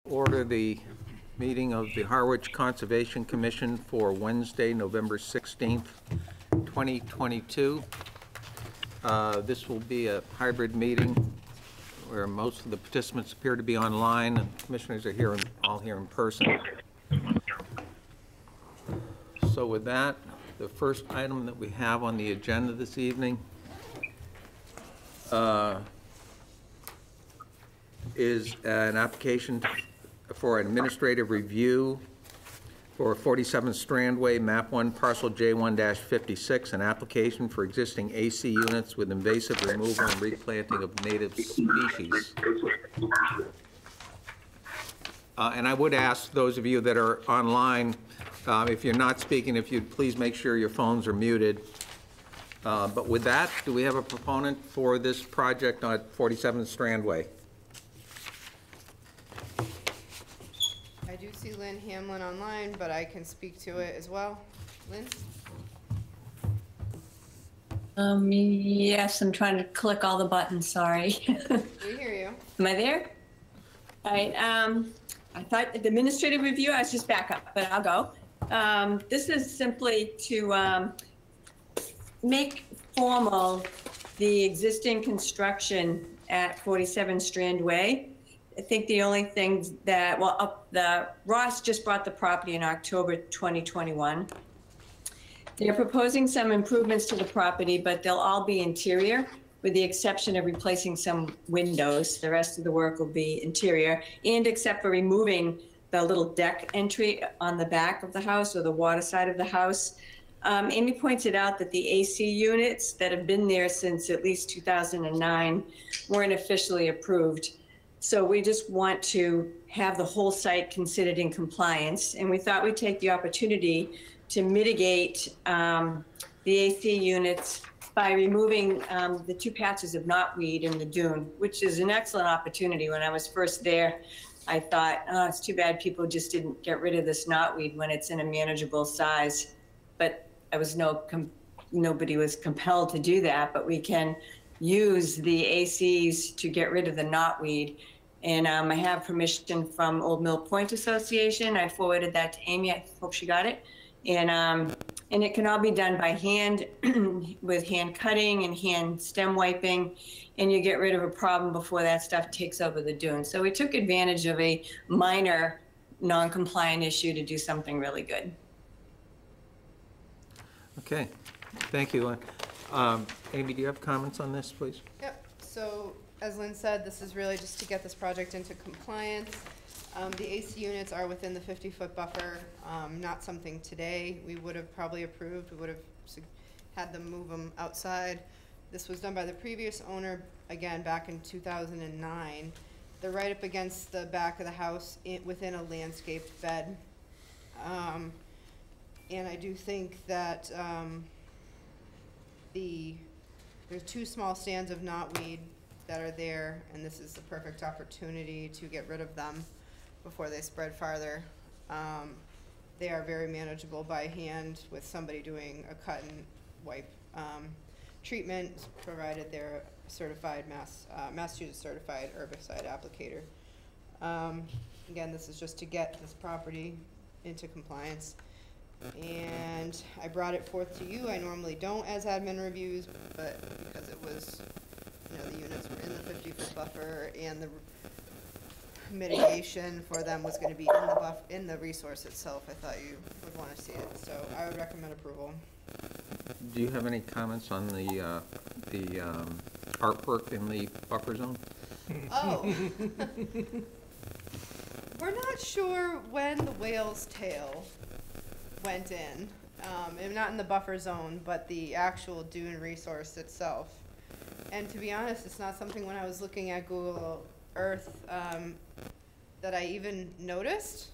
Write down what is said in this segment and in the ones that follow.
Order the meeting of the Harwich Conservation Commission for Wednesday, November 16th, 2022. This will be a hybrid meeting where most of the participants appear to be online and commissioners are all here in person. So with that, the first item that we have on the agenda this evening is an application for an administrative review for 47 Strandway, map 1, parcel J1-56, an application for existing AC units with invasive removal and replanting of native species. And I would ask those of you that are online, if you're not speaking, if you'd please make sure your phones are muted. But with that, do we have a proponent for this project on 47 Strandway? I do see Lynn Hamlin online, but I can speak to it as well. Lynn? Yes, I'm trying to click all the buttons, sorry. We hear you. Am I there? All right, I thought the administrative review, I was just back up, but I'll go. This is simply to make formal the existing construction at 47 Strand Way. I think the only thing that, Ross just bought the property in October 2021. They're proposing some improvements to the property, but they'll all be interior, with the exception of replacing some windows. The rest of the work will be interior, and except for removing the little deck entry on the back of the house or the water side of the house. Amy pointed out that the AC units that have been there since at least 2009 weren't officially approved. So we just want to have the whole site considered in compliance. And we thought we'd take the opportunity to mitigate the AC units by removing the 2 patches of knotweed in the dune, which is an excellent opportunity. When I was first there, I thought, oh, it's too bad people just didn't get rid of this knotweed when it's in a manageable size. But I was nobody was compelled to do that, but we can use the ACs to get rid of the knotweed. And I have permission from Old Mill Point Association. I forwarded that to Amy. I hope she got it. And it can all be done by hand with hand cutting and hand stem wiping. And you get rid of a problem before that stuff takes over the dune. So we took advantage of a minor non-compliant issue to do something really good. Okay, thank you. Amy, do you have comments on this, please? Yep. So, as Lynn said, this is really just to get this project into compliance. The AC units are within the 50-foot buffer. Not something today we would have probably approved. We would have had them move them outside. This was done by the previous owner, again, back in 2009. They're right up against the back of the house within a landscaped bed. And I do think that there's 2 small stands of knotweed that are there, and this is the perfect opportunity to get rid of them before they spread farther. They are very manageable by hand with somebody doing a cut and wipe treatment, provided they're certified Massachusetts certified herbicide applicator. Again, this is just to get this property into compliance. And I brought it forth to you. I normally don't as admin reviews, but because it was, the units were in the 50-foot buffer and the mitigation for them was going to be in the resource itself, I thought you would want to see it. So I would recommend approval. Do you have any comments on the artwork in the buffer zone? Oh. We're not sure when the whale's tail went in, and not in the buffer zone, but the actual dune resource itself. And to be honest, it's not something when I was looking at Google Earth that I even noticed,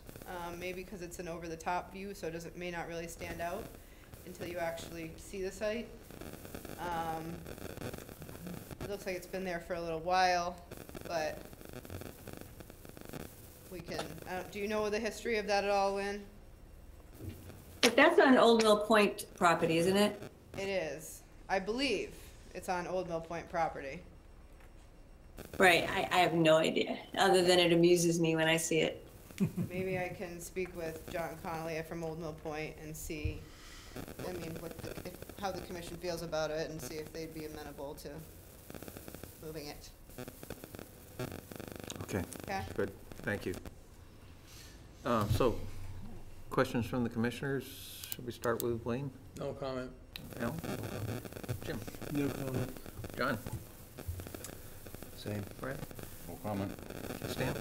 maybe because it's an over-the-top view, so it may not really stand out until you actually see the site. It looks like it's been there for a little while, but we can, do you know the history of that at all, Lynn? But that's on Old Mill Point property, isn't it? It is. I believe it's on Old Mill Point property. Right, I have no idea, other than it amuses me when I see it. Maybe I can speak with John Connolly from Old Mill Point and see, I mean, how the commission feels about it and see if they'd be amenable to moving it. Okay, Okay? good, thank you. So, questions from the commissioners? Should we start with Wayne? No comment. Al? Jim? No comment. John? Same. Brad? No comment. Stan?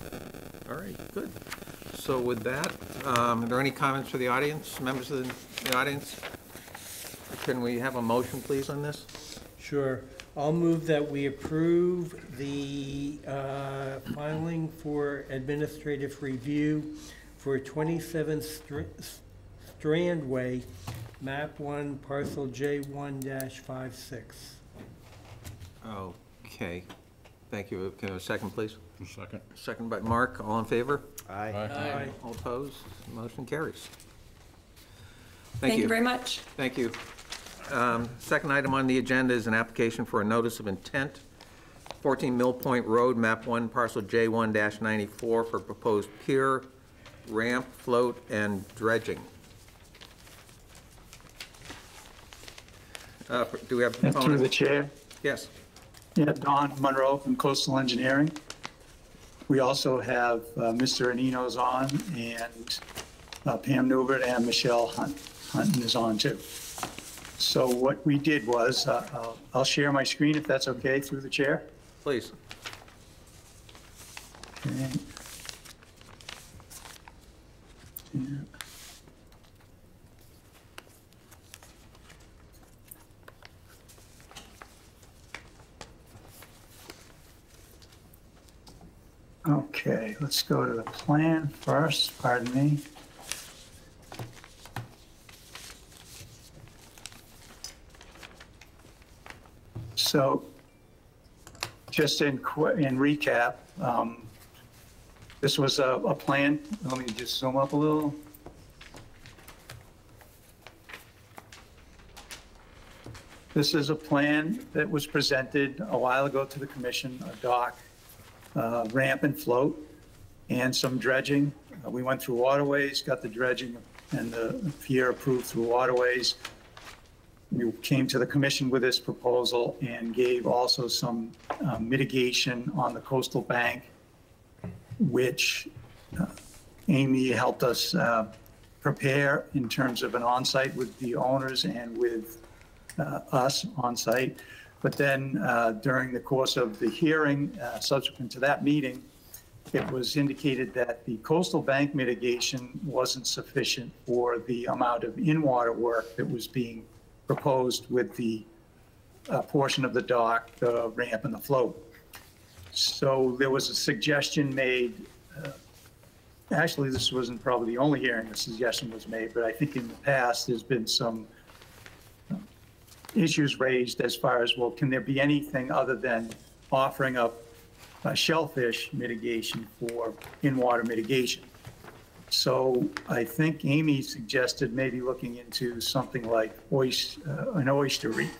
All right, good. So with that, are there any comments for the audience, members of the audience? Can we have a motion, please, on this? Sure. I'll move that we approve the filing for administrative review for 27 Strandway, map 1, parcel J1-56. Okay, thank you. Can I have a second, please? Second. Second by Mark, all in favor? Aye. Aye. All opposed? Motion carries. Thank you very much. Thank you. Second item on the agenda is an application for a notice of intent, 14 Mill Point Road, map 1, parcel J1-94, for proposed pier, ramp, float, and dredging. Do we have a Through the proponent? chair, Yes. yeah, Don Monroe from Coastal Engineering. We also have Mr. Anino's on, and Pam Newbert and Michelle Hunton is on too. So what we did was, I'll share my screen if that's okay through the chair. Please. Okay. Yeah. Okay, let's go to the plan first, pardon me. So, just in recap, this was a plan. Let me just zoom up a little. This is a plan that was presented a while ago to the commission, a dock, ramp and float, and some dredging. We went through waterways, got the dredging and the pier approved through waterways. We came to the commission with this proposal and gave also some mitigation on the coastal bank, which Amy helped us prepare in terms of an on-site with the owners and with us on-site. But then during the course of the hearing, subsequent to that meeting, it was indicated that the coastal bank mitigation wasn't sufficient for the amount of in-water work that was being proposed with the portion of the dock, the ramp, and the float. So there was a suggestion made. Actually, this wasn't probably the only hearing the suggestion was made, but I think in the past there's been some issues raised as far as, well, can there be anything other than offering up shellfish mitigation for in-water mitigation? So I think Amy suggested maybe looking into something like an oyster reef.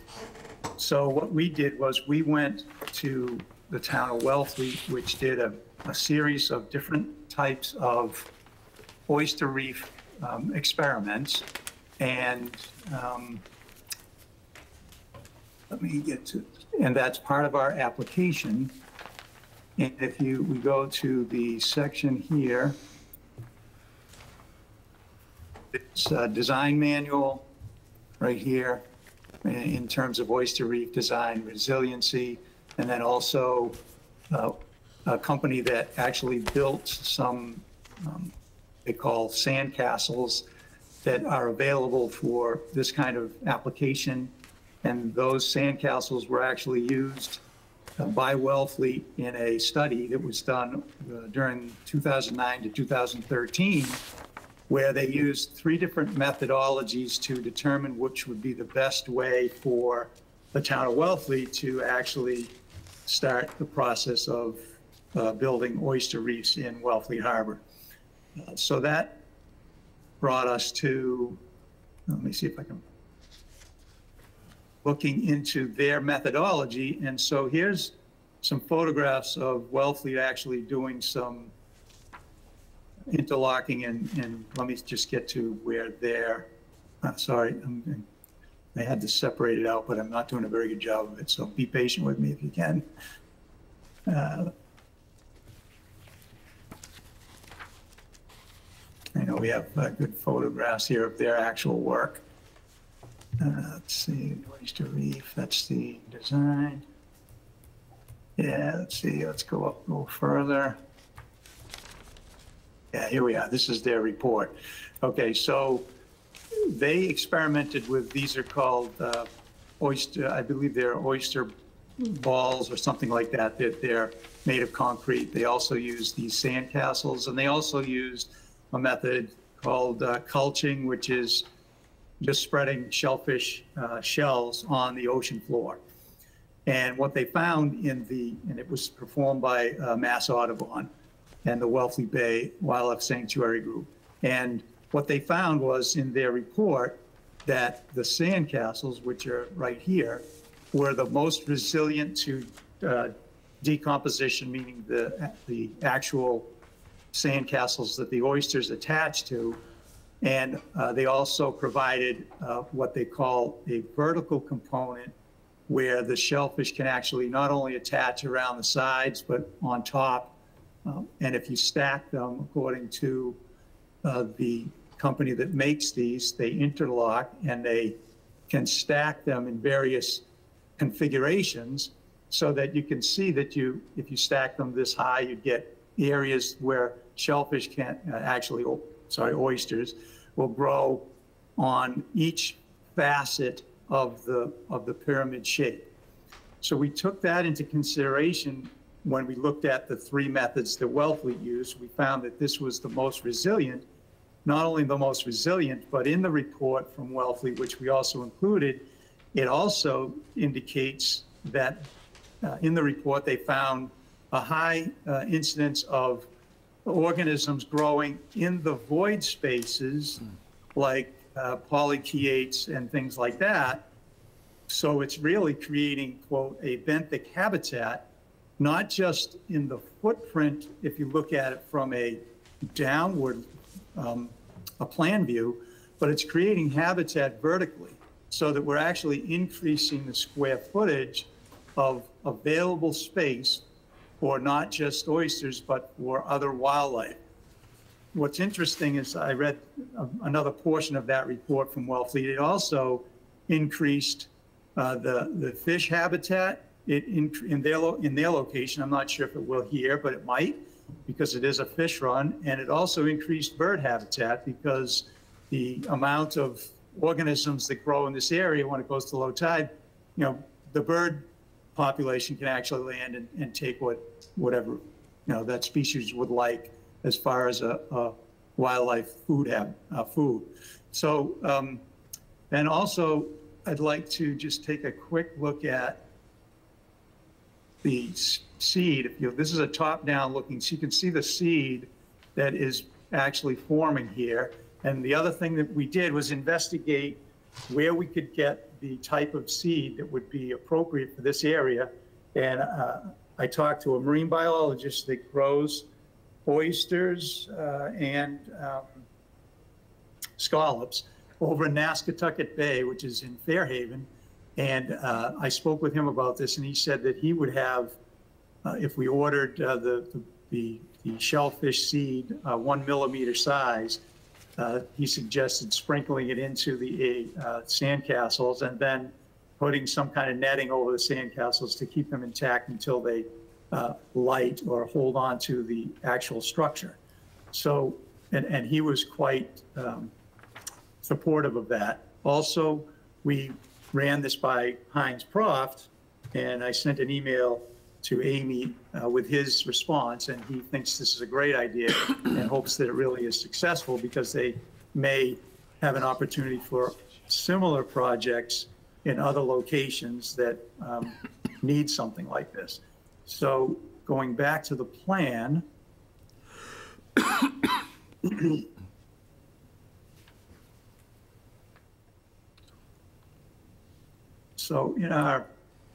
So what we did was we went to the town of Wellfleet, which did a series of different types of oyster reef experiments. And let me get to, and that's part of our application. And if we go to the section here, it's a design manual right here in terms of oyster reef design resiliency, and then also a company that actually built some they call sand castles that are available for this kind of application. And those sand castles were actually used by Wellfleet in a study that was done during 2009 to 2013, where they used 3 different methodologies to determine which would be the best way for the town of Wellfleet to actually start the process of building oyster reefs in Wellfleet Harbor. So that brought us to, let me see if I can, looking into their methodology. And so here's some photographs of Wellfleet actually doing some interlocking, and let me just get to where they're, sorry, I had to separate it out, but I'm not doing a very good job of it, so be patient with me if you can. I know we have good photographs here of their actual work. Let's see, Oyster Reef, that's the design. Yeah, let's see, let's go up a little further. Yeah, here we are. This is their report. Okay, so they experimented with, these are called oyster, I believe they're oyster balls or something like that, that they're made of concrete. They also use these sand castles, and they also used a method called culching, which is just spreading shellfish shells on the ocean floor. And what they found and it was performed by Mass Audubon and the Wellfleet Bay Wildlife Sanctuary Group. And what they found was in their report that the sand castles, which are right here, were the most resilient to decomposition, meaning the actual sand castles that the oysters attach to. And they also provided what they call a vertical component, where the shellfish can actually not only attach around the sides, but on top. And if you stack them, according to the company that makes these, they interlock and they can stack them in various configurations so that you can see that if you stack them this high, you get areas where shellfish can't oysters will grow on each facet of the pyramid shape. So we took that into consideration when we looked at the three methods that Wellfleet used. We found that this was the most resilient, not only the most resilient, but in the report from Wellfleet, which we also included, it also indicates that in the report they found a high incidence of organisms growing in the void spaces like polychaetes and things like that. So it's really creating, quote, a benthic habitat, not just in the footprint, if you look at it from a downward, a plan view, but it's creating habitat vertically so that we're actually increasing the square footage of available space for not just oysters, but for other wildlife. What's interesting is I read another portion of that report from Wellfleet. It also increased the fish habitat in their location. I'm not sure if it will here, but it might, because it is a fish run. And it also increased bird habitat because the amount of organisms that grow in this area when it goes to low tide, the bird population can actually land and take whatever that species would like as far as a wildlife food. So, and also I'd like to just take a quick look at the seed. This is a top-down looking, so you can see the seed that is actually forming here. And the other thing that we did was investigate where we could get the type of seed that would be appropriate for this area. And I talked to a marine biologist that grows oysters and scallops over in Nascatucket Bay, which is in Fairhaven. And I spoke with him about this, and he said that he would have, if we ordered the shellfish seed, 1 millimeter size, he suggested sprinkling it into the sandcastles and then putting some kind of netting over the sandcastles to keep them intact until they light or hold on to the actual structure. So, and he was quite supportive of that. Also, we ran this by Heinz Proft, and I sent an email to Amy with his response, and he thinks this is a great idea and hopes that it really is successful because they may have an opportunity for similar projects in other locations that need something like this. So going back to the plan, so in our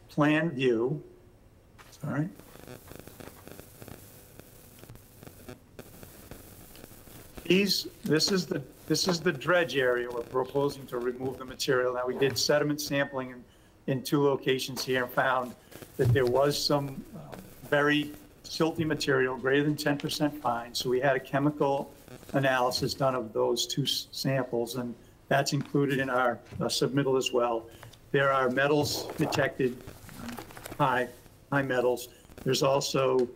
plan view, All right. This is the dredge area. We're proposing to remove the material. Now, we did sediment sampling in 2 locations here and found that there was some very silty material, greater than 10% fine. So we had a chemical analysis done of those 2 samples, and that's included in our submittal as well. There are metals detected, high metals. There's also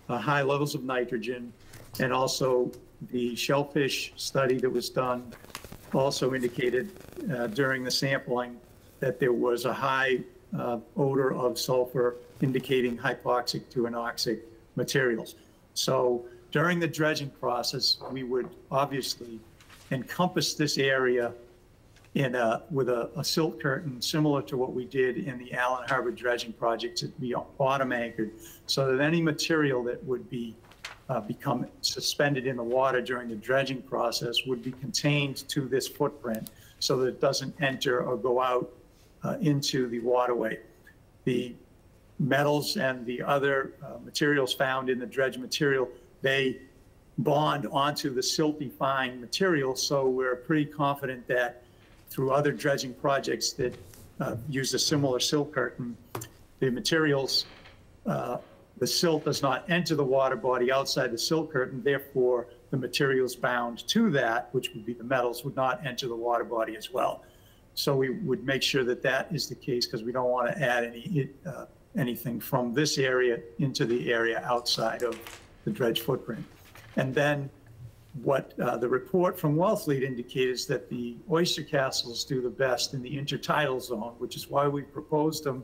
high levels of nitrogen, and also the shellfish study that was done also indicated during the sampling that there was a high odor of sulfur, indicating hypoxic to anoxic materials. So during the dredging process, we would obviously encompass this area with a silt curtain similar to what we did in the Allen Harbor dredging project to be bottom anchored, so that any material that would become suspended in the water during the dredging process would be contained to this footprint so that it doesn't enter or go out into the waterway. The metals and the other materials found in the dredge material, they bond onto the silty fine material, so we're pretty confident that through other dredging projects that use a similar silt curtain, the materials, the silt does not enter the water body outside the silt curtain, therefore the materials bound to that, which would be the metals, would not enter the water body as well. So we would make sure that that is the case, because we don't want to add anything from this area into the area outside of the dredge footprint. And then what the report from Wellfleet indicates that the oyster castles do the best in the intertidal zone, which is why we proposed them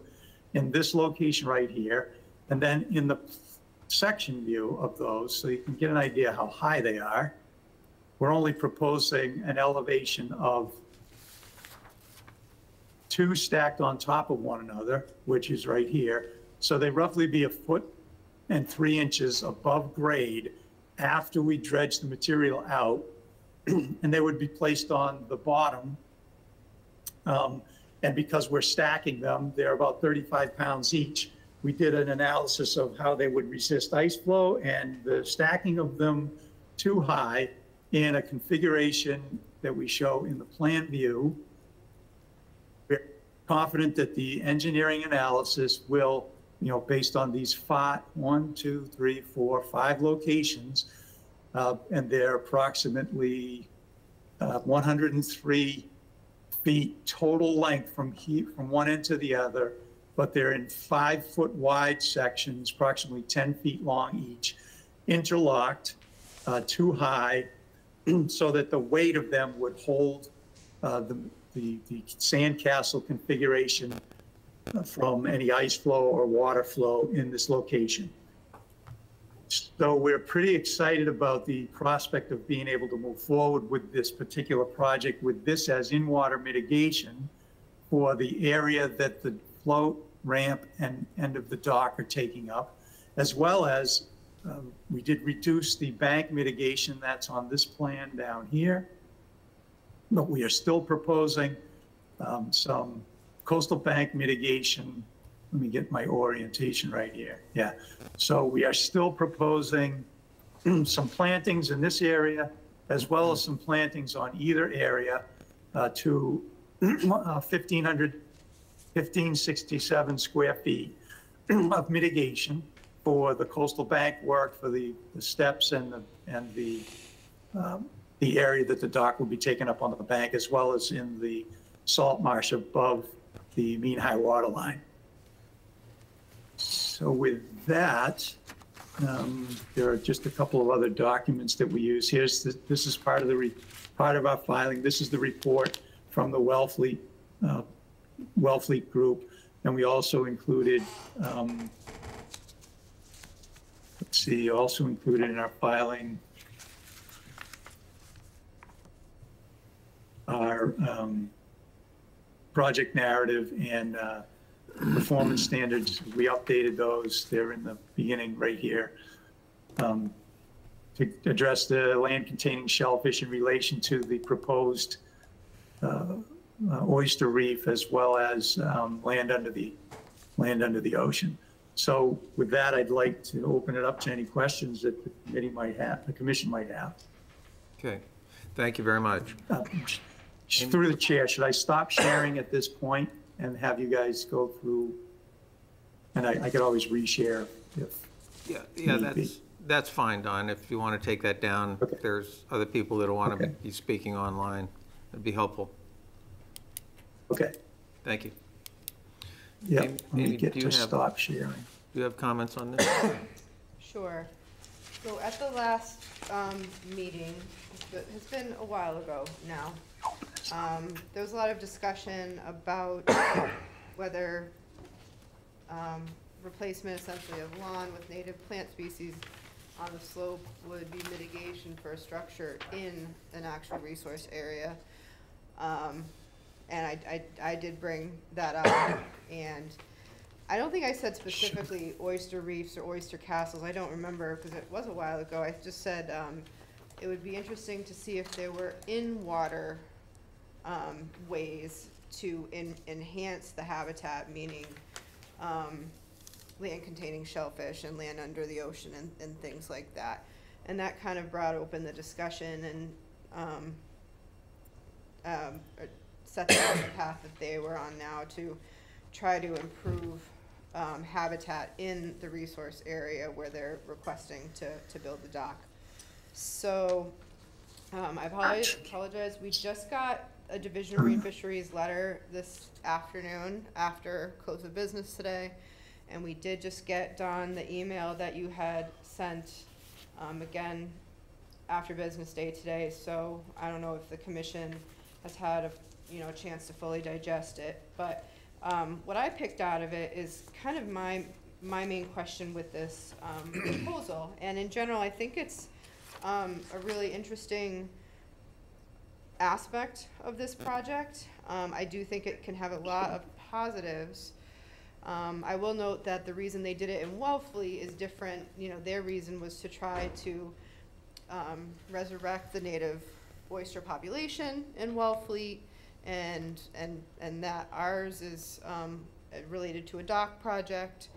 in this location right here. And then in the section view of those, so you can get an idea how high they are, we're only proposing an elevation of 2 stacked on top of one another, which is right here. So they roughly be 1 foot and 3 inches above grade after we dredge the material out, and they would be placed on the bottom. And because we're stacking them, they're about 35 pounds each. We did an analysis of how they would resist ice flow, and the stacking of them too high in a configuration that we show in the plan view. We're confident that the engineering analysis will, based on these 5 locations, and they're approximately 103 feet total length from one end to the other, but they're in 5 foot wide sections, approximately 10 feet long each, interlocked, too high, so that the weight of them would hold the sandcastle configuration from any ice flow or water flow in this location. So we're pretty excited about the prospect of being able to move forward with this particular project, with this as in-water mitigation for the area that the float, ramp, and end of the dock are taking up, as well as we did reduce the bank mitigation that's on this plan down here, but we are still proposing some coastal bank mitigation. Let me get my orientation right here. Yeah, so we are still proposing some plantings in this area, as well as some plantings on either area to 1,567 square feet of mitigation for the coastal bank work, for the steps and the area that the dock will be taken up on the bank, as well as in the salt marsh above the mean high water line. So with that, there are just a couple of other documents that we use. This is part of our filing. This is the report from the Wellfleet group, and we also included, also included in our filing our project narrative and performance standards. We updated those. They're in the beginning right here to address the land containing shellfish in relation to the proposed oyster reef, as well as land under the ocean. So with that, I'd like to open it up to any questions that the committee might have, the commission might have. Okay, thank you very much. Through the chair, should I stop sharing at this point and have you guys go through? And I could always reshare if. Yeah, need be. that's fine, Don, if you want to take that down. Okay. If there's other people that want to Okay. be speaking online, it'd be helpful. Okay, Thank you. yeah, Amy- let me Amy, get do you to have- stop sharing. Do you have comments on this? Sure. So at the last meeting, it has been a while ago now, there was a lot of discussion about whether replacement essentially of lawn with native plant species on the slope would be mitigation for a structure in an actual resource area. And I did bring that up, and I don't think I said specifically oyster reefs or oyster castles. I don't remember because it was a while ago. I just said it would be interesting to see if there were in-water ways to enhance the habitat, meaning land containing shellfish and land under the ocean and things like that. And that kind of brought open the discussion and set them on the path that they were on now to try to improve habitat in the resource area where they're requesting to build the dock. So I apologize. We just got a Division of Marine Fisheries letter this afternoon after close of business today. And we did just get, Don, the email that you had sent again after business day today. So I don't know if the commission has had a chance to fully digest it. But what I picked out of it is kind of my main question with this proposal. And in general, I think it's a really interesting aspect of this project. I do think it can have a lot of positives. I will note that the reason they did it in Wellfleet is different. Their reason was to try to resurrect the native oyster population in Wellfleet, and that ours is related to a dock project.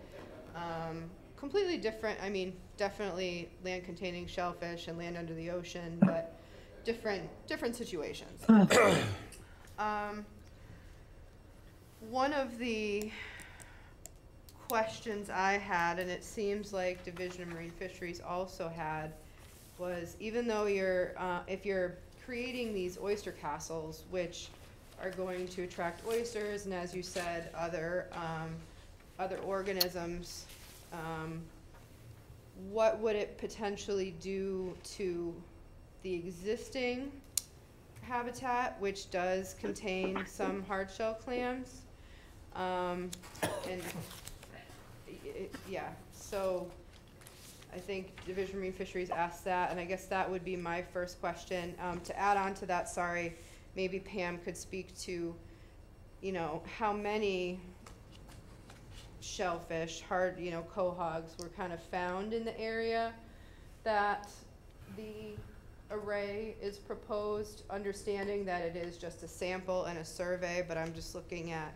Completely different. I mean, definitely land containing shellfish and land under the ocean, but different situations. One of the questions I had, and it seems like Division of Marine Fisheries also had, was even though if you're creating these oyster castles, which are going to attract oysters, and as you said, other organisms, what would it potentially do to the existing habitat, which does contain some hardshell clams? Yeah, so I think Division of Marine Fisheries asked that, and I guess that would be my first question. To add on to that, sorry, maybe Pam could speak to, how many shellfish, quahogs were kind of found in the area that the array is proposed, understanding that it is just a sample and a survey, but I'm just looking at,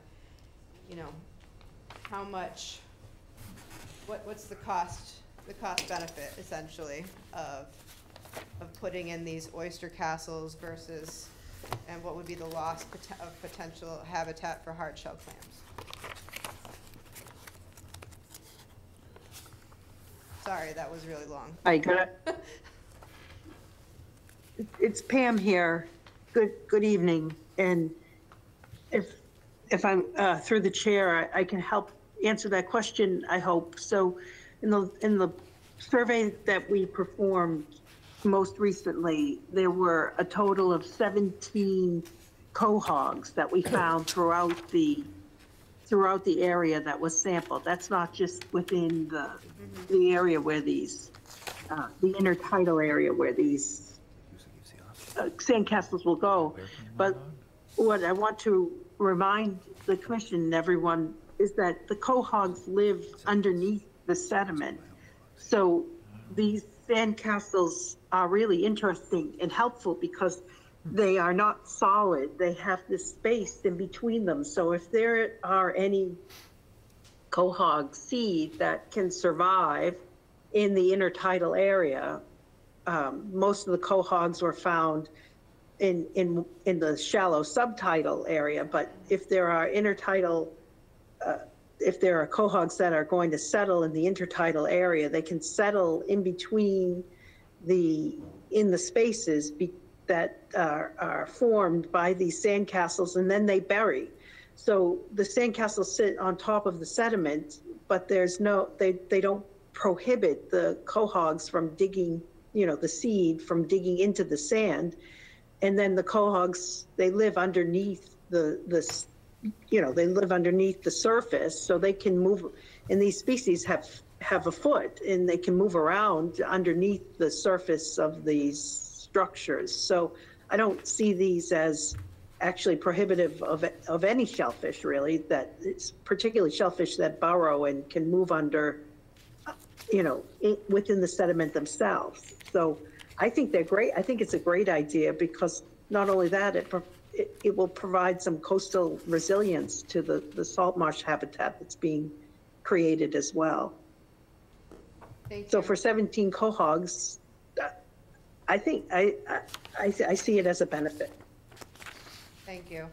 how much, what's the cost benefit essentially of putting in these oyster castles versus, and what would be the loss of potential habitat for hardshell clams? Sorry, that was really long. I got it. It's Pam here. Good evening. And if I'm through the chair, I can help answer that question, I hope. So in the survey that we performed most recently, there were a total of 17 quahogs that we found throughout the area that was sampled. That's not just within the area where these, the intertidal area where these sandcastles will go. But what I want to remind the commission and everyone is that the quahogs live underneath the sediment. So these sandcastles are really interesting and helpful because they are not solid. They have this space in between them. So if there are any quahog seed that can survive in the intertidal area. Most of the quahogs were found in the shallow subtidal area, but if there are intertidal, if there are quahogs that are going to settle in the intertidal area, they can settle in between in the spaces that are formed by these sandcastles, and then they bury. So the sandcastles sit on top of the sediment, but they don't prohibit the quahogs from digging, the seed from digging into the sand. And then the quahogs, they live underneath they live underneath the surface, so they can move. And these species have a foot, and they can move around underneath the surface of these structures. So I don't see these as actually prohibitive of any shellfish, really, that it's particularly shellfish that burrow and can move under, within the sediment themselves. So I think they're great. I think it's a great idea because not only that, it will provide some coastal resilience to the salt marsh habitat that's being created as well. Thank you. So for 17 quahogs, I think I see it as a benefit. Thank you.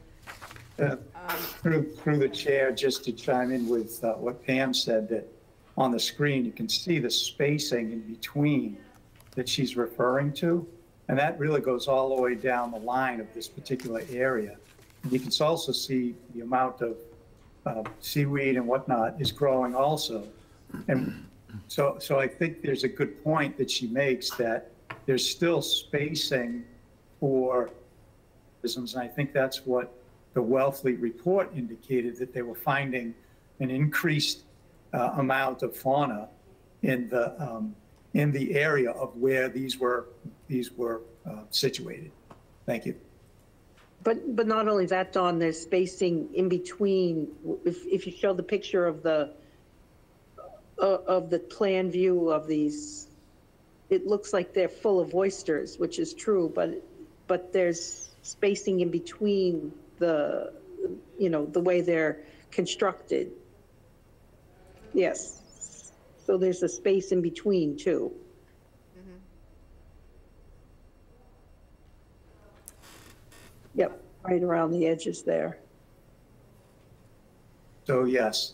Through the chair, just to chime in with what Pam said, that on the screen, you can see the spacing in between that she's referring to. And that really goes all the way down the line of this particular area. And you can also see the amount of seaweed and whatnot is growing also. And so I think there's a good point that she makes, that there's still spacing for organisms. And I think that's what the Wellfleet report indicated, that they were finding an increased amount of fauna in the area of where these were situated. Thank you. But not only that, Dawn, there's spacing in between. If you show the picture of the plan view of these, it looks like they're full of oysters, which is true, but there's spacing in between the way they're constructed. Yes. So there's a space in between too. Mm-hmm. Yep, right around the edges there. So yes,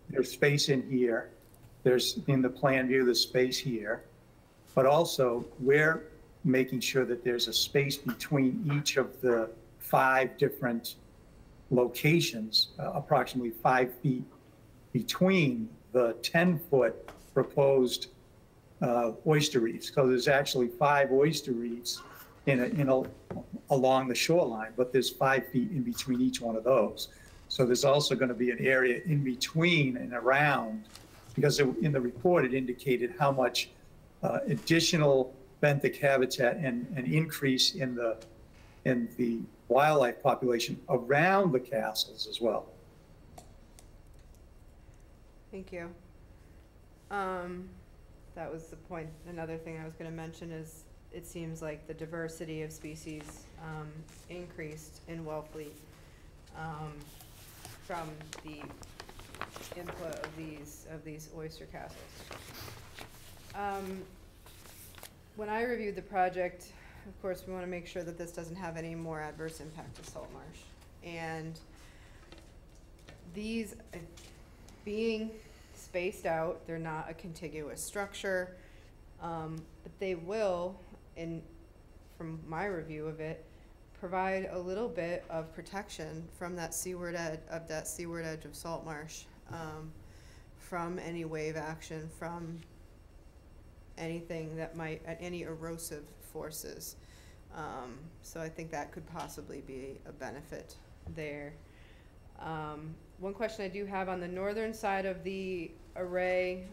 there's space in here. There's, in the plan view, the space here. But also, we're making sure that there's a space between each of the 5 different locations, approximately 5 feet between the 10-foot proposed oyster reefs. So there's actually 5 oyster reefs along the shoreline, but there's 5 feet in between each one of those. So there's also going to be an area in between and around, because in the report it indicated how much additional benthic habitat and an increase in the wildlife population around the castles as well. Thank you. That was the point. Another thing I was going to mention is it seems like the diversity of species increased in Wellfleet from the input of these oyster castles. When I reviewed the project, of course, we want to make sure that this doesn't have any more adverse impact to salt marsh. And these, being spaced out, they're not a contiguous structure, but they will, from my review of it, provide a little bit of protection from that seaward edge of salt marsh, from any wave action, from anything that might, any erosive forces. So I think that could possibly be a benefit there. One question I do have on the northern side of the array,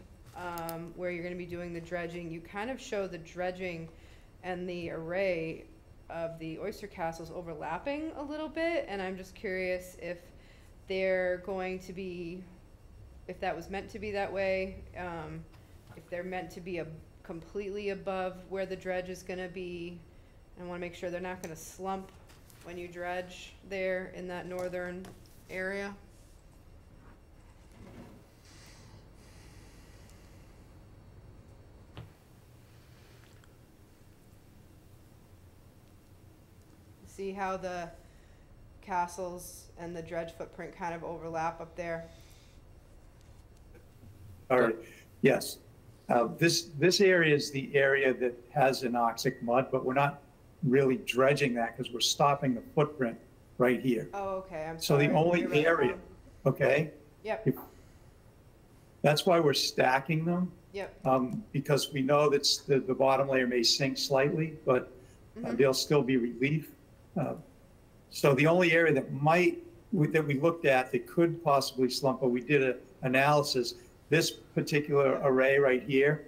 where you're going to be doing the dredging, you kind of show the dredging and the array of the oyster castles overlapping a little bit, and I'm just curious if they're going to be, if that was meant to be that way, if they're meant to be completely above where the dredge is going to be. I want to make sure they're not going to slump when you dredge there in that northern area. see how the castles and the dredge footprint kind of overlap up there? All right, yes. This area is the area that has anoxic mud, but we're not really dredging that because we're stopping the footprint right here. Oh, okay, I'm So sorry. the only You're right, area, Tom. okay? Yep, That's why we're stacking them, yep, because we know that the bottom layer may sink slightly, but there'll still be relief. So the only area that that we looked at that could possibly slump, but we did an analysis, this particular array right here,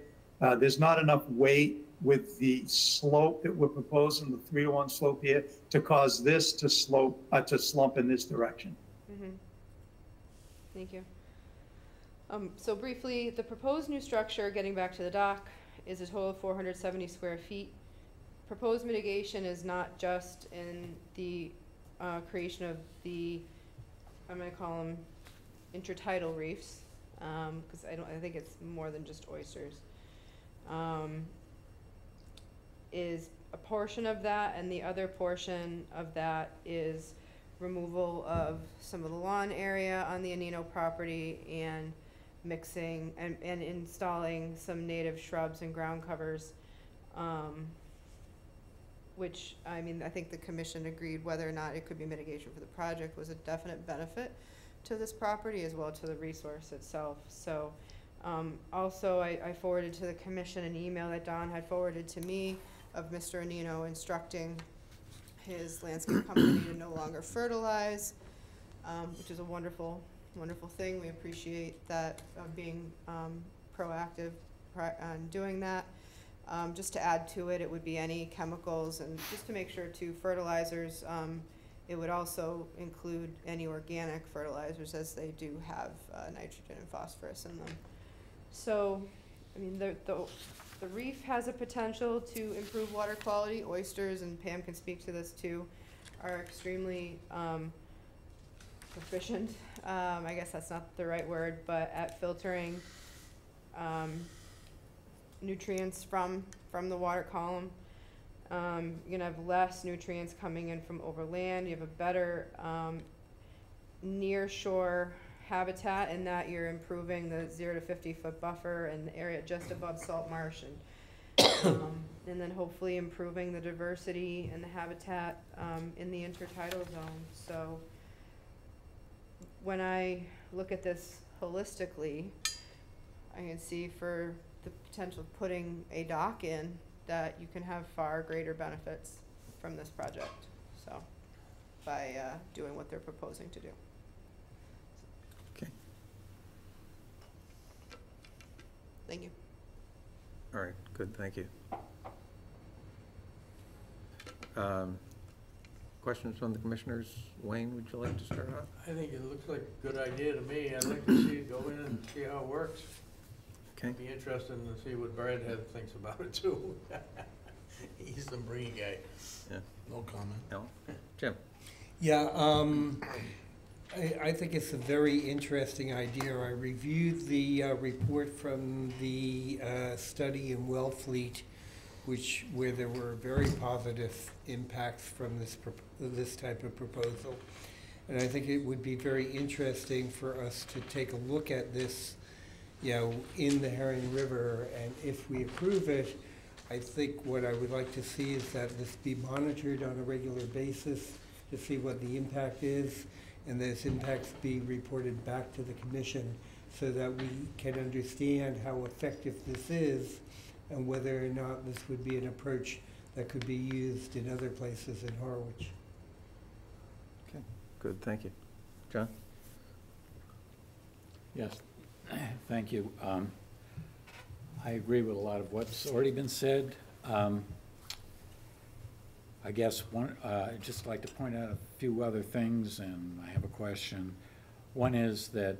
there's not enough weight with the slope that we're proposing, the 3-to-1 slope here, to cause this to slump in this direction. thank you. So briefly, the proposed new structure, getting back to the dock, is a total of 470 square feet. Proposed mitigation is not just in the creation of the, I'm gonna call them intertidal reefs, because I think it's more than just oysters. Is a portion of that, and the other portion of that is removal of some of the lawn area on the Anino property and mixing and installing some native shrubs and ground covers, which, I mean, I think the commission agreed whether or not it could be mitigation for the project was a definite benefit to this property as well to the resource itself. So also I forwarded to the commission an email that Don had forwarded to me of Mr. Anino instructing his landscape company to no longer fertilize, which is a wonderful, wonderful thing. We appreciate that being proactive on doing that. Just to add to it, it would be any chemicals, and just to make sure too, fertilizers, it would also include any organic fertilizers, as they do have nitrogen and phosphorus in them. So, I mean, the reef has a potential to improve water quality. Oysters, and Pam can speak to this too, are extremely proficient, I guess that's not the right word, but at filtering nutrients from the water column. You're gonna have less nutrients coming in from overland. You have a better near shore habitat in that you're improving the 0 to 50 foot buffer and the area just above salt marsh, and then hopefully improving the diversity and the habitat in the intertidal zone. So when I look at this holistically, I can see for the potential of putting a dock in that you can have far greater benefits from this project, so, by doing what they're proposing to do. Okay. Thank you. All right, good, thank you. Questions from the commissioners? Wayne, would you like to start off? I think it looks like a good idea to me. I'd like to see it go in and see how it works. Okay. Be interested to see what Brad thinks about it too. He's the marine guy. Yeah. No comment. No? Jim? Yeah, I think it's a very interesting idea. I reviewed the report from the study in Wellfleet, where there were very positive impacts from this type of proposal. And I think it would be very interesting for us to take a look at this, in the Herring River, and if we approve it, I think what I would like to see is that this be monitored on a regular basis to see what the impact is, and those impacts be reported back to the commission so that we can understand how effective this is and whether or not this would be an approach that could be used in other places in Harwich. Okay, good, thank you. John? Yes, thank you. I agree with a lot of what's already been said. I guess I'd just like to point out a few other things, and I have a question. One is that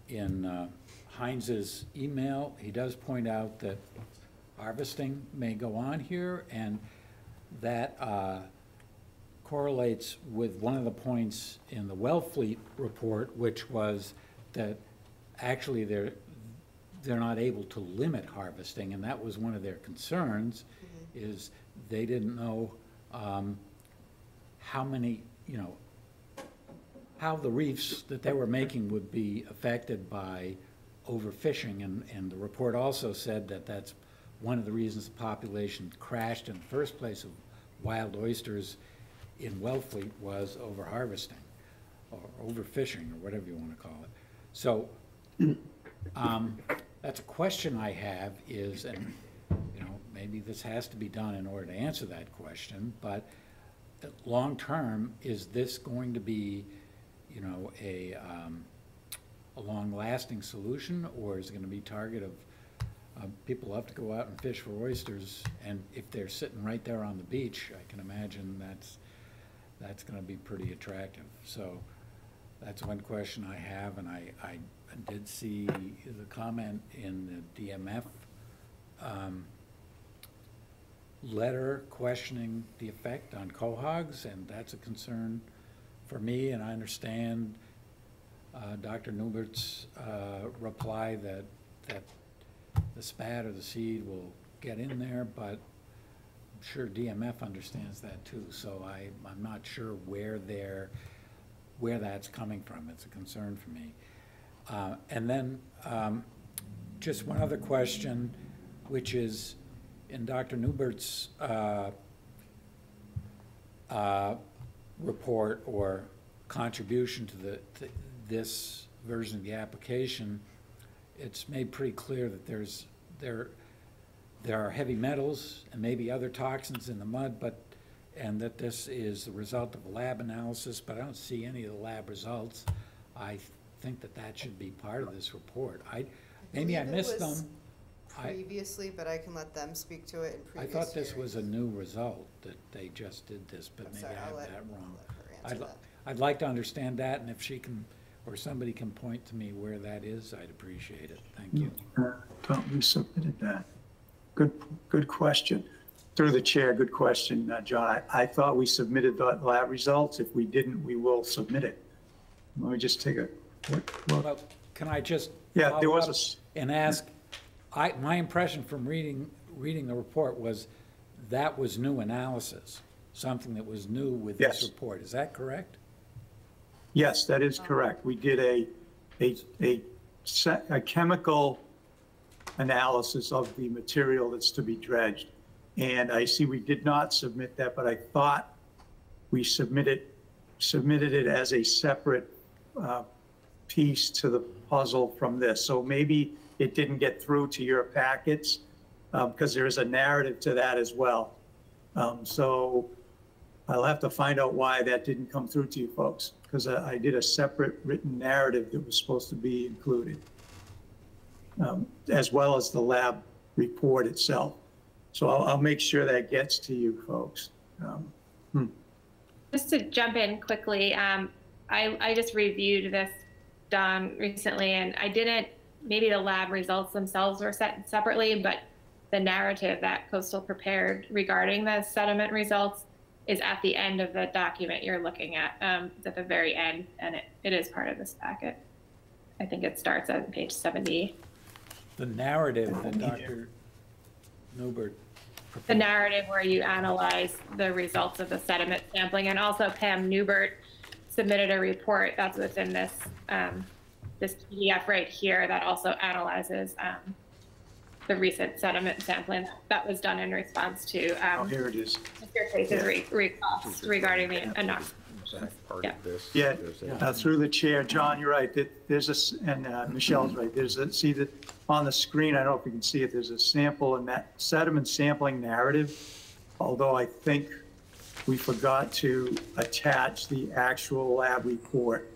in Heinz's email, he does point out that harvesting may go on here, and that correlates with one of the points in the Wellfleet report, which was that actually they're not able to limit harvesting, and that was one of their concerns, is they didn't know how many, you know, how the reefs that they were making would be affected by overfishing. And the report also said that that's one of the reasons the population crashed in the first place of wild oysters in Wellfleet was overharvesting or overfishing or whatever you want to call it. So that's a question I have is, and you know, maybe this has to be done in order to answer that question, but long term, is this going to be, you know, a long-lasting solution, or is it going to be target of people love to go out and fish for oysters, and if they're sitting right there on the beach, I can imagine that's going to be pretty attractive. So that's one question I have, and I did see the comment in the DMF letter questioning the effect on cohogs, and that's a concern for me, and I understand Dr. Newbert's reply that the spat or the seed will get in there, but I'm sure DMF understands that too, so I'm not sure where that's coming from. It's a concern for me. And then just one other question, which is in Dr. Newbert's report or contribution to this version of the application, it's made pretty clear that there are heavy metals and maybe other toxins in the mud, and that this is the result of a lab analysis, but I don't see any of the lab results. I think that should be part of this report. Maybe I missed them. Previously, but I can let them speak to it in previous I thought this hearings. was a new result, that they just did this, but I'm maybe sorry, I have I'll let that wrong. her answer that. I'd like to understand that, and if she can, or somebody can point to me where that is, I'd appreciate it. Thank you. Thought we submitted that. Good question. Through the chair, good question, John. I thought we submitted the lab results. If we didn't, we will submit it. Let me just take a quick look. Well, can I just Yeah, there follow was up and ask, my impression from reading the report was that was new analysis, something that was new with this Yes. report. Is that correct? Yes, that is correct. We did a chemical analysis of the material that's to be dredged. And I see we did not submit that, but I thought we submitted it as a separate piece to the puzzle from this. So maybe it didn't get through to your packets because there is a narrative to that as well. So I'll have to find out why that didn't come through to you folks, because I did a separate written narrative that was supposed to be included, as well as the lab report itself. So I'll make sure that gets to you folks. Just to jump in quickly, I just reviewed this, Don, recently, and I didn't, maybe the lab results themselves were set separately, but the narrative that Coastal prepared regarding the sediment results is at the end of the document you're looking at, at the very end, and it is part of this packet. I think it starts at page 70. The narrative that Dr. Newbert prepared. The narrative where you analyze the results of the sediment sampling, and also Pam Newbert submitted a report that's within this this PDF right here that also analyzes the recent sediment sampling that was done in response to Here it is. Mr. Chase's request regarding the inox. Yeah. Yeah, through the chair, John, you're right. There's and Michelle's right. See that on the screen, I don't know if you can see it, there's a sample in that sediment sampling narrative, although I think we forgot to attach the actual lab report.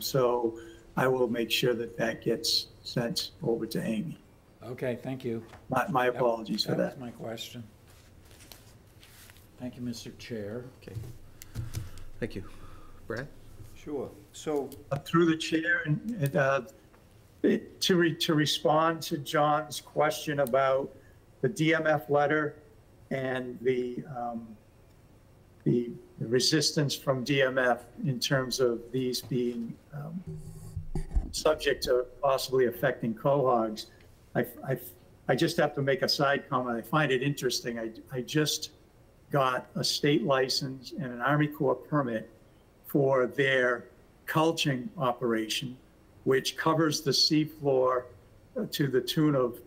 So I will make sure that gets sent over to Amy. Okay, thank you. My apologies for that. That was my question. Thank you, Mr. Chair. Okay. Thank you. Brad? Sure. So Through the chair, and to respond to John's question about the DMF letter and the resistance from DMF in terms of these being subject to possibly affecting cohogs, I just have to make a side comment. I find it interesting. I just got a state license and an Army Corps permit for their culching operation, which covers the seafloor to the tune of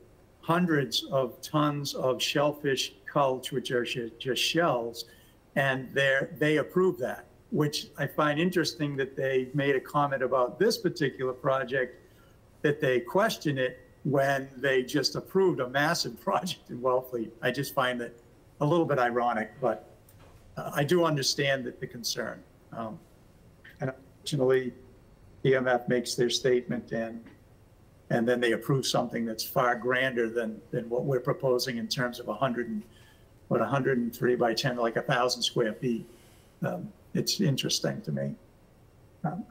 hundreds of tons of shellfish culch, which are just shells, and they approve that, which I find interesting that they made a comment about this particular project, that they question it when they just approved a massive project in Wellfleet. I just find that a little bit ironic, but I do understand that the concern. And unfortunately, EMF makes their statement and then they approve something that's far grander than what we're proposing in terms of 103 by 10, like 1,000 square feet. It's interesting to me.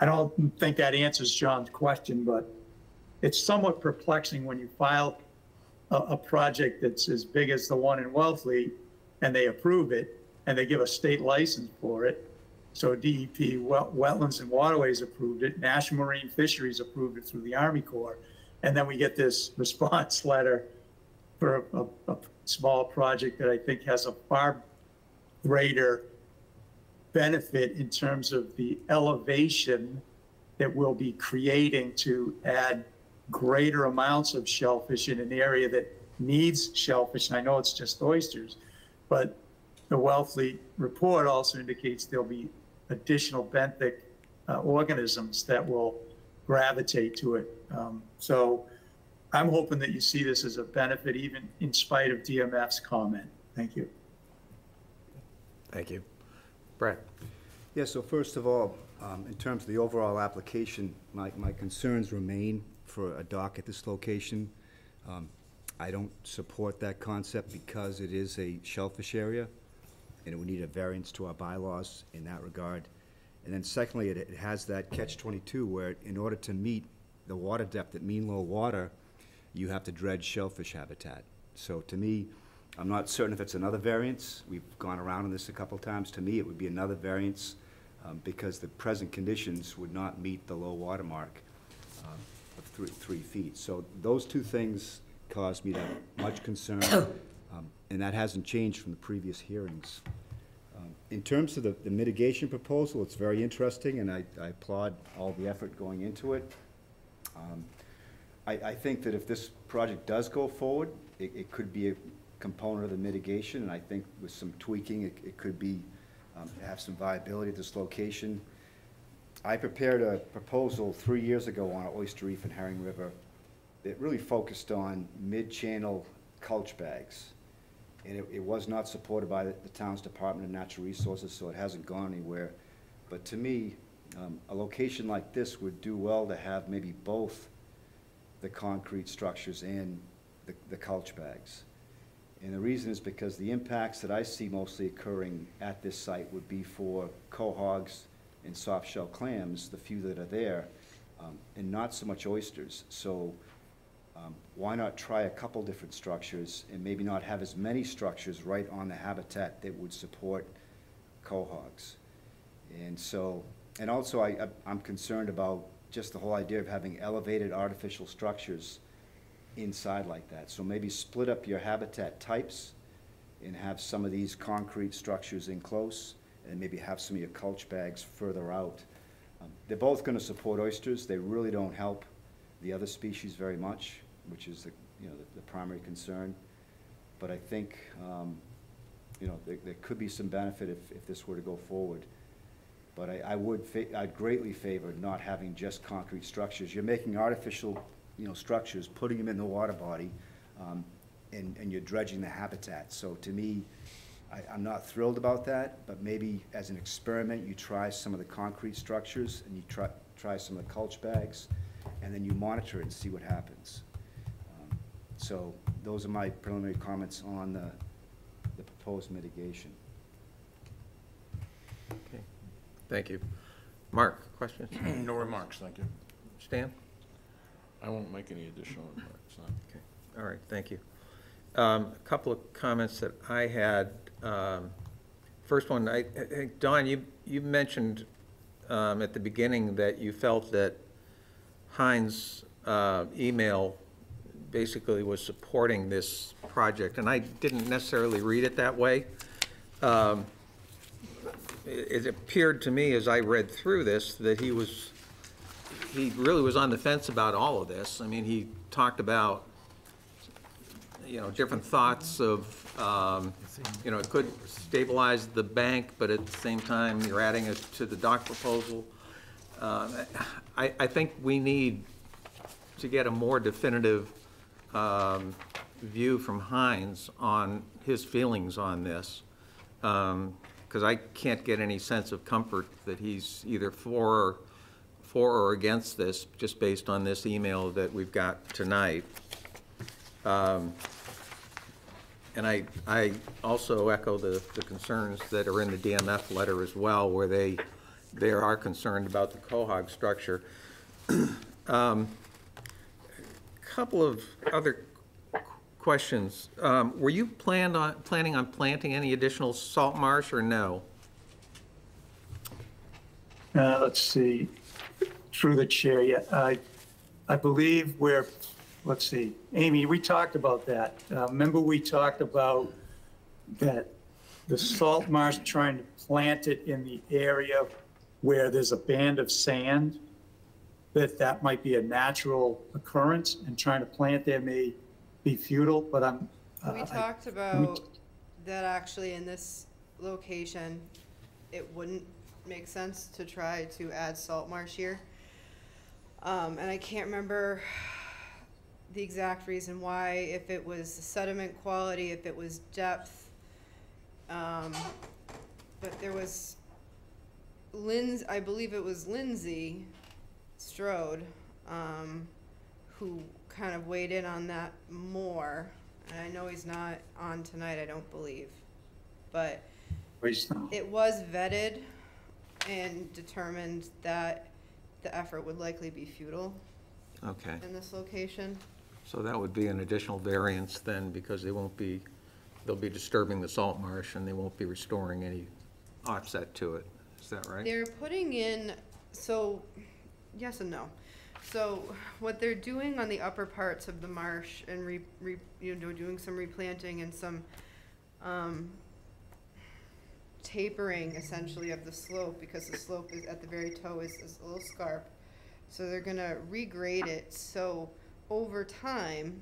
I don't think that answers John's question, but it's somewhat perplexing when you file a project that's as big as the one in Wellfleet and they approve it and they give a state license for it. So DEP, Wetlands and Waterways approved it, National Marine Fisheries approved it through the Army Corps. And then we get this response letter for a small project that I think has a far greater benefit in terms of the elevation that we'll be creating to add greater amounts of shellfish in an area that needs shellfish. And I know it's just oysters, but the Wellfleet report also indicates there'll be additional benthic organisms that will gravitate to it. So I'm hoping that you see this as a benefit, even in spite of DMF's comment. Thank you. Thank you. Brett? Yeah, so first of all, in terms of the overall application, my concerns remain for a dock at this location. I don't support that concept because it is a shellfish area, and it would need a variance to our bylaws in that regard. And then secondly, it has that catch-22 where in order to meet the water depth at mean low water, you have to dredge shellfish habitat. So to me, I'm not certain if it's another variance. We've gone around on this a couple times. To me, it would be another variance because the present conditions would not meet the low water mark of 3 feet. So those two things caused me to have much concern, and that hasn't changed from the previous hearings. In terms of the mitigation proposal, it's very interesting, and I applaud all the effort going into it. I think that if this project does go forward, it could be a component of the mitigation, and I think with some tweaking, it could be have some viability at this location. I prepared a proposal 3 years ago on Oyster Reef and Herring River that really focused on mid-channel culch bags. And it was not supported by the town's Department of Natural Resources, so it hasn't gone anywhere. But to me, a location like this would do well to have maybe both the concrete structures and the culch bags. And the reason is because the impacts that I see mostly occurring at this site would be for quahogs and soft shell clams, the few that are there, and not so much oysters. So why not try a couple different structures and maybe not have as many structures right on the habitat that would support quahogs? And so, and also I'm concerned about just the whole idea of having elevated artificial structures inside like that. So maybe split up your habitat types and have some of these concrete structures in close and maybe have some of your culch bags further out. They're both going to support oysters. They really don't help the other species very much, which is the primary concern. But I think there could be some benefit if this were to go forward. But I'd greatly favor not having just concrete structures. You're making artificial structures, putting them in the water body, and you're dredging the habitat. So to me, I'm not thrilled about that, but maybe as an experiment, you try some of the concrete structures and you try some of the culch bags, and then you monitor it and see what happens. So those are my preliminary comments on the proposed mitigation. Okay, thank you. Mark, questions? No remarks, thank you. Stan? I won't make any additional remarks. No. Okay, all right, thank you. A couple of comments that I had. First one, I think, Don, you mentioned at the beginning that you felt that Heinz' email basically was supporting this project, and I didn't necessarily read it that way. it appeared to me as I read through this that he really was on the fence about all of this. I mean, he talked about, different thoughts of, it could stabilize the bank, but at the same time, you're adding it to the dock proposal. I think we need to get a more definitive view from Hines on his feelings on this, because I can't get any sense of comfort that he's either for or against this, just based on this email that we've got tonight. And I also echo the concerns that are in the DMF letter as well, where they are concerned about the quahog structure. Couple of other questions. Were you planning on planting any additional salt marsh or no? Let's see, through the chair, yeah, I believe let's see, Amy, we talked about that. Remember we talked about that the salt marsh, trying to plant it in the area where there's a band of sand, that might be a natural occurrence, and trying to plant there may be futile, but We talked about that actually in this location, it wouldn't make sense to try to add salt marsh here. And I can't remember the exact reason why, if it was sediment quality, if it was depth. But there was I believe it was Lindsay Strode, who kind of weighed in on that more. And I know he's not on tonight, I don't believe. But it was vetted and determined that the effort would likely be futile Okay. in this location. So that would be an additional variance then, because they'll be disturbing the salt marsh and they won't be restoring any offset to it. Is that right? They're putting in, so, yes and no. So what they're doing on the upper parts of the marsh and doing some replanting and some tapering essentially of the slope, because the slope is at the very toe is a little scarp. So they're gonna regrade it, so over time,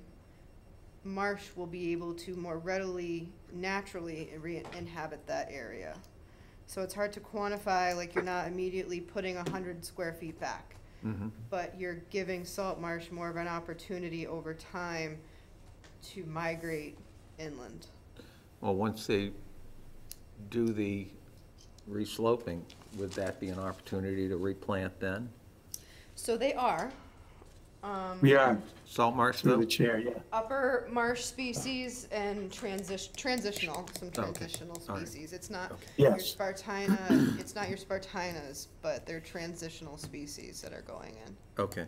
marsh will be able to more readily, naturally inhabit that area. So it's hard to quantify, like you're not immediately putting 100 square feet back, but you're giving salt marsh more of an opportunity over time to migrate inland. Well, once they do the resloping, would that be an opportunity to replant then? So they are. We are, Salt marsh through though? the chair, yeah. Upper marsh species and transitional Okay. All right. species. It's not Yes. your Spartina, it's not your Spartinas, but they're transitional species that are going in. Okay.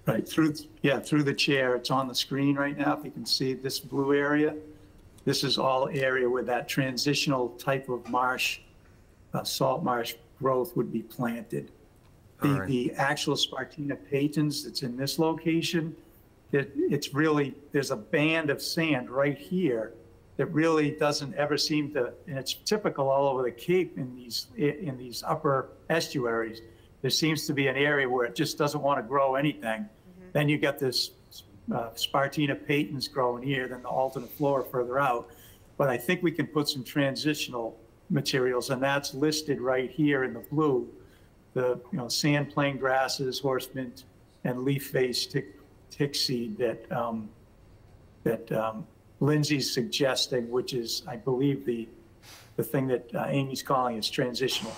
Right, through the chair, it's on the screen right now, if you can see this blue area. This is all area where that transitional type of marsh, salt marsh growth would be planted. All right. The actual Spartina patens that's in this location, it's really, there's a band of sand right here that really doesn't ever seem to, and it's typical all over the Cape in these upper estuaries. There seems to be an area where it just doesn't want to grow anything. Then you get this Spartina patens growing here, then the alternate flora further out. But I think we can put some transitional materials, and that's listed right here in the blue. The sand plain grasses, horse mint, and leaf face tick seed that Lindsay's suggesting, which is, I believe, the thing that Amy's calling is transitional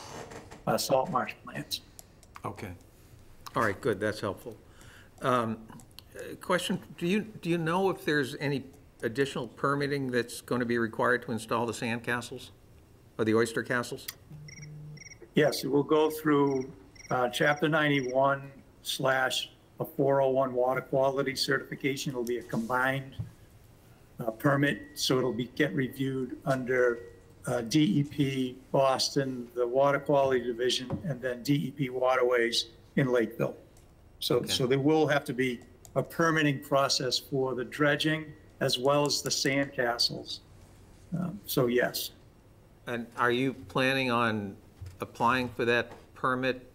salt marsh plants. Okay. All right, good, that's helpful. Question, do you know if there's any additional permitting that's going to be required to install the sand castles or the oyster castles? Yes, it will go through Chapter 91 / a 401 water quality certification. It'll be a combined permit, so it'll get reviewed under DEP Boston, the Water Quality Division, and then DEP Waterways in Lakeville. So there will have to be a permitting process for the dredging as well as the sand castles. So yes. And are you planning on applying for that permit?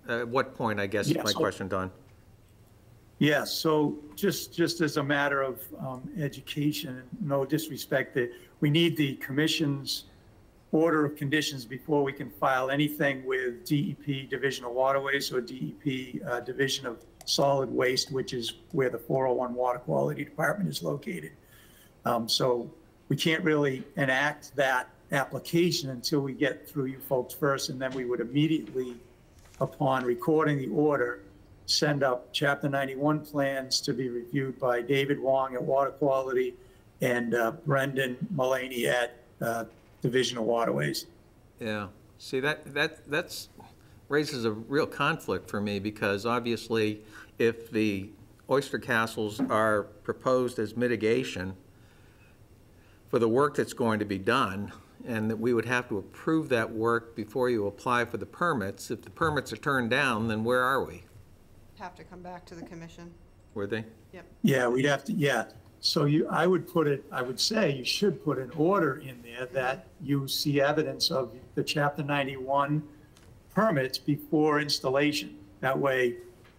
At what point, I guess, is Yes. my question, Don? Yes, so just as a matter of education, no disrespect, that we need the commission's order of conditions before we can file anything with DEP Division of Waterways or DEP Division of Solid Waste, which is where the 401 Water Quality Department is located. So we can't really enact that application until we get through you folks first, and then we would immediately, upon recording the order, send up Chapter 91 plans to be reviewed by David Wong at Water Quality and Brendan Mullaney at Division of Waterways. Yeah, see, that's raises a real conflict for me, because obviously, if the oyster castles are proposed as mitigation for the work that's going to be done, and that we would have to approve that work before you apply for the permits, if the permits are turned down, then where are we? Have to come back to the commission. Were they? Yep. Yeah, we'd have to, yeah. So I would say you should put an order in there that you see evidence of the Chapter 91 permits before installation. That way,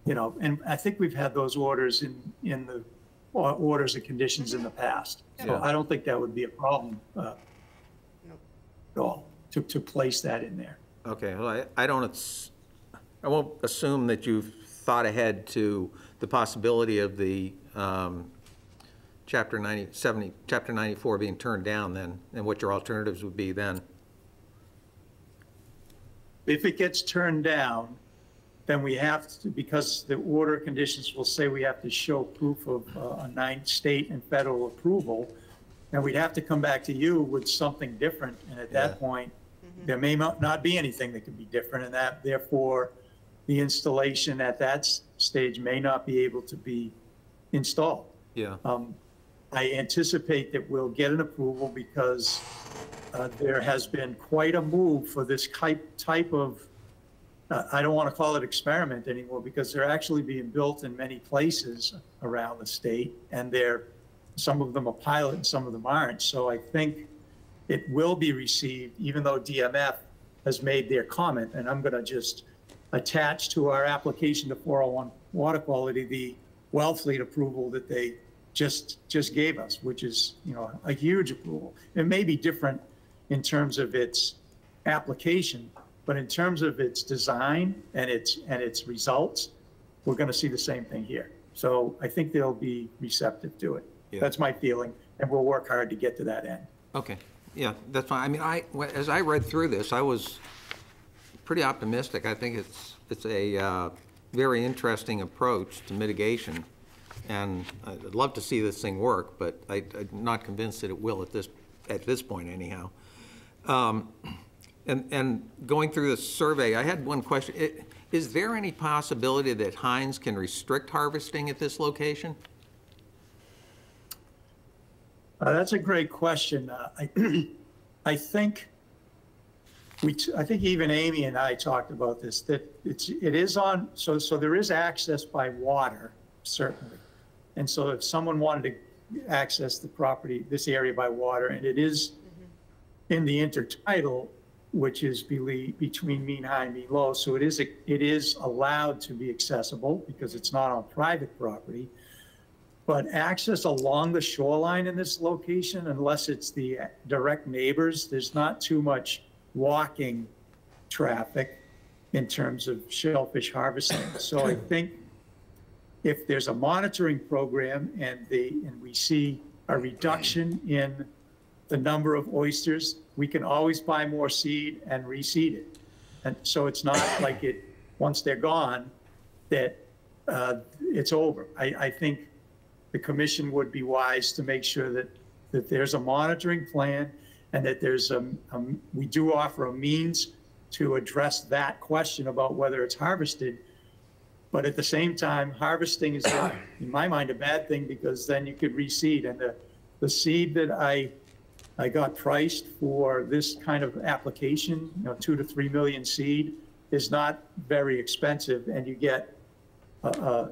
and I think we've had those orders in the orders and conditions in the past. So Yeah. I don't think that would be a problem Nope. at all to place that in there. Okay, well, I won't assume that you've thought ahead to the possibility of the Chapter 94 being turned down then, and what your alternatives would be then. If it gets turned down, then we have to, because the order conditions will say we have to show proof of a state and federal approval, and we'd have to come back to you with something different, and at Yeah. that point, there may not be anything that could be different, and that, therefore, the installation at that stage may not be able to be installed. Yeah, I anticipate that we'll get an approval because there has been quite a move for this type of, I don't want to call it experiment anymore, because they're actually being built in many places around the state, and some of them are pilot and some of them aren't. So I think it will be received, even though DMF has made their comment, and I'm going to just attach to our application to 401 Water Quality the Wellfleet approval that they just gave us, which is, a huge approval. It may be different in terms of its application, but in terms of its design and its results, we're going to see the same thing here. So I think they'll be receptive to it. Yeah. That's my feeling, and we'll work hard to get to that end. okay, yeah, that's fine. I mean, as I read through this, I was pretty optimistic. I think it's a very interesting approach to mitigation, and I'd love to see this thing work, but I'm not convinced that it will at this point anyhow. And going through the survey, I had one question. Is there any possibility that Heinz can restrict harvesting at this location? That's a great question. I think even Amy and I talked about this, that it is on, so there is access by water, certainly. And so if someone wanted to access the property, this area by water, and it is in the intertidal, which is between mean high and mean low, so it is allowed to be accessible because it's not on private property. But access along the shoreline in this location, unless it's the direct neighbors, there's not too much walking traffic in terms of shellfish harvesting. So I think if there's a monitoring program and we see a reduction in the number of oysters, we can always buy more seed and reseed it. And so it's not like once they're gone, that it's over. I think the commission would be wise to make sure that there's a monitoring plan and that we do offer a means to address that question about whether it's harvested. But at the same time, harvesting is not, in my mind, a bad thing, because then you could reseed. And the seed that I got priced for this kind of application, 2 to 3 million seed, is not very expensive, and you get a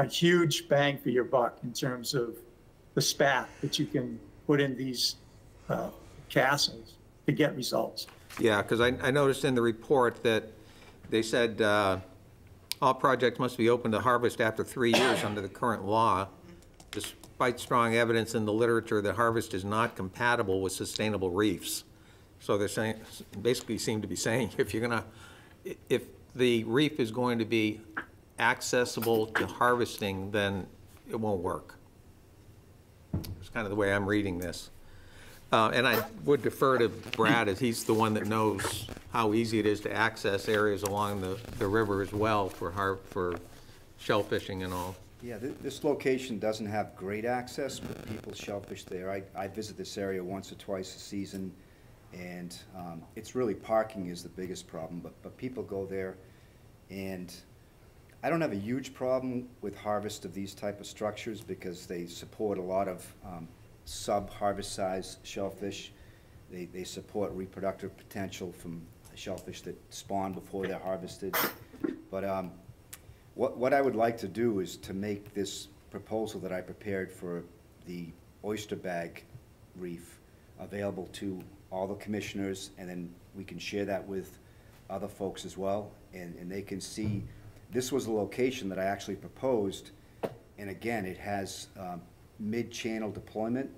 huge bang for your buck in terms of the spat that you can put in these castles to get results. Yeah, because I noticed in the report that they said all projects must be open to harvest after 3 years under the current law, despite strong evidence in the literature that harvest is not compatible with sustainable reefs. So they're saying, basically seem to be saying, if the reef is going to be accessible to harvesting, then it won't work. It's kind of the way I'm reading this. And I would defer to Brad, as he's the one that knows how easy it is to access areas along the river as well for shellfishing and all. Yeah, this location doesn't have great access, but people shellfish there. I visit this area once or twice a season, and it's really parking is the biggest problem, but people go there, and I don't have a huge problem with harvest of these type of structures because they support a lot of sub-harvest size shellfish. They support reproductive potential from shellfish that spawn before they're harvested. But what I would like to do is to make this proposal that I prepared for the oyster bag reef available to all the commissioners, and then we can share that with other folks as well, and they can see this was a location that I actually proposed, and again, it has mid-channel deployment,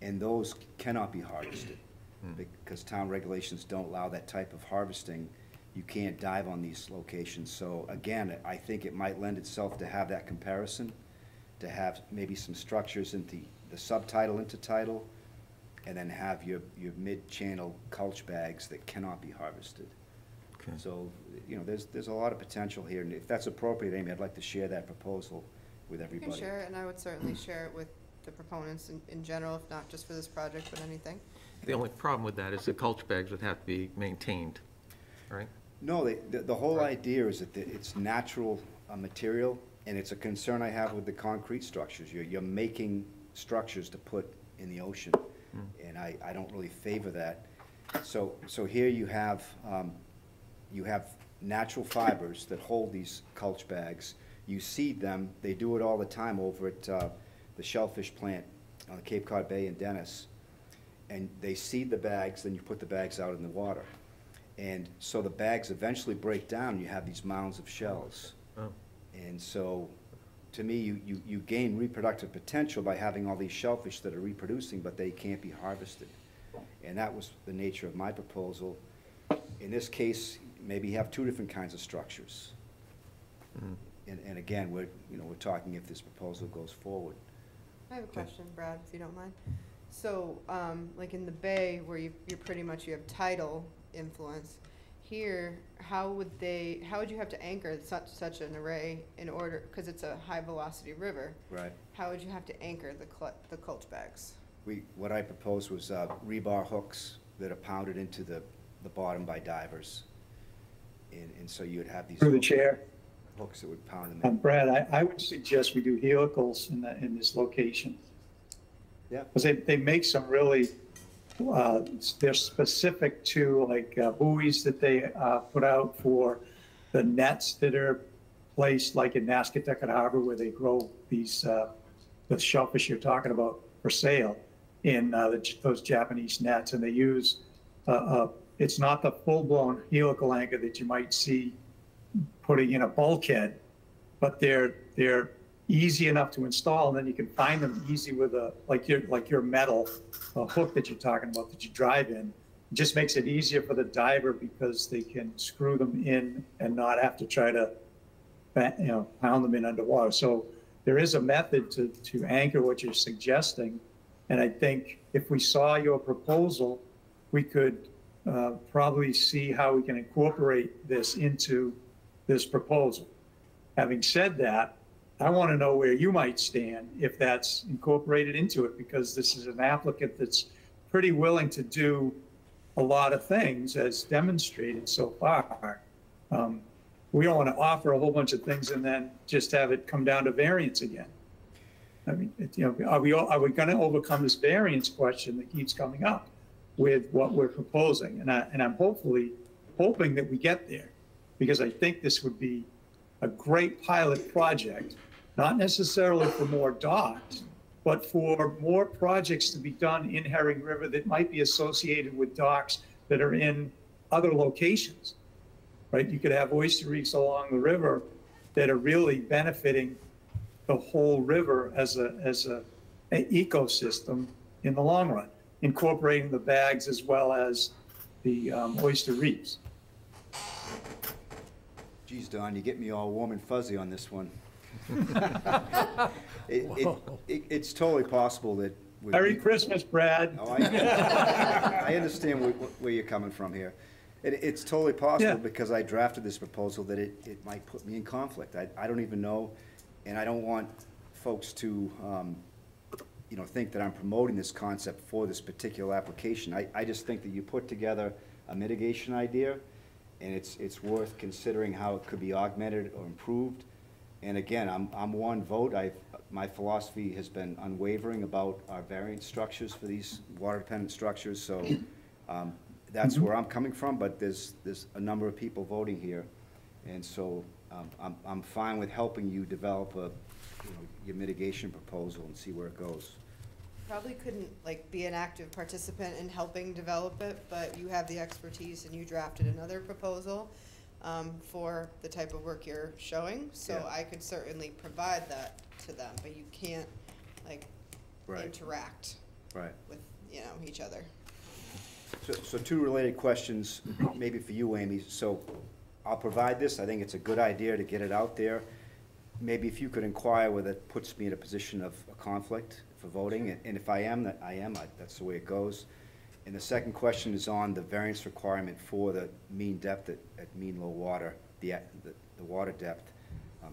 and those cannot be harvested because town regulations don't allow that type of harvesting. You can't dive on these locations. So again, I think it might lend itself to have that comparison, to have maybe some structures into the subtidal intertidal, and then have your mid-channel culch bags that cannot be harvested. Okay. So, you know, there's a lot of potential here, and if that's appropriate, Amy, I'd like to share that proposal with everybody. You can share it, and I would certainly share it with the proponents in general, if not just for this project, but anything. The only problem with that is the culch bags would have to be maintained, right? No, the whole idea is that it's natural material, and it's a concern I have with the concrete structures. You're making structures to put in the ocean, and I don't really favor that. So here you have natural fibers that hold these culch bags. You seed them. They do it all the time over at the shellfish plant on the Cape Cod Bay in Dennis. And they seed the bags, then you put the bags out in the water. And so the bags eventually break down, and you have these mounds of shells. Oh. And so, to me, you gain reproductive potential by having all these shellfish that are reproducing, but they can't be harvested. And that was the nature of my proposal. In this case, maybe you have two different kinds of structures. And again, we're talking if this proposal goes forward. I have a question, Brad, if you don't mind. So, like in the bay, where you have tidal influence, here, how would you have to anchor such an array in order, because it's a high velocity river? Right. How would you have to anchor the culch bags? What I proposed was rebar hooks that are pounded into the bottom by divers, and so you would have these. Through the chair. Hooks that would pound in there. Brad, I would suggest we do helicals in this location. Yeah. Because they make some really, they're specific to like buoys that they put out for the nets that are placed like in Nascatucket Harbor, where they grow these, the shellfish you're talking about for sale in those Japanese nets. And they use, it's not the full-blown helical anchor that you might see putting in a bulkhead, but they're easy enough to install, and then you can find them easy with like your metal hook that you're talking about that you drive in. It just makes it easier for the diver because they can screw them in and not have to try to pound them in underwater. So there is a method to anchor what you're suggesting, and I think if we saw your proposal, we could probably see how we can incorporate this into this proposal. Having said that, I want to know where you might stand if that's incorporated into it, because this is an applicant that's pretty willing to do a lot of things as demonstrated so far. We don't want to offer a whole bunch of things and then just have it come down to variance again. I mean, are we going to overcome this variance question that keeps coming up with what we're proposing? And I'm hoping that we get there, because I think this would be a great pilot project, not necessarily for more docks, but for more projects to be done in Herring River that might be associated with docks that are in other locations, right? You could have oyster reefs along the river that are really benefiting the whole river as an ecosystem in the long run, incorporating the bags as well as the oyster reefs. Geez, Don, you get me all warm and fuzzy on this one. It's totally possible that. Merry Christmas, Brad. Oh, I understand where you're coming from here. It's totally possible, Yeah. because I drafted this proposal, that it might put me in conflict. I don't even know, and I don't want folks to, think that I'm promoting this concept for this particular application. I just think that you put together a mitigation idea, and it's worth considering how it could be augmented or improved. And again, I'm one vote. My philosophy has been unwavering about our variant structures for these water-dependent structures, so that's where I'm coming from, but there's a number of people voting here, and so I'm fine with helping you develop your mitigation proposal and see where it goes. Probably couldn't be an active participant in helping develop it, but you have the expertise and you drafted another proposal for the type of work you're showing, so Yeah. I could certainly provide that to them, but you can't Right. interact Right. with each other. So two related questions, maybe for you, Amy. So I'll provide this. I think it's a good idea to get it out there. Maybe if you could inquire whether it puts me in a position of a conflict for voting, and if I am, that's the way it goes. And the second question is on the variance requirement for the mean depth at mean low water, the water depth.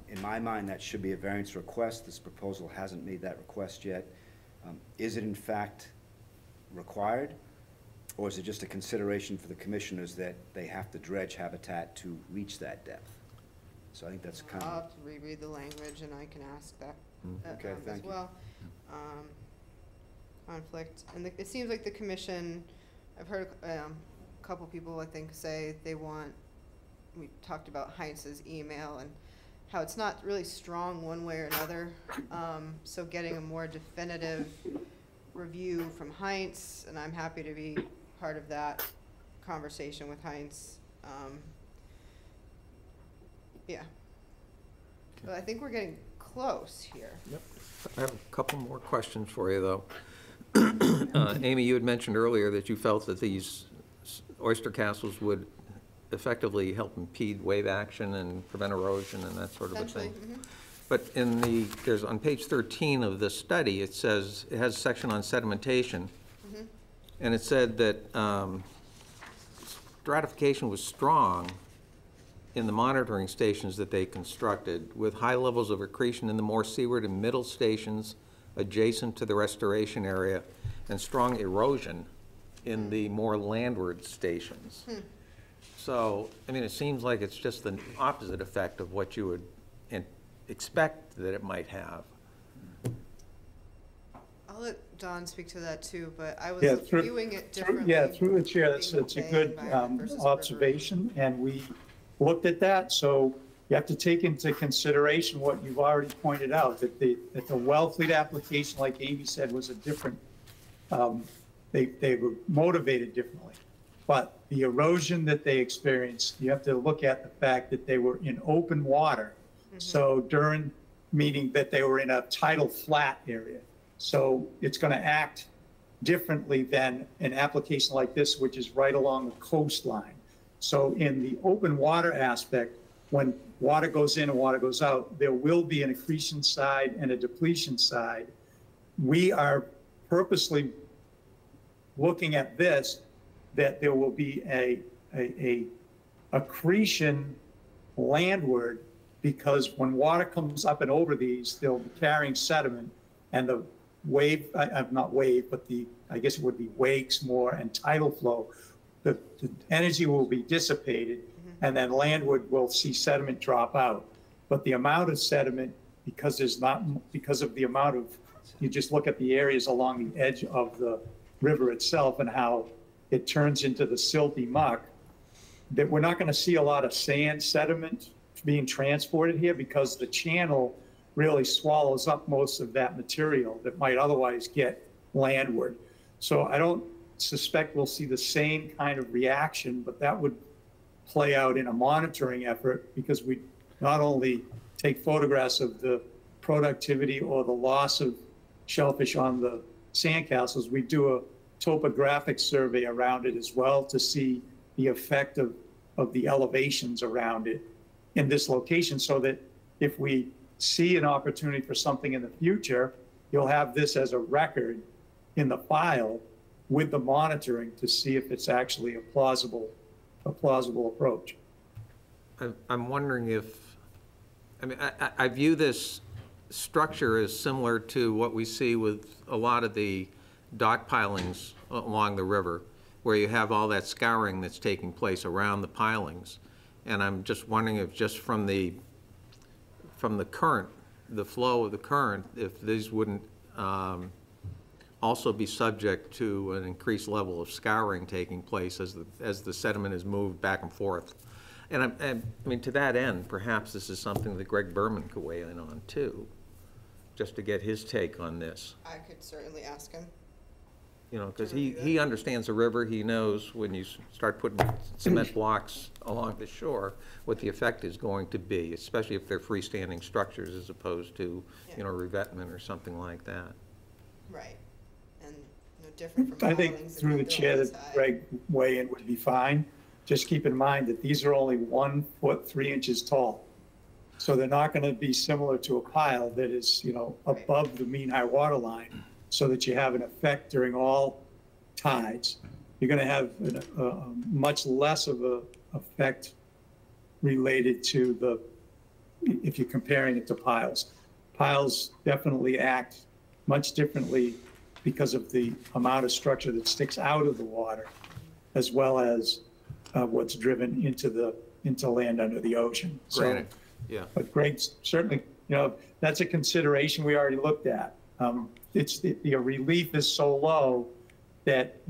In my mind, that should be a variance request. This proposal hasn't made that request yet. Is it in fact required? Or is it just a consideration for the commissioners that they have to dredge habitat to reach that depth? So I think that's kind I'll of. have to reread the language and I can ask that Okay, as thank you. well. Conflict, and it seems like the commission, I've heard a couple people, I think, say they want, we talked about Heinz's email and how it's not really strong one way or another, so getting a more definitive review from Heinz, and I'm happy to be part of that conversation with Heinz. Yeah. But I think we're getting close here. Yep. I have a couple more questions for you, though. Amy, you had mentioned earlier that you felt that these oyster castles would effectively help impede wave action and prevent erosion and that sort of a thing. Potentially, But there's on page 13 of the study, it says, it has a section on sedimentation. And it said that stratification was strong in the monitoring stations that they constructed, with high levels of accretion in the more seaward and middle stations adjacent to the restoration area, and strong erosion in the more landward stations. So, I mean, it seems like it's just the opposite effect of what you would expect that it might have. I'll let Don speak to that too, but I was Yeah, viewing it differently. Through the chair, that's being a bay good environment versus river. observation, and we looked at that. So you have to take into consideration what you've already pointed out, that the Wellfleet application, like Amy said, was a different, they were motivated differently. But the erosion that they experienced, you have to look at the fact that they were in open water. So meaning that they were in a tidal flat area. So it's going to act differently than an application like this, which is right along the coastline. So in the open water aspect, when water goes in and water goes out, there will be an accretion side and a depletion side. We are purposely looking at this, that there will be a accretion landward, because when water comes up and over these, they'll be carrying sediment, and the wave, not wave, but I guess it would be wakes more and tidal flow, the energy will be dissipated, and then landward will see sediment drop out. But the amount of sediment, because of the amount of, you just look at the areas along the edge of the river itself and how it turns into the silty muck, that we're not going to see a lot of sand sediment being transported here, because the channel really swallows up most of that material that might otherwise get landward. So I don't suspect we'll see the same kind of reaction, but that would play out in a monitoring effort, because we not only take photographs of the productivity or the loss of shellfish on the sandcastles, we do a topographic survey around it as well to see the effect of the elevations around it in this location, so that if we see an opportunity for something in the future, you'll have this as a record in the file with the monitoring to see if it's actually a plausible approach. I'm wondering if, I mean, I view this structure as similar to what we see with a lot of the dock pilings along the river, where you have all that scouring that's taking place around the pilings. And I'm just wondering if just from the current, the flow of the current, if these wouldn't also be subject to an increased level of scouring taking place as the sediment is moved back and forth. And I mean, to that end, perhaps this is something that Greg Berman could weigh in on too, just to get his take on this. I could certainly ask him. You know, because he understands the river. He knows when you start putting cement blocks along the shore, what the effect is going to be, especially if they're freestanding structures as opposed to, you know, revetment or something like that. Right. And no different from I think pilings through the that chair buildings that high. Greg weigh in would be fine. Just keep in mind that these are only 1 foot 3 inches tall. So they're not going to be similar to a pile that is, you know, above the mean high water line, so that you have an effect during all tides. You're going to have a much less of a effect related to the, if you're comparing it to piles. Piles definitely act much differently because of the amount of structure that sticks out of the water, as well as what's driven into land under the ocean. Granted, yeah. But Greg, certainly, you know, that's a consideration we already looked at. It's the relief is so low that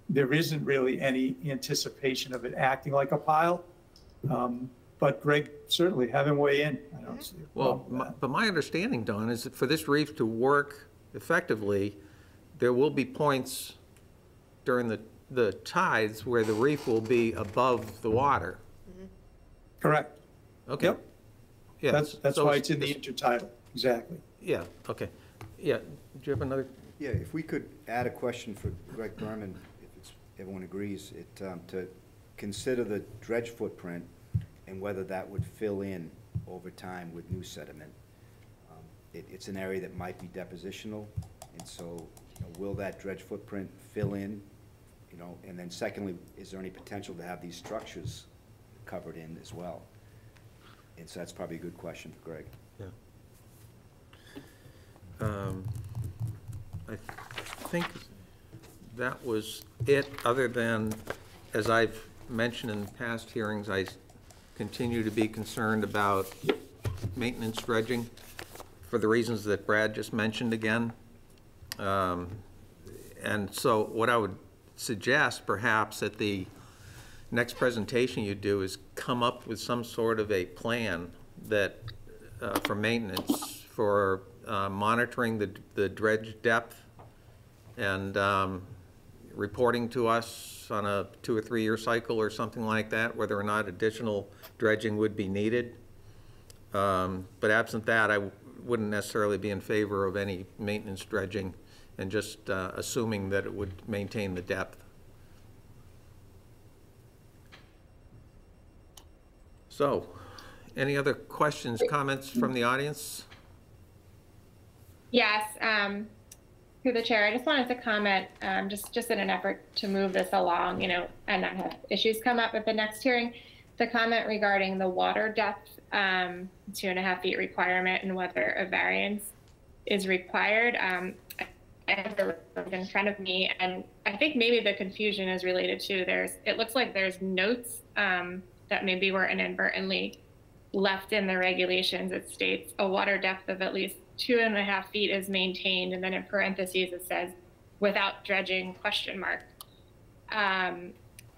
there isn't really any anticipation of it acting like a pile. But Greg, certainly have him weigh in. I don't see a Well, problem with that. but my understanding, Don, is that for this reef to work effectively, there will be points during the tides where the reef will be above the water. Correct. Okay. Yep. Yeah. That's so why it's in the this- intertidal, exactly. Yeah, okay. Yeah, do you have another? Yeah, if we could add a question for Greg Berman, if everyone agrees, to consider the dredge footprint and whether that would fill in over time with new sediment. It's an area that might be depositional, and so, you know, will that dredge footprint fill in? You know, and then secondly, is there any potential to have these structures covered in as well? And so that's probably a good question for Greg. Yeah. I think that was it, other than, as I've mentioned in past hearings, I continue to be concerned about maintenance dredging for the reasons that Brad just mentioned again. And so what I would suggest perhaps at the next presentation you do is come up with some sort of a plan that, for maintenance, for monitoring the dredge depth and reporting to us on a 2 or 3 year cycle or something like that, whether or not additional dredging would be needed. But absent that, I wouldn't necessarily be in favor of any maintenance dredging and just assuming that it would maintain the depth. So, any other questions, comments from the audience? Yes, through the chair, I just wanted to comment, just in an effort to move this along, you know, and not have issues come up at the next hearing, the comment regarding the water depth, 2.5 feet requirement and whether a variance is required. I have the report in front of me, and I think maybe the confusion is related to it looks like there's notes that maybe were inadvertently left in the regulations. It states a water depth of at least 2.5 feet is maintained, and then in parentheses it says without dredging ?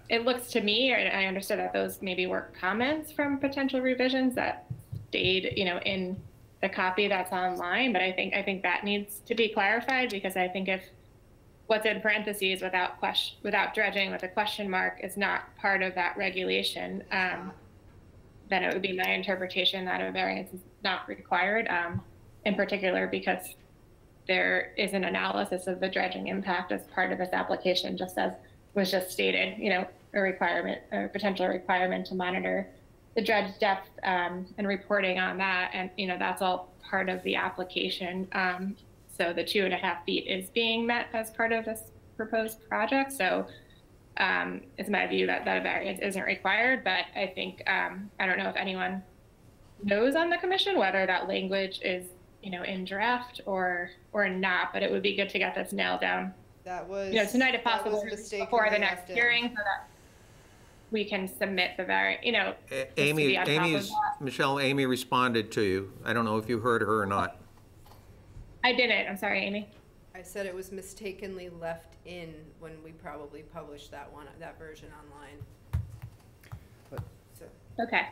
It looks to me, and I understood that those maybe were comments from potential revisions that stayed, you know, in the copy that's online, but I think that needs to be clarified, because I think if what's in parentheses without dredging with a question mark is not part of that regulation, then it would be my interpretation that a variance is not required, in particular because there is an analysis of the dredging impact as part of this application, just as was just stated, a requirement, or potential requirement to monitor the dredge depth and reporting on that. And, that's all part of the application. So the 2.5 feet is being met as part of this proposed project. So it's my view that a variance isn't required, but I think, I don't know if anyone knows on the commission whether that language is, in draft or not, but it would be good to get this nailed down. That was. Tonight if that was possible, mistakenly before the left next in. hearing, so that we can submit the Amy responded to you. I don't know if you heard her or not. I didn't, I'm sorry, Amy. I said it was mistakenly left in when we probably published that version online. So, Okay,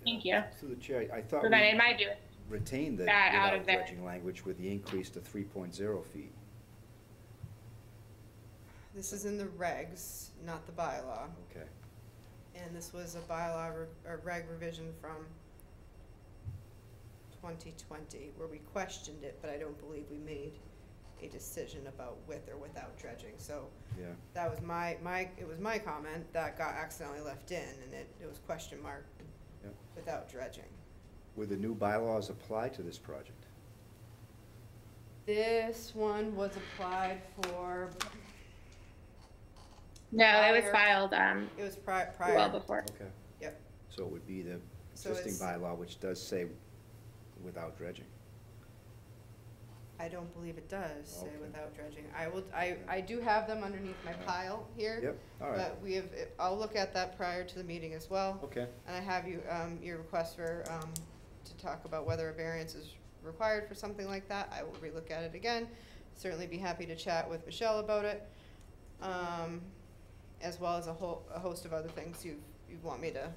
thank you. Through the chair, I thought So then it we might do, retained the that out without of there. dredging language with the increase to 3.0 feet. this is in the regs, not the bylaw. Okay. And this was a bylaw or reg revision from 2020, where we questioned it, but I don't believe we made a decision about with or without dredging. So Yeah. that was it was my comment that got accidentally left in, and it was question mark Yep. without dredging. Would the new bylaws apply to this project? This one was applied for, No, it was Prior. filed, it was prior. well before. Okay. Yep. So it would be the So existing it's- bylaw, which does say without dredging. I don't believe it does say Okay. without dredging. I do have them underneath my pile here. Yep, all right. But I'll look at that prior to the meeting as well. Okay. And I have your request for, to talk about whether a variance is required for something like that. I will relook at it again. Certainly be happy to chat with Michelle about it, as well as a host of other things you want me to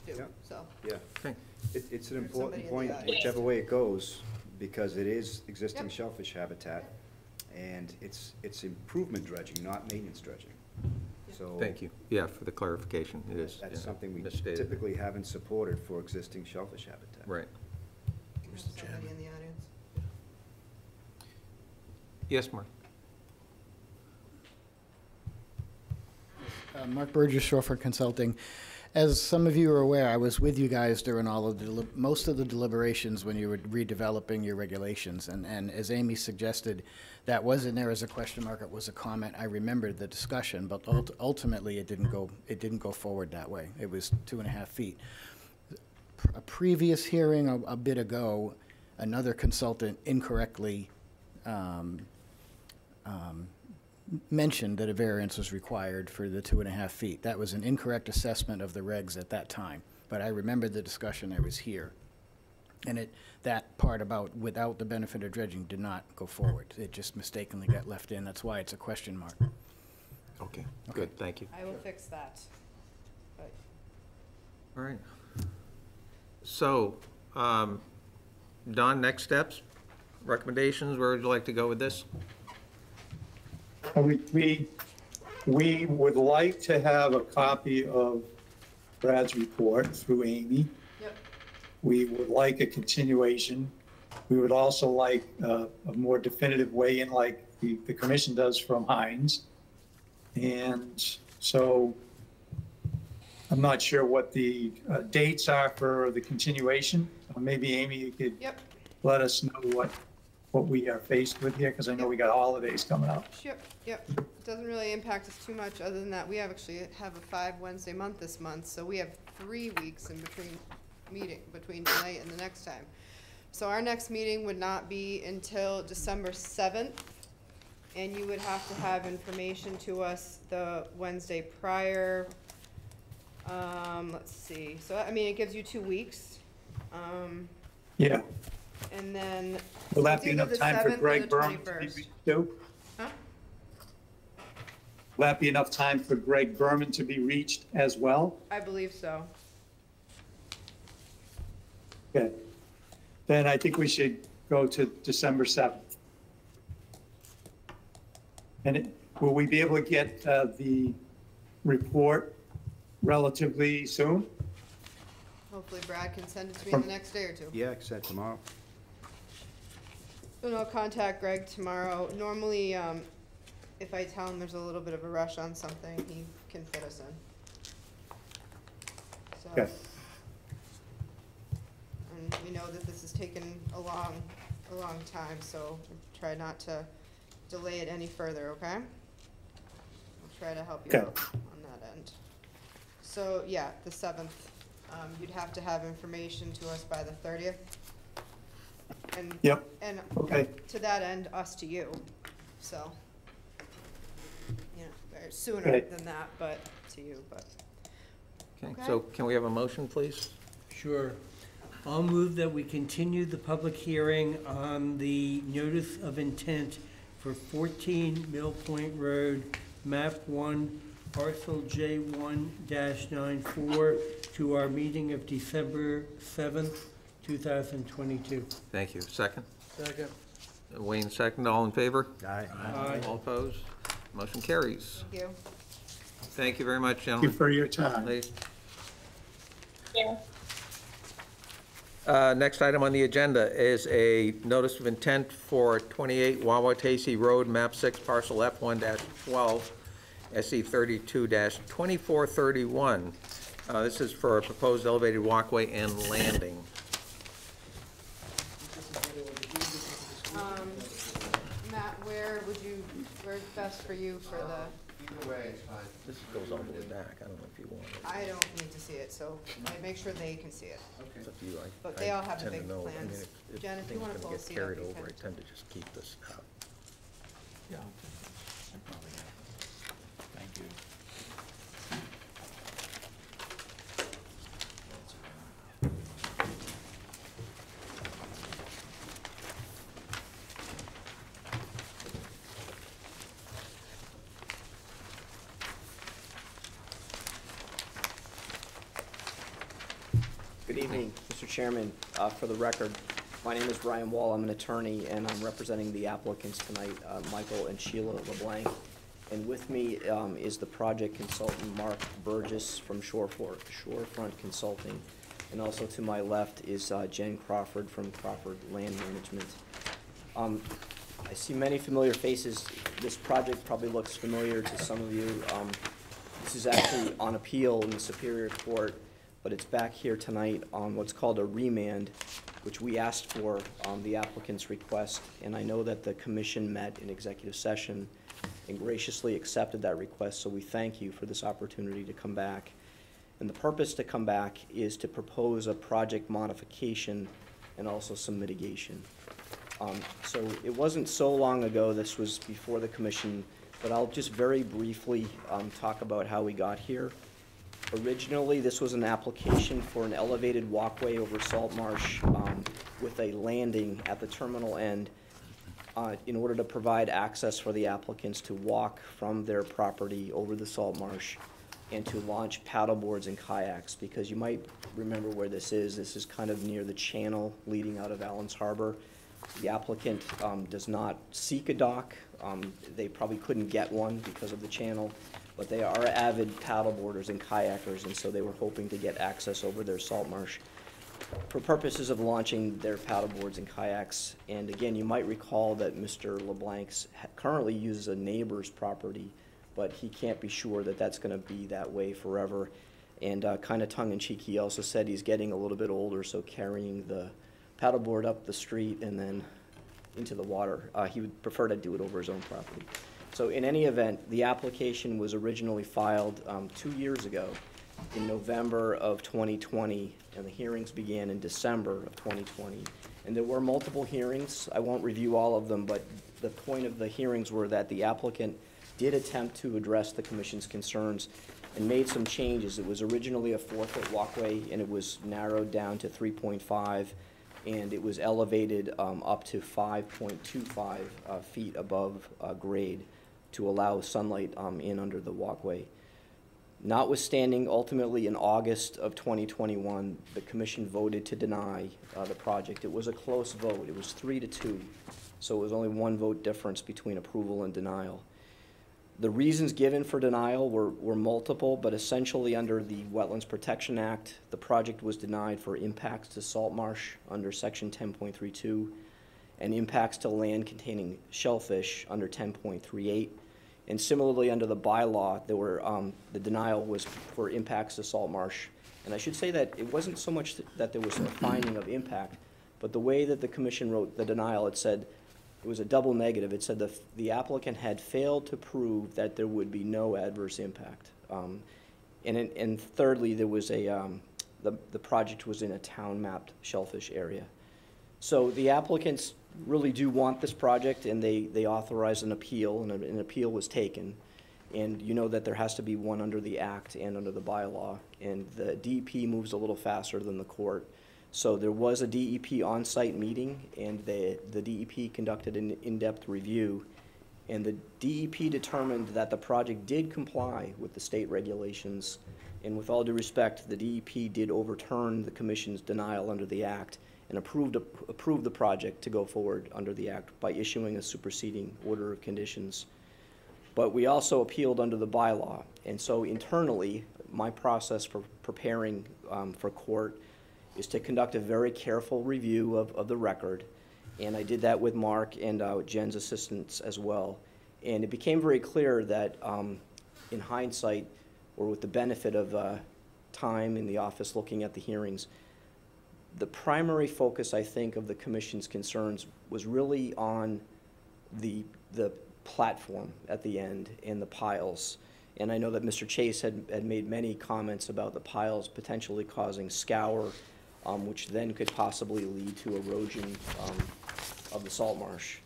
do, Yep. so. Yeah. Okay. It's an There's somebody important in the point, audience. whichever way it goes, because it is existing Yep. shellfish habitat, and it's improvement dredging, not maintenance dredging. So Thank you. Yeah, for the clarification. It is. that's something we misstated. typically haven't supported for existing shellfish habitat. Right. There's somebody in the audience. Yes, Mark? Mark Burgess, Shoreford Consulting. As some of you are aware, I was with you guys during all of most of the deliberations when you were redeveloping your regulations. And as Amy suggested, that was in there as a question mark. It was a comment. I remembered the discussion, but ultimately it didn't go forward that way. It was 2.5 feet. A previous hearing a bit ago, another consultant incorrectly mentioned that a variance was required for the 2.5 feet. That was an incorrect assessment of the regs at that time, but I remember the discussion. I was here. And that part about without the benefit of dredging did not go forward. It just mistakenly got left in. That's why it's a question mark. Okay, good, thank you. I will fix that. But All right. So, Don, next steps, recommendations, where would you like to go with this? We would like to have a copy of Brad's report through Amy. Yep. We would like a continuation. We would also like a more definitive weigh-in like the commission does from Hines. And so I'm not sure what the dates are for the continuation. Maybe Amy, you could Yep. let us know what we are faced with here, because I know we got holidays coming up. Yep. It doesn't really impact us too much, other than that we actually have a 5 Wednesday month this month, so we have 3 weeks in between tonight and the next time. So our next meeting would not be until December 7th, and you would have to have information to us the Wednesday prior. Let's see, so I mean, it gives you 2 weeks. Yeah. And then. Will that it's be either enough the time for 7th or Greg the Berman to be 21st. reached too? Huh? Will that be enough time for Greg Berman to be reached as well? I believe so. Okay. then I think we should go to December 7th. And will we be able to get the report relatively soon? Hopefully Brad can send it to me in the next day or two. Yeah, except tomorrow. And I'll contact Greg tomorrow. Normally, if I tell him there's a little bit of a rush on something, he can fit us in. So, Okay. and we know that this has taken a long time, so try not to delay it any further, okay? I'll try to help you Okay. out on that end. So, yeah, the 7th, you'd have to have information to us by the 30th. And, Yep. and Okay. to that end, us to you, so, you know, or sooner Okay. than that, but to you, but. Okay, Okay. so can we have a motion, please? Sure. I'll move that we continue the public hearing on the notice of intent for 14 Mill Point Road, map 1, parcel J1-94, to our meeting of December 7th, 2022. Thank you. Second? Second. Wayne, second. All in favor? Aye. Aye. All opposed? Motion carries. Thank you. Thank you very much, Thank you gentlemen. for your time. Ladies. Yeah. Next item on the agenda is a notice of intent for 28 Wawatasi Road, map 6, parcel F1-12, SE 32-2431. This is for a proposed elevated walkway and landing. Matt, where's best for you for the, Either way, it's fine. This goes all the way back. I don't know if you want it. I don't need to see it, so I make sure they can see it. It's up to you. But they all have the tend to big know. I mean, plans. if Jen, if you things wanna gonna pull a get seat up, carried you over, can. I tend to just keep this out. Yeah. Thank you. Good evening, Mr. Chairman. For the record, my name is Brian Wall. I'm an attorney, and I'm representing the applicants tonight, Michael and Sheila LeBlanc. And with me is the project consultant, Mark Burgess from Shorefront Consulting. And also to my left is Jen Crawford from Crawford Land Management. I see many familiar faces. This project probably looks familiar to some of you. This is actually on appeal in the Superior Court, but it's back here tonight on what's called a remand, which we asked for on the applicant's request. And I know that the commission met in executive session and graciously accepted that request, so we thank you for this opportunity to come back. And the purpose to come back is to propose a project modification and also some mitigation. So it wasn't so long ago, this was before the commission, but I'll just very briefly talk about how we got here. Originally, this was an application for an elevated walkway over Salt Marsh with a landing at the terminal end in order to provide access for the applicants to walk from their property over the Salt Marsh and to launch paddleboards and kayaks, because you might remember where this is. This is kind of near the channel leading out of Allen's Harbor. The applicant does not seek a dock. They probably couldn't get one because of the channel, but they are avid paddleboarders and kayakers, and so they were hoping to get access over their salt marsh for purposes of launching their paddleboards and kayaks. And again, you might recall that Mr. LeBlanc currently uses a neighbor's property, but he can't be sure that that's going to be that way forever. And kind of tongue-in-cheek, he also said he's getting a little bit older, so carrying the paddleboard up the street and then into the water, he would prefer to do it over his own property. So in any event, the application was originally filed 2 years ago in November of 2020, and the hearings began in December of 2020. And there were multiple hearings. I won't review all of them, but the point of the hearings were that the applicant did attempt to address the commission's concerns and made some changes. It was originally a 4-foot walkway, and it was narrowed down to 3.5, and it was elevated up to 5.25 feet above grade to allow sunlight in under the walkway. Notwithstanding, ultimately in August of 2021, the commission voted to deny the project. It was a close vote. It was 3-2, so it was only one vote difference between approval and denial. The reasons given for denial were multiple, but essentially under the Wetlands Protection Act, the project was denied for impacts to salt marsh under Section 10.32 and impacts to land containing shellfish under 10.38. And similarly, under the bylaw, there were, the denial was for impacts to salt marsh. And I should say that it wasn't so much that there was a finding of impact, but the way that the commission wrote the denial, it said, it was a double negative. It said the applicant had failed to prove that there would be no adverse impact. And thirdly, there was the project was in a town-mapped shellfish area. So the applicants really do want this project, and they authorized an appeal, and an appeal was taken. And you know that there has to be one under the act and under the bylaw, and the DEP moves a little faster than the court. So there was a DEP on-site meeting, and the DEP conducted an in-depth review, and the DEP determined that the project did comply with the state regulations. And with all due respect, the DEP did overturn the commission's denial under the act and approved the project to go forward under the act by issuing a superseding order of conditions. But we also appealed under the bylaw. And so internally, my process for preparing for court is to conduct a very careful review of the record. And I did that with Mark and Jen's assistants as well. And it became very clear that in hindsight, or with the benefit of time in the office looking at the hearings, the primary focus, I think, of the commission's concerns was really on the platform at the end and the piles. And I know that Mr. Chase had made many comments about the piles potentially causing scour, which then could possibly lead to erosion of the salt marsh.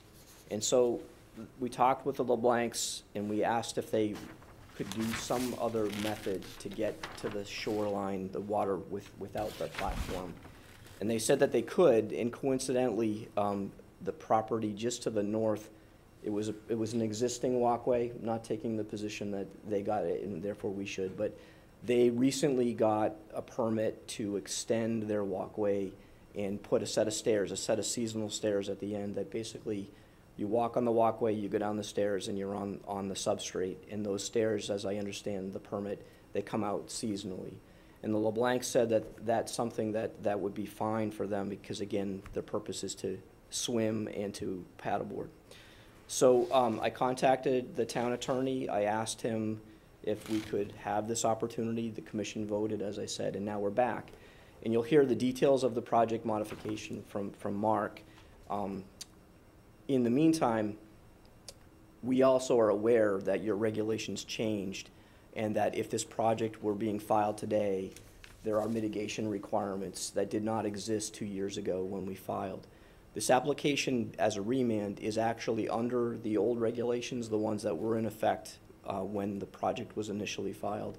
And so we talked with the LeBlancs, and we asked if they could do some other method to get to the shoreline, the water without the platform. And they said that they could, and coincidentally, the property just to the north, it was an existing walkway, not taking the position that they got it, and therefore we should, but they recently got a permit to extend their walkway and put a set of stairs, a set of seasonal stairs at the end that basically you walk on the walkway, you go down the stairs, and you're on the substrate. And those stairs, as I understand the permit, they come out seasonally. And the LeBlanc said that that's something that would be fine for them because, again, their purpose is to swim and to paddleboard. So I contacted the town attorney. I asked him if we could have this opportunity. The commission voted, as I said, and now we're back. And you'll hear the details of the project modification from Mark. In the meantime, we also are aware that your regulations changed, and that if this project were being filed today, there are mitigation requirements that did not exist 2 years ago when we filed. This application as a remand is actually under the old regulations, the ones that were in effect when the project was initially filed,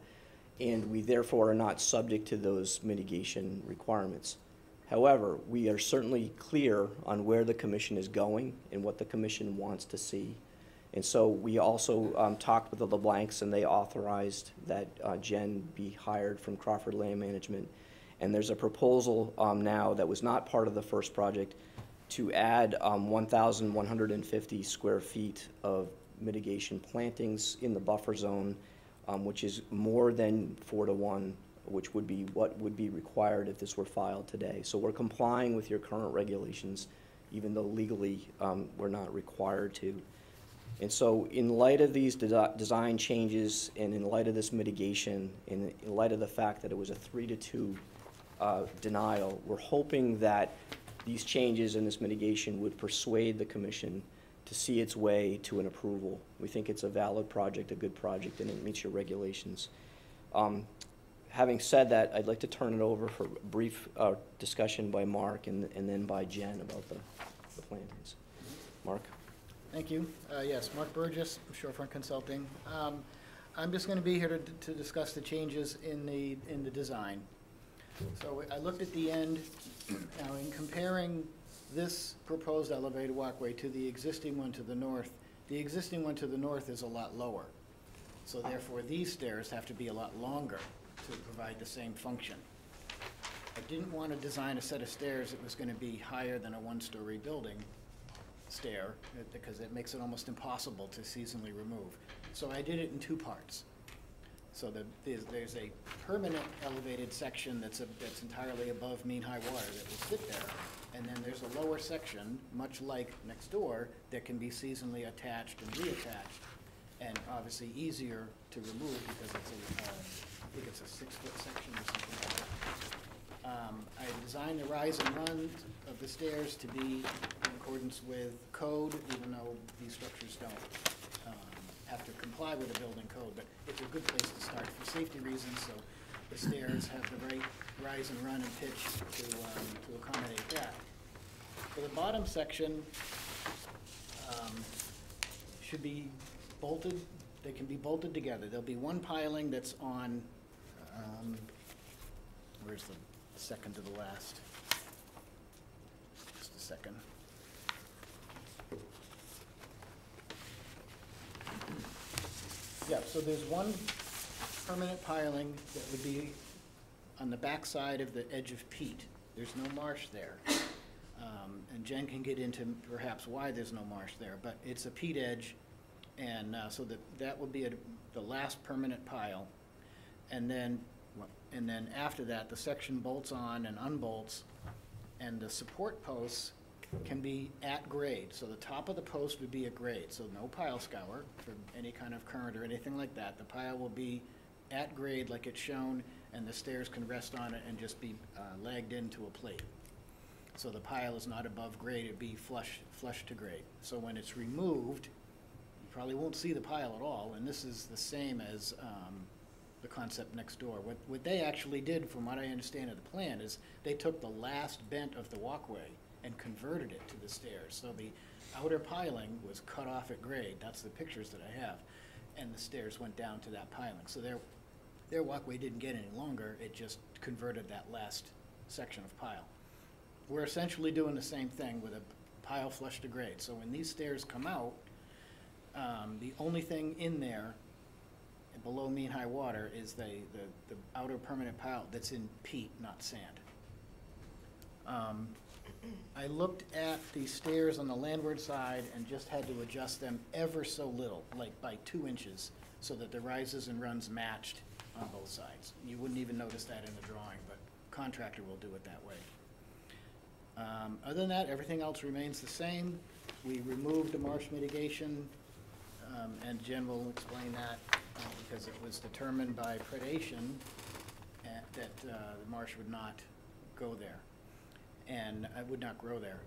and we therefore are not subject to those mitigation requirements. However, we are certainly clear on where the commission is going and what the commission wants to see. And so we also talked with the LeBlancs, and they authorized that Jen be hired from Crawford Land Management. And there's a proposal now that was not part of the first project to add 1,150 square feet of mitigation plantings in the buffer zone, which is more than 4 to 1, which would be what would be required if this were filed today. So we're complying with your current regulations, even though legally we're not required to. And so in light of these design changes, and in light of this mitigation, and in light of the fact that it was a 3-2 denial, we're hoping that these changes in this mitigation would persuade the commission to see its way to an approval. We think it's a valid project, a good project, and it meets your regulations. Having said that, I'd like to turn it over for a brief discussion by Mark and then by Jen about the plantings. Mark? Thank you. Yes, Mark Burgess, Shorefront Consulting. I'm just going to be here to discuss the changes in the design. So I looked at the end. Now, in comparing this proposed elevated walkway to the existing one to the north is a lot lower. So therefore, these stairs have to be a lot longer to provide the same function. I didn't want to design a set of stairs that was going to be higher than a one-story building stair, because it makes it almost impossible to seasonally remove. So I did it in two parts. So there's a permanent elevated section that's entirely above mean high water that will sit there. And then there's a lower section, much like next door, that can be seasonally attached and reattached, and obviously easier to remove because it's I think it's a 6-foot section or something like that. I designed the rise and run of the stairs to be in accordance with code, even though these structures don't have to comply with the building code, but it's a good place to start for safety reasons, so the stairs have the right rise and run and pitch to accommodate that. For the bottom section, should be bolted, they can be bolted together. There'll be one piling that's on, where's the second to the last? Just a second. Yeah, so there's one permanent piling that would be on the back side of the edge of peat. There's no marsh there. And Jen can get into perhaps why there's no marsh there, but it's a peat edge, and so that would be the last permanent pile. And then after that, the section bolts on and unbolts, and the support posts can be at grade. So the top of the post would be at grade, so no pile scour for any kind of current or anything like that. The pile will be at grade like it's shown, and the stairs can rest on it and just be lagged into a plate. So the pile is not above grade, it'd be flush to grade. So when it's removed, you probably won't see the pile at all, and this is the same as the concept next door. What they actually did, from what I understand of the plan, is they took the last bent of the walkway and converted it to the stairs. So the outer piling was cut off at grade. That's the pictures that I have. And the stairs went down to that piling. So their walkway didn't get any longer. It just converted that last section of pile. We're essentially doing the same thing with a pile flush to grade. So when these stairs come out, the only thing in there below mean high water is the outer permanent pile that's in peat, not sand. I looked at the stairs on the landward side and just had to adjust them ever so little, like by 2 inches, so that the rises and runs matched on both sides. You wouldn't even notice that in the drawing, but contractor will do it that way. Other than that, everything else remains the same. We removed the marsh mitigation, and Jen will explain that because it was determined by predation that the marsh would not go there. And I would not grow there.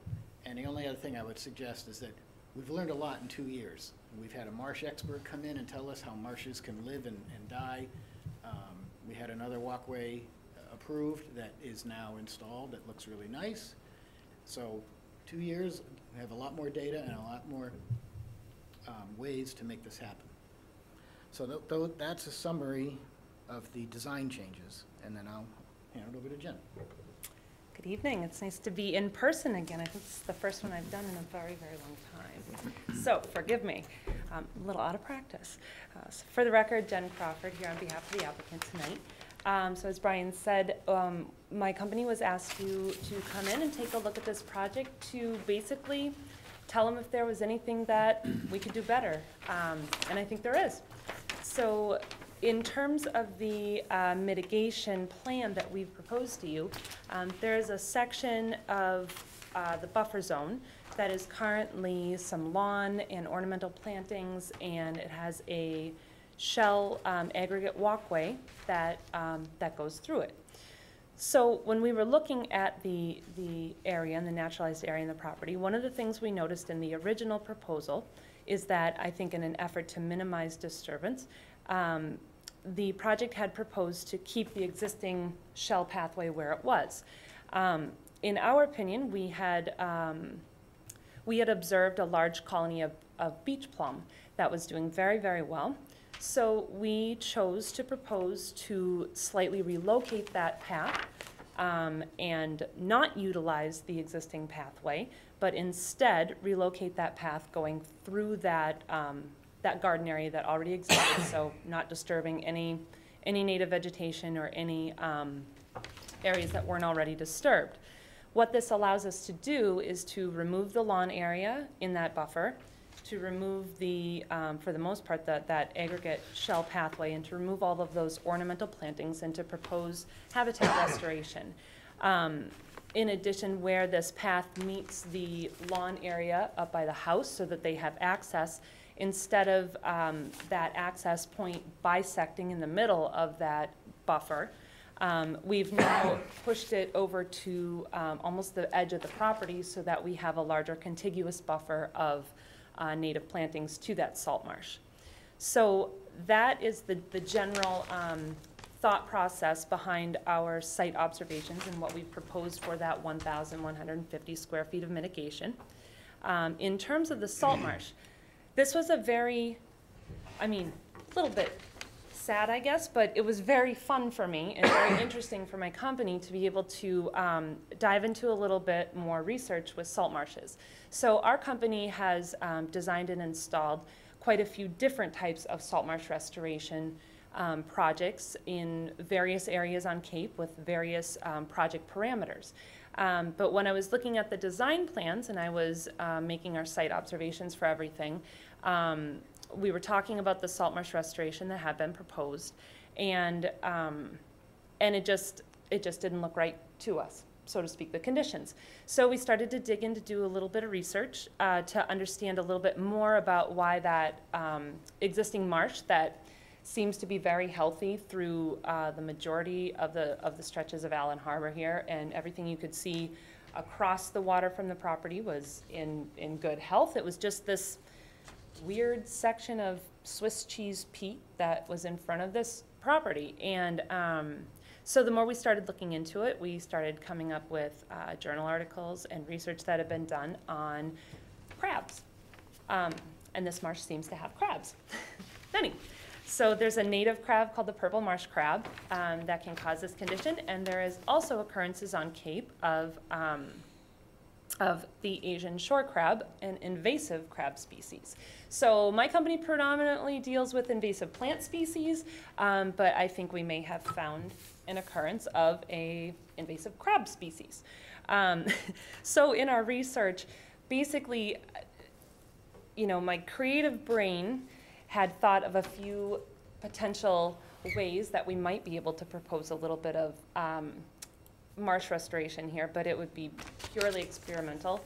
And the only other thing I would suggest is that we've learned a lot in 2 years. We've had a marsh expert come in and tell us how marshes can live and die. We had another walkway approved that is now installed that looks really nice. So 2 years, we have a lot more data and a lot more ways to make this happen. So that's a summary of the design changes, and then I'll hand it over to Jen. Good evening. It's nice to be in person again. I think this is the first one I've done in a very, very long time. So forgive me, I'm a little out of practice. So for the record, Jen Crawford here on behalf of the applicant tonight. So as Brian said, my company was asked to come in and take a look at this project to basically tell them if there was anything that we could do better. And I think there is. So in terms of the mitigation plan that we've proposed to you, there's a section of the buffer zone that is currently some lawn and ornamental plantings, and it has a shell aggregate walkway that goes through it. So when we were looking at the area and the naturalized area in the property, one of the things we noticed in the original proposal is that, I think in an effort to minimize disturbance, the project had proposed to keep the existing shell pathway where it was. In our opinion, we had observed a large colony of beach plum that was doing very, very well. So we chose to propose to slightly relocate that path and not utilize the existing pathway, but instead relocate that path going through that that garden area that already existed, so not disturbing any native vegetation or any areas that weren't already disturbed. What this allows us to do is to remove the lawn area in that buffer, to remove the, for the most part, that aggregate shell pathway, and to remove all of those ornamental plantings and to propose habitat restoration. In addition, where this path meets the lawn area up by the house so that they have access, instead of that access point bisecting in the middle of that buffer, we've now pushed it over to almost the edge of the property so that we have a larger contiguous buffer of native plantings to that salt marsh. So that is the general thought process behind our site observations and what we've proposed for that 1,150 square feet of mitigation. In terms of the salt marsh, this was a very, a little bit sad, I guess, but it was very fun for me and very interesting for my company to be able to dive into a little bit more research with salt marshes. So our company has designed and installed quite a few different types of salt marsh restoration projects in various areas on Cape with various project parameters. But when I was looking at the design plans and I was making our site observations for everything, we were talking about the salt marsh restoration that had been proposed, and it just didn't look right to us, so to speak, the conditions. So we started to dig in to do a little bit of research to understand a little bit more about why that existing marsh that seems to be very healthy through the majority of the stretches of Allen Harbor here, and everything you could see across the water from the property was in good health. It was just this weird section of Swiss cheese peat that was in front of this property. And so the more we started looking into it, we started coming up with journal articles and research that had been done on crabs. And this marsh seems to have crabs, many. So there's a native crab called the purple marsh crab that can cause this condition, and there is also occurrences on Cape of the Asian shore crab, an invasive crab species. So my company predominantly deals with invasive plant species, but I think we may have found an occurrence of a invasive crab species. So in our research, basically, my creative brain had thought of a few potential ways that we might be able to propose a little bit of marsh restoration here, but it would be purely experimental.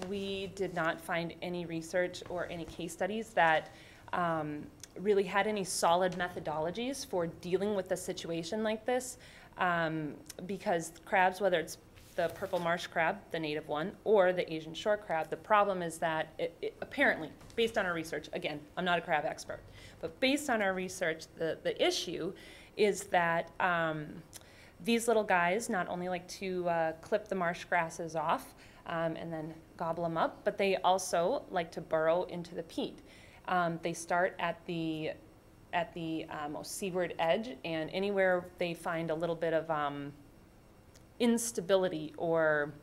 We did not find any research or any case studies that really had any solid methodologies for dealing with a situation like this, because crabs, whether it's the purple marsh crab, the native one, or the Asian shore crab, the problem is that it apparently, based on our research, again, I'm not a crab expert, but based on our research, the issue is that these little guys not only like to clip the marsh grasses off and then gobble them up, but they also like to burrow into the peat. They start at the most seaward edge, and anywhere they find a little bit of instability, or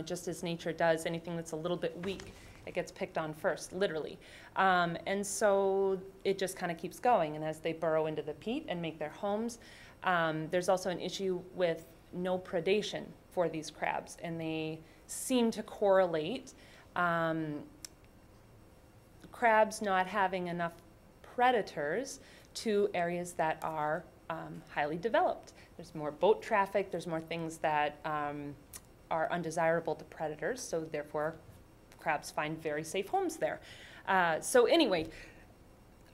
just as nature does, anything that's a little bit weak, it gets picked on first, literally. And so it just kind of keeps going, and as they burrow into the peat and make their homes, there's also an issue with no predation for these crabs, and they seem to correlate crabs not having enough predators to areas that are highly developed. There's more boat traffic, there's more things that are undesirable to predators, so therefore crabs find very safe homes there. So anyway,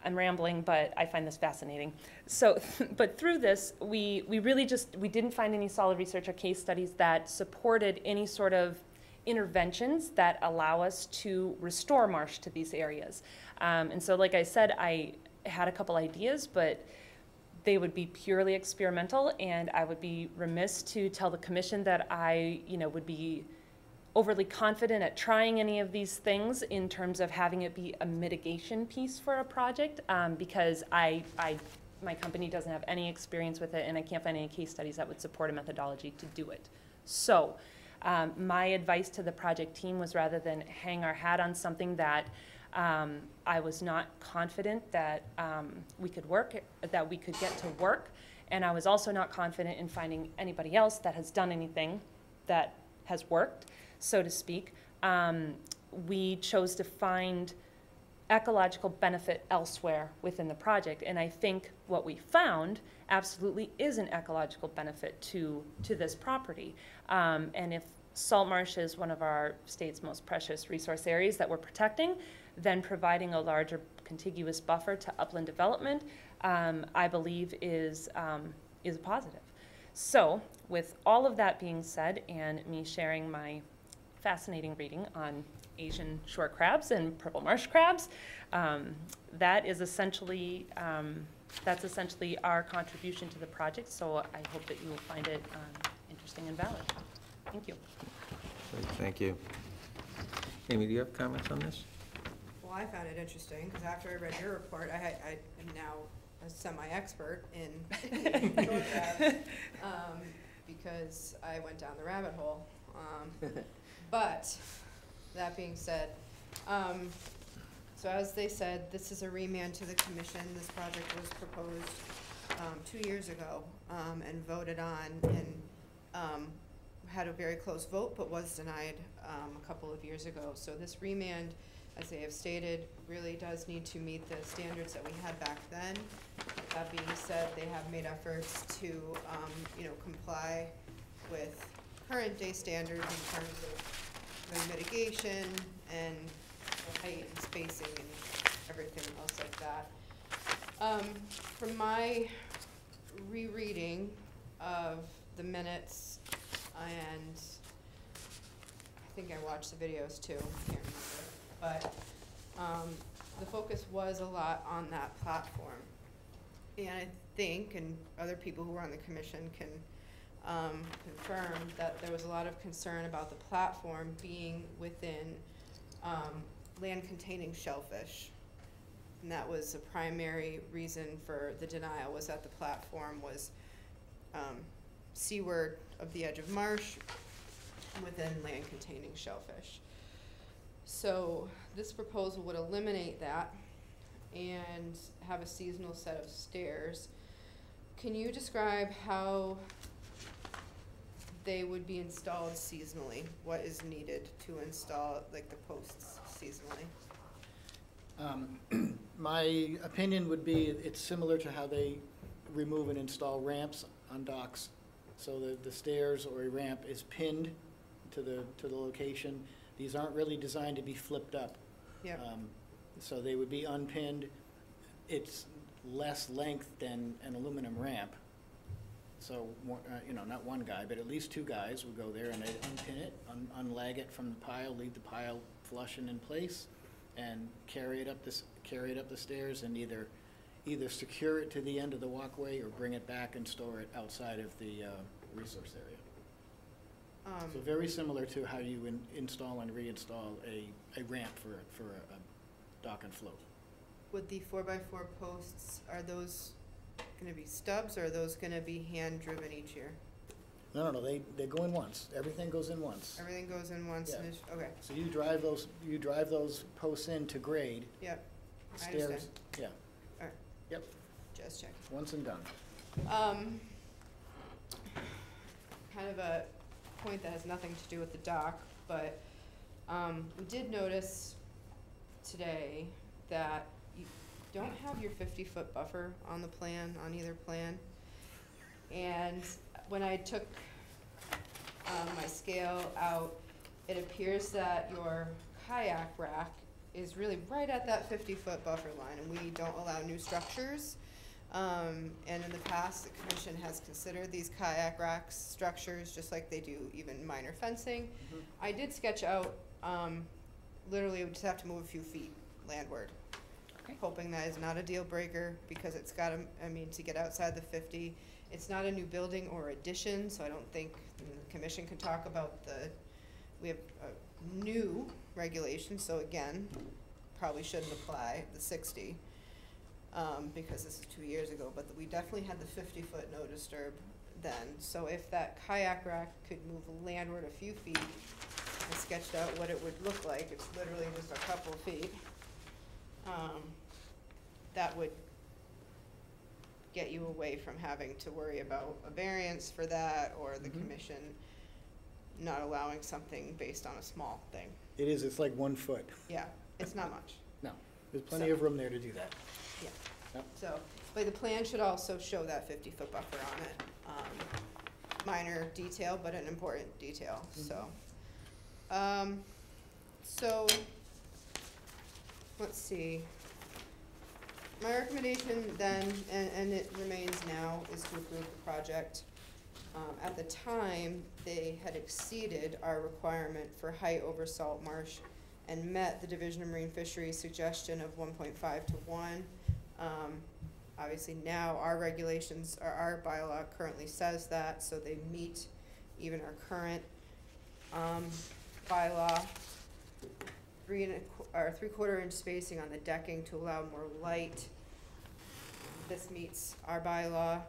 I'm rambling, but I find this fascinating. So, but through this, we really we didn't find any solid research or case studies that supported any sort of interventions that allow us to restore marsh to these areas. And so, like I said, I had a couple ideas, but they would be purely experimental, and I would be remiss to tell the commission that I, would be overly confident at trying any of these things in terms of having it be a mitigation piece for a project, because my company doesn't have any experience with it, and I can't find any case studies that would support a methodology to do it. So my advice to the project team was, rather than hang our hat on something that I was not confident that we could get to work, and I was also not confident in finding anybody else that has done anything that has worked, so to speak. We chose to find ecological benefit elsewhere within the project, and I think what we found absolutely is an ecological benefit to this property. And if salt marsh is one of our state's most precious resource areas that we're protecting, then providing a larger contiguous buffer to upland development, I believe is a positive. So with all of that being said, and me sharing my fascinating reading on Asian shore crabs and purple marsh crabs, that's essentially our contribution to the project. So I hope that you will find it interesting and valid. Thank you. Great, thank you. Amy, do you have comments on this? Well, I found it interesting, because after I read your report, I am now a semi-expert in shore crabs, because I went down the rabbit hole. But, that being said, so as they said, this is a remand to the commission. This project was proposed 2 years ago and voted on, and had a very close vote, but was denied a couple of years ago. So this remand, as they have stated, really does need to meet the standards that we had back then. That being said, they have made efforts to comply with current day standards in terms of the mitigation and the height and spacing and everything else like that. From my rereading of the minutes, and I think I watched the videos too, I can't remember, but the focus was a lot on that platform. And I think, and other people who were on the commission can confirm, that there was a lot of concern about the platform being within land containing shellfish. And that was a primary reason for the denial, was that the platform was seaward of the edge of marsh within land containing shellfish. So this proposal would eliminate that and have a seasonal set of stairs. Can you describe how they would be installed seasonally? What is needed to install, like, the posts seasonally? My opinion would be it's similar to how they remove and install ramps on docks. So the stairs or a ramp is pinned to the location. These aren't really designed to be flipped up. Yep. So they would be unpinned. It's less length than an aluminum ramp. So, not one guy, but at least two guys would go there and they'd unpin it, unlag it from the pile, leave the pile flush and in place, and carry it up the stairs, and either secure it to the end of the walkway or bring it back and store it outside of the resource area. So very similar to how you install and reinstall a ramp for a dock and float. Would the 4x4 posts, are those gonna be stubs, or are those gonna be hand driven each year? No, they go in once. Everything goes in once. Everything goes in once, and Yeah. okay, So you drive those posts in to grade. yep, I Stairs, understand. yeah, Alright. Yep. Just checking. once and done. Kind of a point that has nothing to do with the dock, but we did notice today that you don't have your 50-foot buffer on the plan, on either plan. And when I took my scale out, it appears that your kayak rack is really right at that 50-foot buffer line, and we don't allow new structures. And in the past, the commission has considered these kayak racks structures, just like they do even minor fencing. Mm-hmm. I did sketch out, literally we just have to move a few feet landward. Okay. Hoping that is not a deal breaker, because it's got to get outside the 50. It's not a new building or addition, so I don't think the commission can talk about we have a new regulation, so again, probably shouldn't apply the 60. Because this is 2 years ago, but we definitely had the 50-foot no disturb then. So if that kayak rack could move landward a few feet, I sketched out what it would look like. It's literally just a couple feet. that would get you away from having to worry about a variance for that, or the commission not allowing something based on a small thing. It is, it's like 1 foot. Yeah, it's not much. No, there's plenty of room there to do that. Yeah. Yep. So, but the plan should also show that 50-foot buffer on it. Minor detail, but an important detail, so. So, let's see. My recommendation then, and it remains now, is to approve the project. At the time, they had exceeded our requirement for height over salt marsh and met the Division of Marine Fisheries suggestion of 1.5 to 1. Obviously now our regulations, or our bylaw currently says that, so they meet even our current bylaw. 3/4 inch spacing on the decking to allow more light. This meets our bylaw.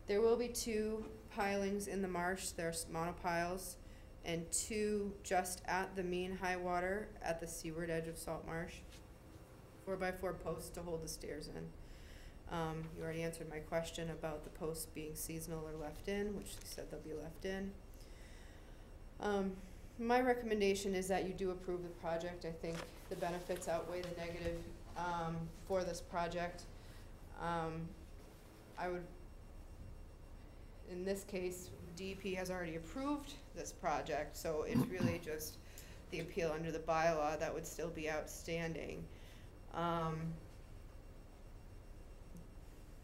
There will be 2 pilings in the marsh. There's monopiles, and 2 just at the mean high water at the seaward edge of salt marsh. 4x4 posts to hold the stairs in. You already answered my question about the posts being seasonal or left in, which they said they'll be left in. My recommendation is that you do approve the project. I think the benefits outweigh the negative for this project. I would, in this case, DEP has already approved this project, so it's really just the appeal under the bylaw that would still be outstanding.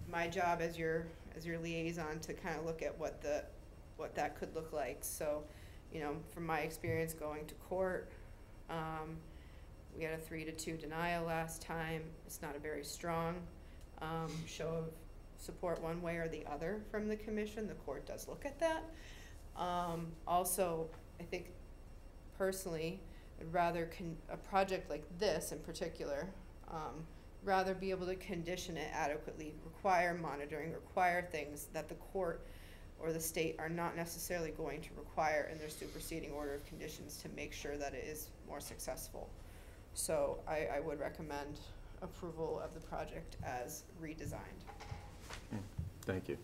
My job as your liaison to kind of look at what that could look like. So, you know, from my experience going to court, we had a 3-2 denial last time. It's not a very strong show of support one way or the other from the commission. The court does look at that. Also, I think personally, I'd rather a project like this in particular, rather be able to condition it adequately, require monitoring, require things that the court or the state are not necessarily going to require in their superseding order of conditions to make sure that it is more successful. So I would recommend approval of the project as redesigned. Thank you.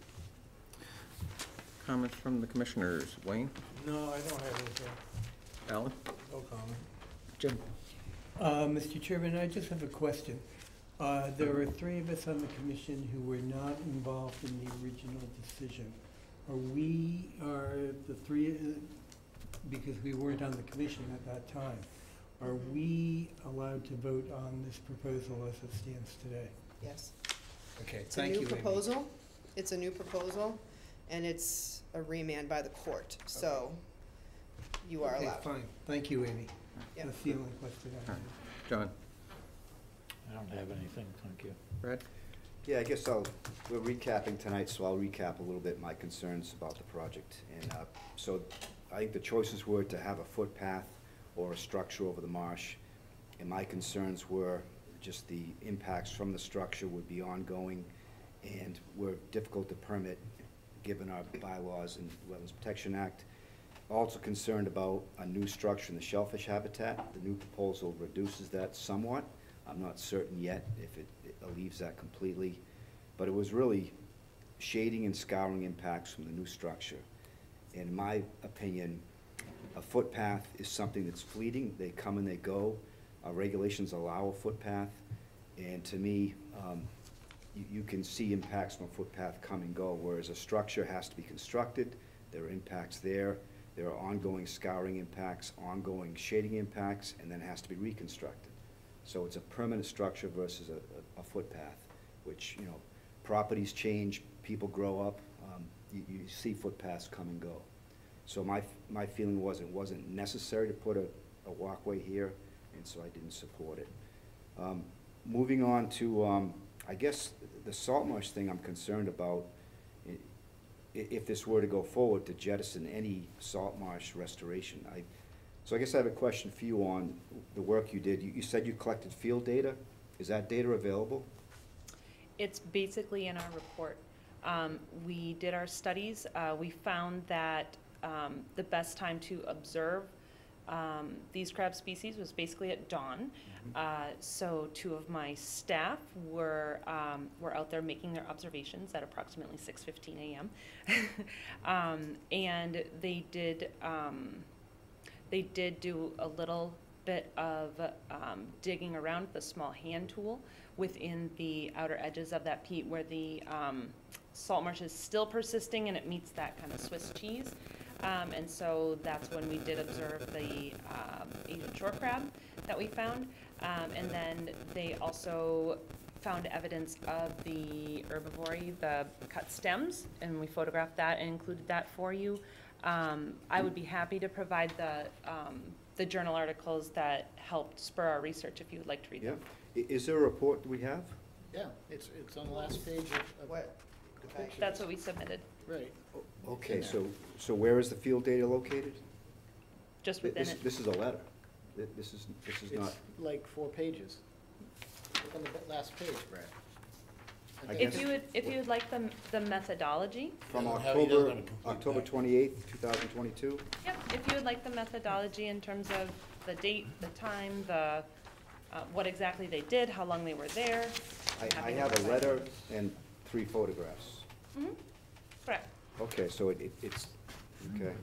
Comments from the commissioners? Wayne? No, I don't have anything. Alan? No comment. Jim? Mr. Chairman, I just have a question. There were 3 of us on the commission who were not involved in the original decision. Are the 3, because we weren't on the commission at that time, are we allowed to vote on this proposal as it stands today? Yes. Okay, It's a thank you, new Amy. proposal. It's a new proposal, and it's a remand by the court, so you are Okay, allowed. fine. Thank you, Amy. Yep. That's the only question I have. John? I don't have anything, thank you. Brad? Yeah, I guess we're recapping tonight, so I'll recap a little bit my concerns about the project. And so I think the choices were to have a footpath or a structure over the marsh. And my concerns were just the impacts from the structure would be ongoing and were difficult to permit given our bylaws and Wetlands Protection Act. Also concerned about a new structure in the shellfish habitat. The new proposal reduces that somewhat. I'm not certain yet if it alleviates that completely, but it was really shading and scouring impacts from the new structure. In my opinion, a footpath is something that's fleeting. They come and they go. Our regulations allow a footpath, and to me, you can see impacts from a footpath come and go, whereas a structure has to be constructed. There are impacts there. There are ongoing scouring impacts, ongoing shading impacts, and then it has to be reconstructed. So it's a permanent structure versus a footpath, which, you know, properties change, people grow up, you see footpaths come and go. So my feeling was it wasn't necessary to put a walkway here, and so I didn't support it. Moving on to, I guess, the salt marsh thing I'm concerned about, if this were to go forward, to jettison any salt marsh restoration. So I guess I have a question for you on the work you did. You said you collected field data. Is that data available? It's basically in our report. We did our studies. We found that the best time to observe these crab species was basically at dawn. So 2 of my staff were out there making their observations at approximately 6:15 a.m. And they did do a little bit of digging around with a small hand tool within the outer edges of that peat where the salt marsh is still persisting and it meets that kind of Swiss cheese. And so that's when we did observe the Asian shore crab that we found. And then they also found evidence of the herbivory, the cut stems, and we photographed that and included that for you. I would be happy to provide the journal articles that helped spur our research if you would like to read them. Is there a report we have? Yeah, it's on the last page of What? the picture. That's what we submitted, Right. Okay, so where is the field data located? just within it. This is a letter. This is not. It's like 4 pages. Look on the last page, Brad. I If guess- you would like the methodology, From He doesn't have a complete October pack. 28th, 2022? yep, if you would like the methodology in terms of the date, the time, the, what exactly they did, how long they were there. I'm I happy to have a provide letter those. and 3 photographs. Correct. Okay, so it's, okay.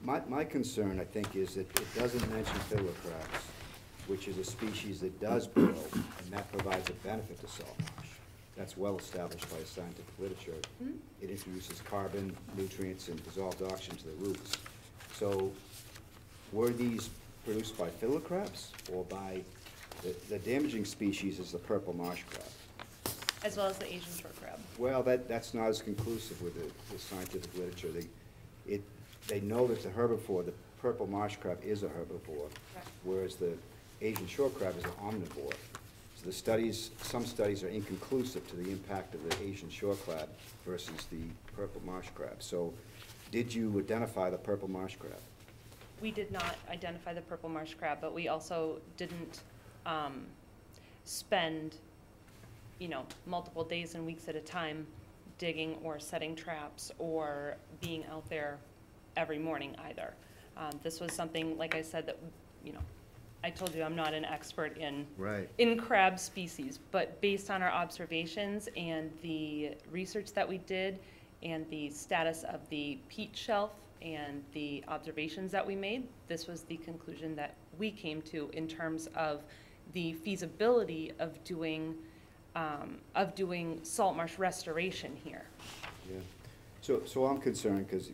My concern, I think, is that it doesn't mention fiddler crabs, which is a species that does burrow, and that provides a benefit to salt marsh. That's well established by scientific literature. It introduces carbon, nutrients, and dissolved oxygen to the roots. So were these produced by fiddler crabs or by, the damaging species is the purple marsh crab? As well as the Asian shore crab. Well, that's not as conclusive with the scientific literature. They know that the herbivore, the purple marsh crab is a herbivore, Correct. whereas the Asian shore crab is an omnivore. So some studies are inconclusive to the impact of the Asian shore crab versus the purple marsh crab. So did you identify the purple marsh crab? We did not identify the purple marsh crab, but we also didn't spend, multiple days and weeks at a time digging or setting traps or being out there every morning either. This was something, like I said, that, I told you I'm not an expert in Right. in crab species, but based on our observations and the research that we did and the status of the peat shelf and the observations that we made, this was the conclusion that we came to in terms of the feasibility of doing salt marsh restoration here. Yeah. So I'm concerned because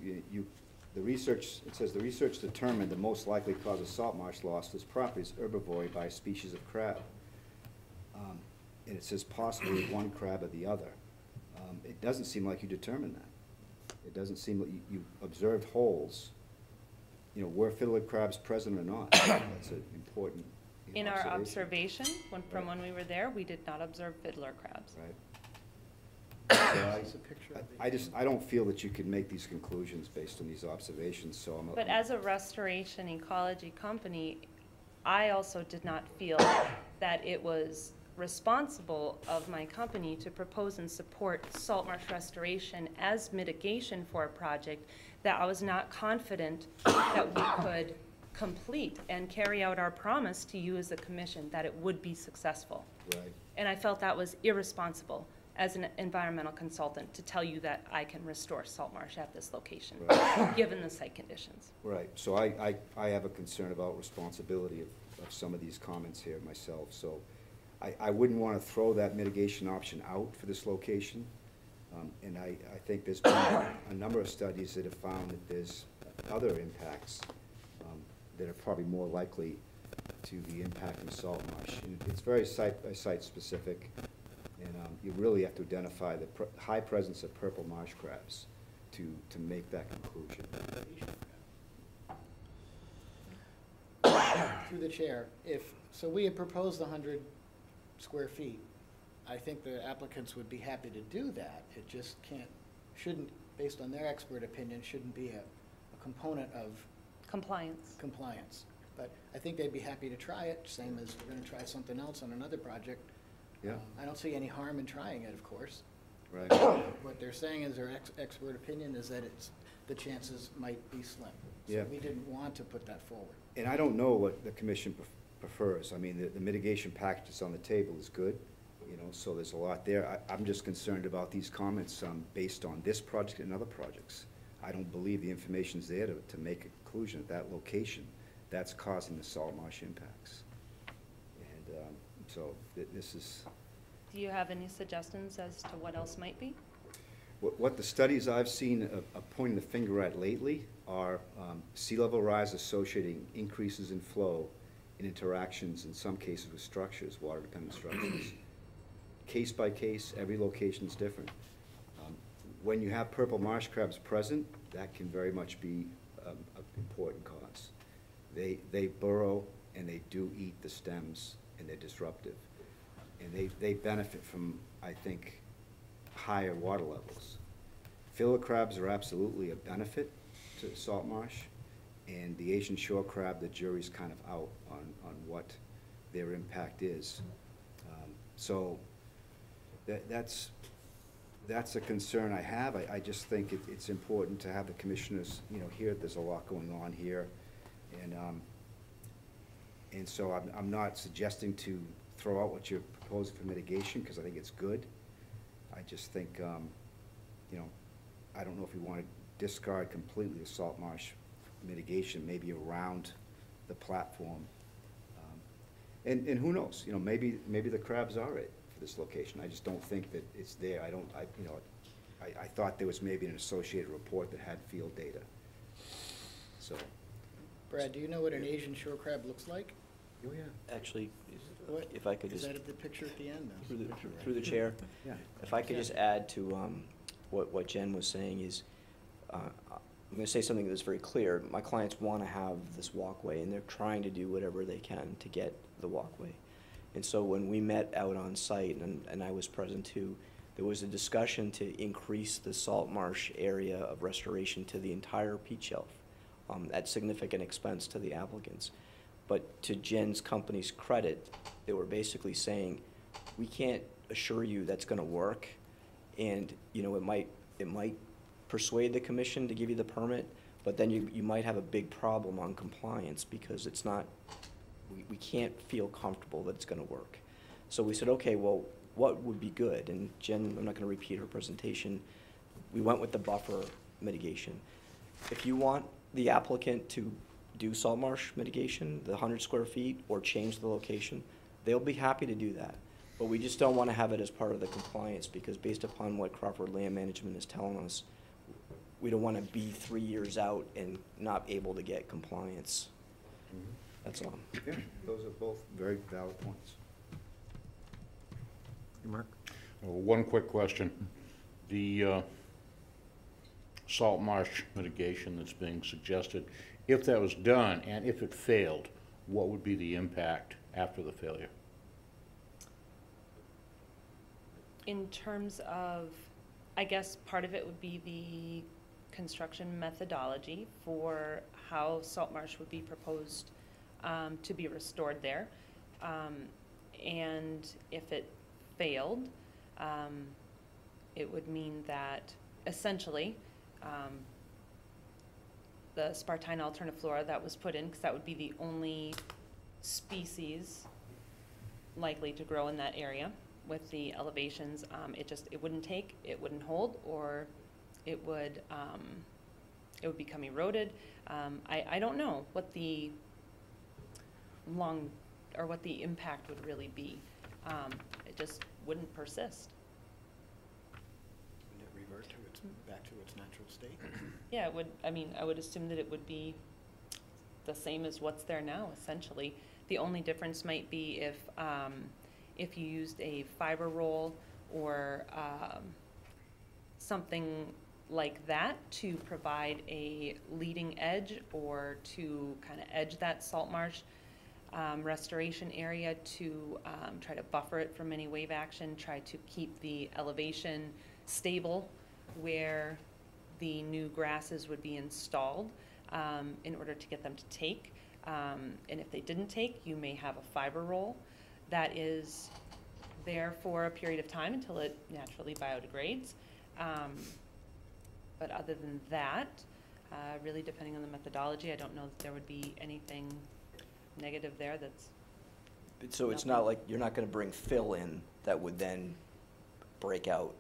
the research, it says the research determined the most likely cause of salt marsh loss to this property is herbivory by a species of crab. And it says possibly one crab or the other. It doesn't seem like you determined that. It doesn't seem like you observed holes. Were fiddler crabs present or not? That's an important In our observation. observation, from when we were there, we did not observe fiddler crabs. Right. It's a picture of the. I don't feel that you can make these conclusions based on these observations, so I'm. But as a restoration ecology company, I also did not feel that it was responsible of my company to propose and support salt marsh restoration as mitigation for a project that I was not confident that we could complete and carry out our promise to you as a commission that it would be successful. Right. And I felt that was irresponsible as an environmental consultant to tell you that I can restore salt marsh at this location, Right. given the site conditions. Right, so I have a concern about responsibility of some of these comments here myself, so I wouldn't want to throw that mitigation option out for this location. And I think there's been a number of studies that have found that there's other impacts that are probably more likely to be impacting salt marsh. And it's very site specific, and you really have to identify the high presence of purple marsh crabs to make that conclusion. Through the chair, so we had proposed 100 square feet. I think the applicants would be happy to do that. It just shouldn't, based on their expert opinion, shouldn't be a component of compliance. But I think they'd be happy to try it, same as we're gonna try something else on another project. Yeah. I don't see any harm in trying it, of course. Right. What they're saying is their expert opinion is that the chances might be slim. Yeah. So we didn't want to put that forward. And I don't know what the commission prefers. I mean, the mitigation package that's on the table is good, you know, so there's a lot there. I'm just concerned about these comments based on this project and other projects. I don't believe the information's there to make a conclusion at that location that's causing the salt marsh impacts. And so this is... Do you have any suggestions as to what else might be? What the studies I've seen are pointing the finger at lately are sea level rise associating increases in flow and interactions, in some cases with structures, water-dependent structures. Case by case, every location is different. When you have purple marsh crabs present, that can very much be an important cause. They burrow and they do eat the stems, and they're disruptive. And they benefit from, I think, higher water levels. Fiddler crabs are absolutely a benefit to salt marsh, and the Asian shore crab, the jury's kind of out on what their impact is. So that's a concern I have. I just think it's important to have the commissioners, you know, hear there's a lot going on here, and so I'm not suggesting to throw out what you're proposing for mitigation, because I think it's good. I just think, you know, I don't know if we want to discard completely the salt marsh mitigation, maybe around the platform. And who knows, you know, maybe the crabs are it for this location. I just don't think that it's there. I thought there was maybe an associated report that had field data. So. Brad, do you know what an Asian shore crab looks like? Oh, yeah. Actually, What? if I could Is just, that the picture at the end? No. through the chair, Yeah. if I could just add to what Jen was saying is, I'm going to say something that's very clear. My clients want to have this walkway, and they're trying to do whatever they can to get the walkway. And so when we met out on site, and I was present too, there was a discussion to increase the salt marsh area of restoration to the entire peat shelf at significant expense to the applicants. But to Jen's company's credit, they were basically saying, we can't assure you that's going to work, and you know, it might persuade the commission to give you the permit, but then you might have a big problem on compliance, because it's not, we can't feel comfortable that it's going to work. So we said, okay, well, what would be good? And Jen, I'm not going to repeat her presentation, we went with the buffer mitigation. If you want the applicant to do salt marsh mitigation, the 100 square feet, or change the location, they'll be happy to do that. But we just don't want to have it as part of the compliance, because based upon what Crawford Land Management is telling us, we don't want to be 3 years out and not able to get compliance. That's all. Yeah, those are both very valid points. Mark? One quick question. The salt marsh mitigation that's being suggested, if that was done and if it failed, what would be the impact after the failure? In terms of, I guess part of it would be the construction methodology for how salt marsh would be proposed to be restored there. And if it failed, it would mean that essentially the Spartina alterniflora that was put in, because that would be the only species likely to grow in that area with the elevations, it wouldn't take, it wouldn't hold, or it would become eroded. I don't know what the what the impact would really be. It just wouldn't persist. Wouldn't it revert to back to its natural state? Yeah, it would. I mean, I would assume that it would be the same as what's there now, essentially. The only difference might be if you used a fiber roll or something like that to provide a leading edge, or to kind of edge that salt marsh restoration area to try to buffer it from any wave action, try to keep the elevation stable where the new grasses would be installed in order to get them to take. And if they didn't take, you may have a fiber roll that is there for a period of time until it naturally biodegrades. But other than that, really depending on the methodology. I don't know that there would be anything negative there that's, So it's not like, you're not gonna bring fill in that would then break out?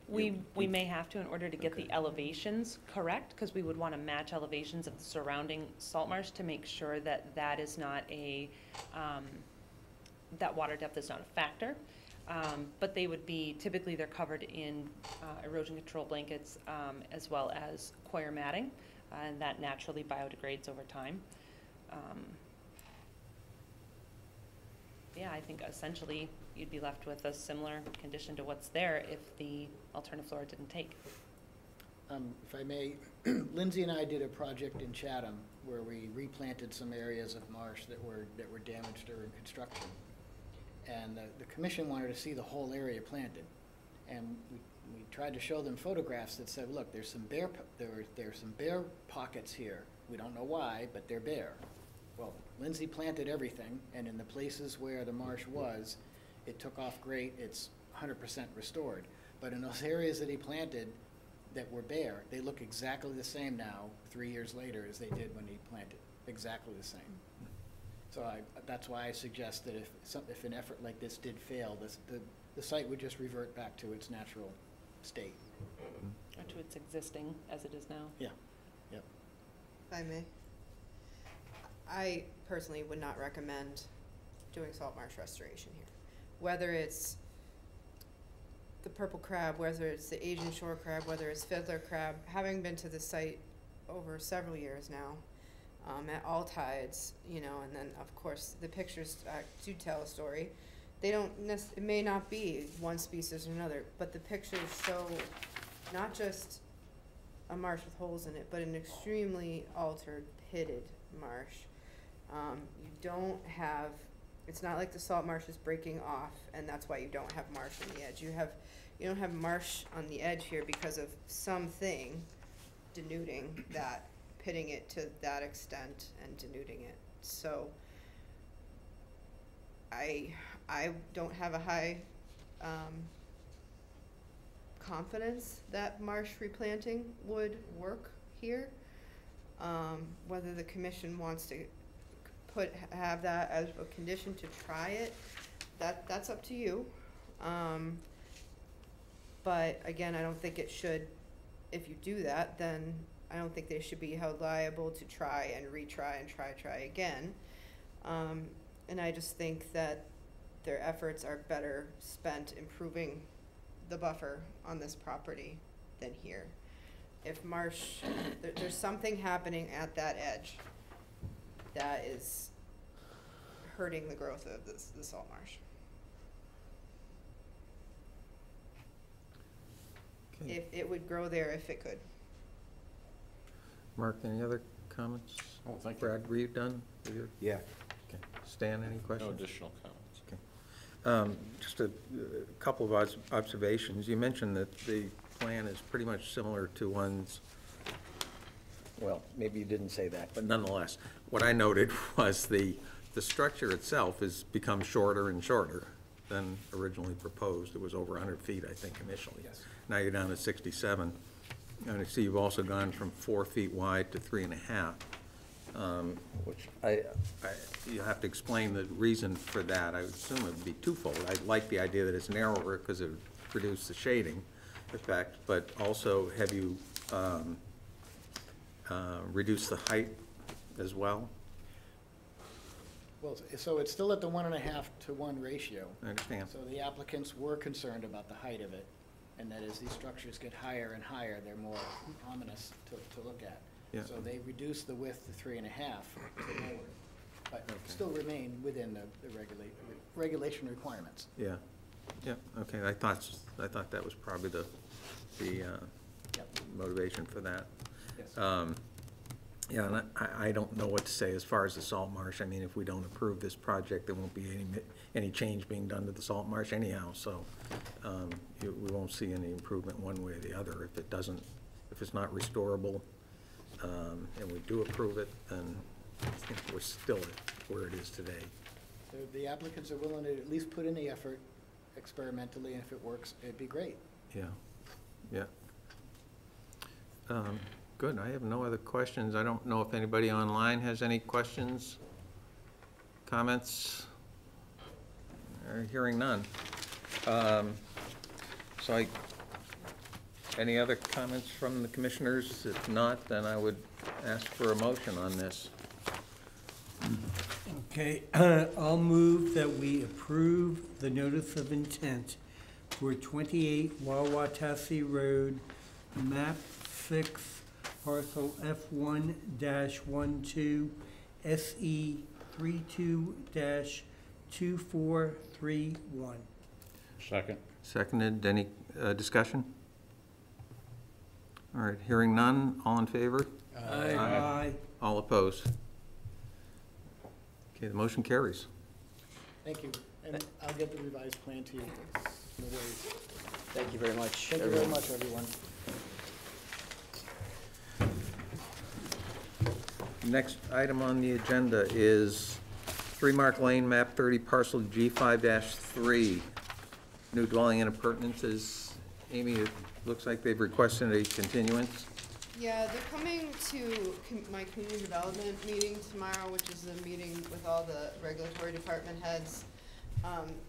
we may have to in order to get the elevations correct, because we would want to match elevations of the surrounding salt marsh to make sure that that is not a, that water depth is not a factor. But they would be, typically they're covered in erosion control blankets as well as coir matting, and that naturally biodegrades over time. Yeah, I think essentially you'd be left with a similar condition to what's there if the alternative flora didn't take. If I may, Lindsay and I did a project in Chatham where we replanted some areas of marsh that were damaged during construction. And the commission wanted to see the whole area planted. And we tried to show them photographs that said, look, there's some bare pockets here. We don't know why, but they're bare. Well, Lindsay planted everything, and in the places where the marsh was, it took off great. It's 100% restored. But in those areas that he planted that were bare, they look exactly the same now, 3 years later, as they did when he planted. Exactly the same. So that's why I suggest that if an effort like this did fail, the site would just revert back to its natural state. Or to its existing as it is now. Yeah. Yep. If I may. I personally would not recommend doing salt marsh restoration here. Whether it's the purple crab, whether it's the Asian shore crab, whether it's fiddler crab, having been to the site over several years now, at all tides, you know, and then of course the pictures do tell a story. They don't it may not be one species or another, but the pictures show not just a marsh with holes in it, but an extremely altered, pitted marsh. You don't have, it's not like the salt marsh is breaking off and that's why you don't have marsh on the edge. You don't have marsh on the edge here because of something denuding that, pitting it to that extent and denuding it. So I don't have a high confidence that marsh replanting would work here. Whether the commission wants to have that as a condition to try it, that's up to you. But again, I don't think it should, if you do that, then I don't think they should be held liable to try and retry and try again. And I just think that their efforts are better spent improving the buffer on this property than here. If marsh, there's something happening at that edge that is hurting the growth of the salt marsh. Okay. If it would grow there if it could. Mark, any other comments? Oh, thank you. Brad, were you done with your? Yeah. Okay. Stan, any questions? No additional comments. Okay. Just a couple of observations. You mentioned that the plan is pretty much similar to one's, well, maybe you didn't say that, but nonetheless, what I noted was the structure itself has become shorter and shorter than originally proposed. It was over 100 feet, I think, initially. Yes. Now you're down to 67. And I see you've also gone from 4 feet wide to 3.5, which you have to explain the reason for that. I would assume it would be twofold. I like the idea that it's narrower because it would reduce the shading effect, but also have you reduced the height as well? Well, so it's still at the 1.5 to 1 ratio. I understand. So the applicants were concerned about the height of it, and that as these structures get higher and higher, they're more ominous to look at. Yeah. So they reduced the width to 3.5 to lower, but still remain within the regulation requirements. Yeah, yeah, okay, I thought that was probably the motivation for that. Yes. Yeah, and I don't know what to say as far as the salt marsh. I mean, if we don't approve this project, there won't be any change being done to the salt marsh anyhow, so we won't see any improvement one way or the other. If it doesn't, if it's not restorable, and we do approve it, then I think we're still at where it is today. So the applicants are willing to at least put in the effort experimentally, and if it works, it'd be great. Yeah, yeah. Good, I have no other questions. I don't know if anybody online has any questions, comments? Hearing none. Any other comments from the commissioners? If not, then I would ask for a motion on this. Okay, I'll move that we approve the notice of intent for 28 Wawatasi Road, map 6, parcel F1-12, SE 32-2431. Second. Seconded, any discussion? All right, hearing none, all in favor? Aye. All opposed? Okay, the motion carries. Thank you, and I'll get the revised plan to you. No worries. Thank you very much. Thank you very much, everyone. Next item on the agenda is 3 Mark Lane, map 30, parcel G5-3. New dwelling and appurtenances. Amy, it looks like they've requested a continuance. Yeah, they're coming to my community development meeting tomorrow, which is a meeting with all the regulatory department heads.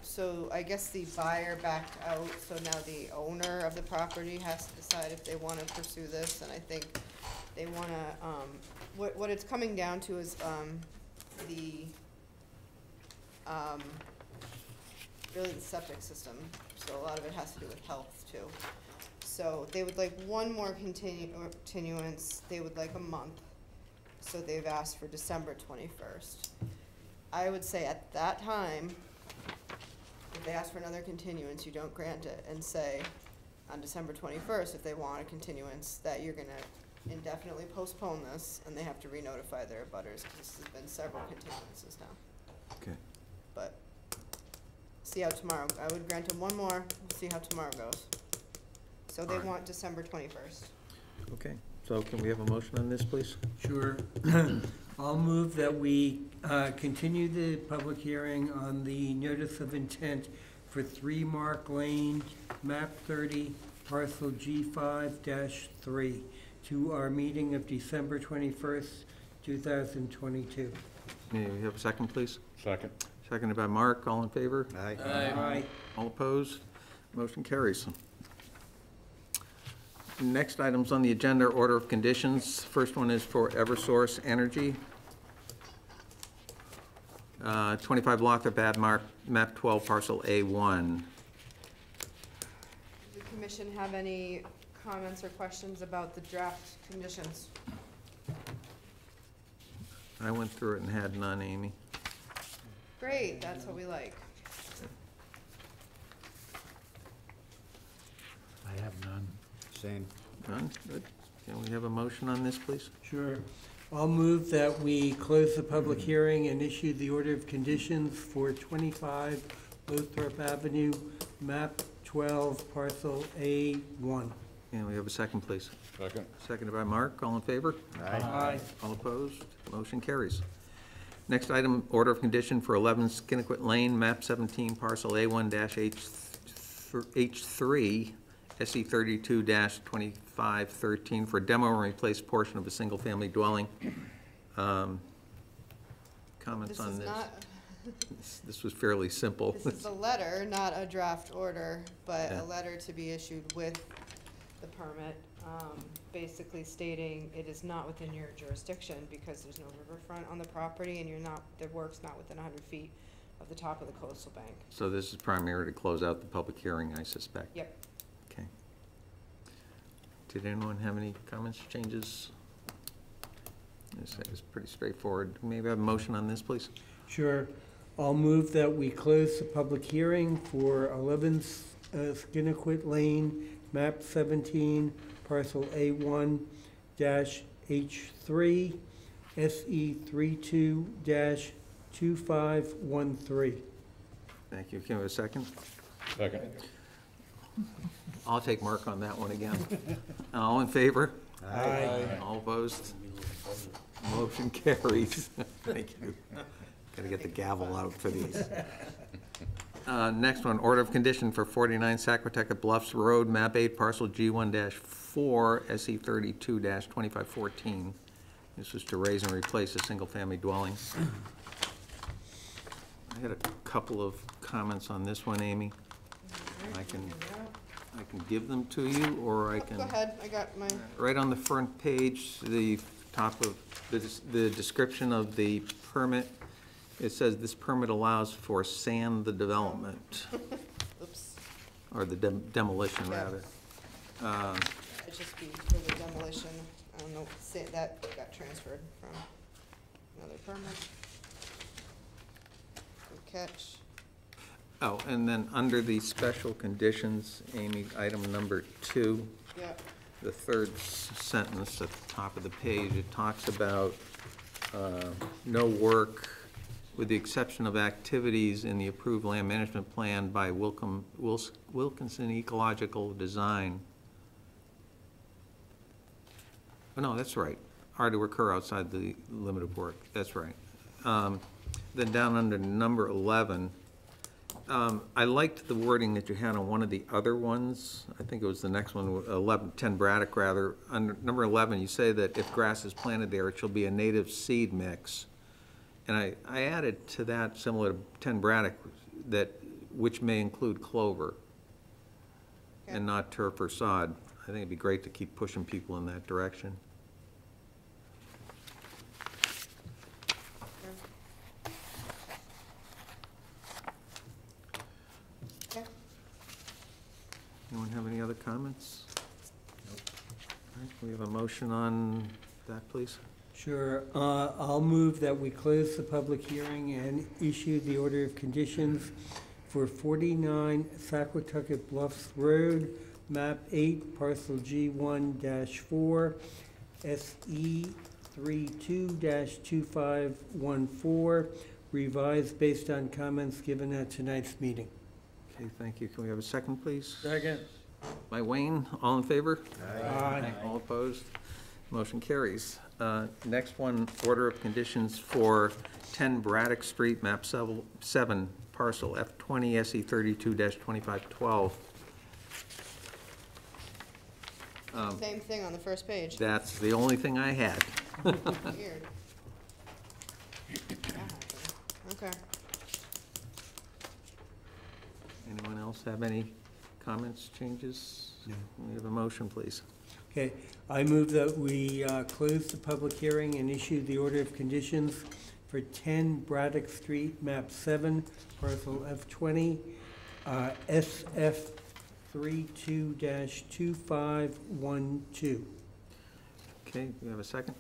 So I guess the buyer backed out, so now the owner of the property has to decide if they want to pursue this, and I think they want to, what it's coming down to is, really the septic system, so a lot of it has to do with health too. So they would like one more continuance, they would like a month, so they've asked for December 21st. I would say at that time, if they ask for another continuance, you don't grant it, and say on December 21st, if they want a continuance, that you're gonna indefinitely postpone this, and they have to re-notify their abutters, because this has been several continuances now. Okay. But, see how tomorrow, I would grant them one more, we'll see how tomorrow goes. So they want December 21st. Okay, so can we have a motion on this, please? Sure. I'll move that we continue the public hearing on the notice of intent for 3 Mark Lane, map 30, parcel G5-3, to our meeting of December 21st, 2022. May we have a second, please? Second. Seconded by Mark, all in favor? Aye. Aye. All opposed? Motion carries. Next items on the agenda, order of conditions. First one is for Eversource Energy. 25 Lothrop Ave, map 12, parcel A1. Does the commission have any comments or questions about the draft conditions? I went through it and had none, Amy. Great, that's what we like. I have none. Same. None? Good. Can we have a motion on this, please? Sure. I'll move that we close the public hearing and issue the order of conditions for 25 Lothrop Avenue, map 12, parcel A1. Can we have a second, please? Second. Seconded by Mark, all in favor? Aye. All opposed? Motion carries. Next item, order of condition for 11 Skinnequit Lane, map 17, parcel A1-H3, SE 32-2513 for demo and replace portion of a single-family dwelling. Comments This on is this? not, This was fairly simple. this is a letter, not a draft order, but Yeah. a letter to be issued with the permit, basically stating it is not within your jurisdiction because there's no riverfront on the property and you're not, the work's not within 100 feet of the top of the coastal bank. So this is primarily to close out the public hearing, I suspect. Yep. Okay. Did anyone have any comments, changes? This is pretty straightforward. Maybe I have a motion on this, please? Sure. I'll move that we close the public hearing for 11 Skinnequit Lane, map 17, parcel A1-H3, SE 32-2513. Thank you. Can we have a second? Second. I'll take Mark on that one again. All in favor? Aye. All opposed? Motion carries. Thank you. Gotta get the gavel out for these. Next one, order of condition for 49 Saquotucket Bluffs Road, map 8, parcel G1-4, SE 32-2514. This is to raise and replace a single-family dwelling. I had a couple of comments on this one, Amy. I can give them to you, or I can. Go ahead, I got my, Right on the front page, the top of the description of the permit, it says this permit allows for sand the development, oops, or the demolition, Yeah. rather. it just be for the demolition. I don't know, say that got transferred from another permit. Good catch. Oh, and then under the special conditions, Amy, item number 2, Yep, the third sentence at the top of the page, it talks about no work with the exception of activities in the approved land management plan by Wilkinson Ecological Design. Oh, no, that's right. Are to occur outside the limit of work. That's right. Then down under number 11, I liked the wording that you had on one of the other ones. I think it was the next one, 10 Braddock, rather. Under number 11, you say that if grass is planted there, it shall be a native seed mix. And I added to that, similar to 10 Braddock, which may include clover and not turf or sod. I think it'd be great to keep pushing people in that direction. okay. Anyone have any other comments? Nope. All right, we have a motion on that, please. Sure. I'll move that we close the public hearing and issue the order of conditions for 49 Saquotucket Bluffs Road, map 8, parcel G1-4, SE 32-2514, revised based on comments given at tonight's meeting. Okay, thank you. Can we have a second, please? Second. By Wayne, all in favor? Aye. All opposed? Motion carries. Next one, order of conditions for 10 Braddock Street, map 7, parcel F20, SE 32-2512. Same thing on the first page. That's the only thing I had. Weird. Okay. Anyone else have any comments, changes? No. We have a motion, please. Okay, I move that we close the public hearing and issue the order of conditions for 10 Braddock Street, map 7, parcel F20, SF 32-2512. Okay, we have a second?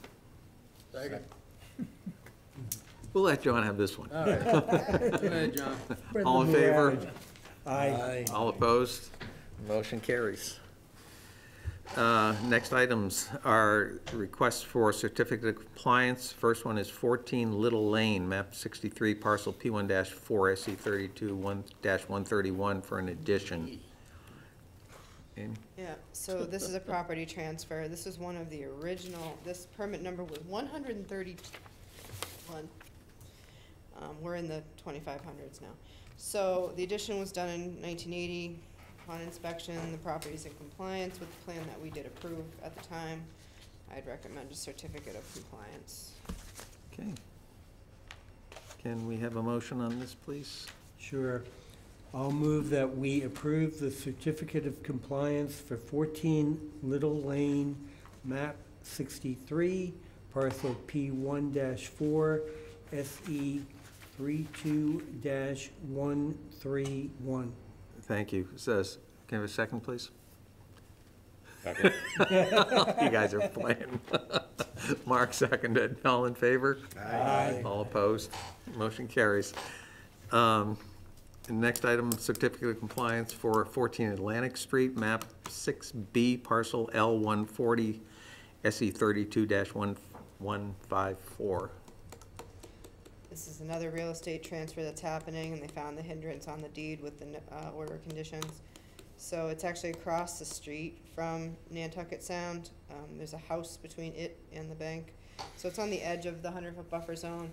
Second. We'll let John have this one. All right. Go ahead, John. All in favor? Aye. All opposed? Motion carries. Next items are requests for certificate of compliance. First one is 14 Little Lane, map 63, parcel P1-4, SE 32-131 for an addition. Amy? Yeah, so this is a property transfer. This is one of the original, this permit number was 131. We're in the 2500s now. So the addition was done in 1980. Upon inspection, the property is in compliance with the plan that we did approve at the time. I'd recommend a certificate of compliance. Okay. Can we have a motion on this, please? Sure. I'll move that we approve the certificate of compliance for 14 Little Lane, map 63, parcel P1-4, SE 32-131. Thank you. It says, can I have a second, please? Second. You guys are playing. Mark seconded. All in favor? Aye. All opposed? Motion carries. Next item, certificate of compliance for 14 Atlantic Street, map 6B, parcel L140, SE 32-1154. This is another real estate transfer that's happening, and they found the hindrance on the deed with the order of conditions. So it's actually across the street from Nantucket Sound. There's a house between it and the bank. So it's on the edge of the 100-foot buffer zone.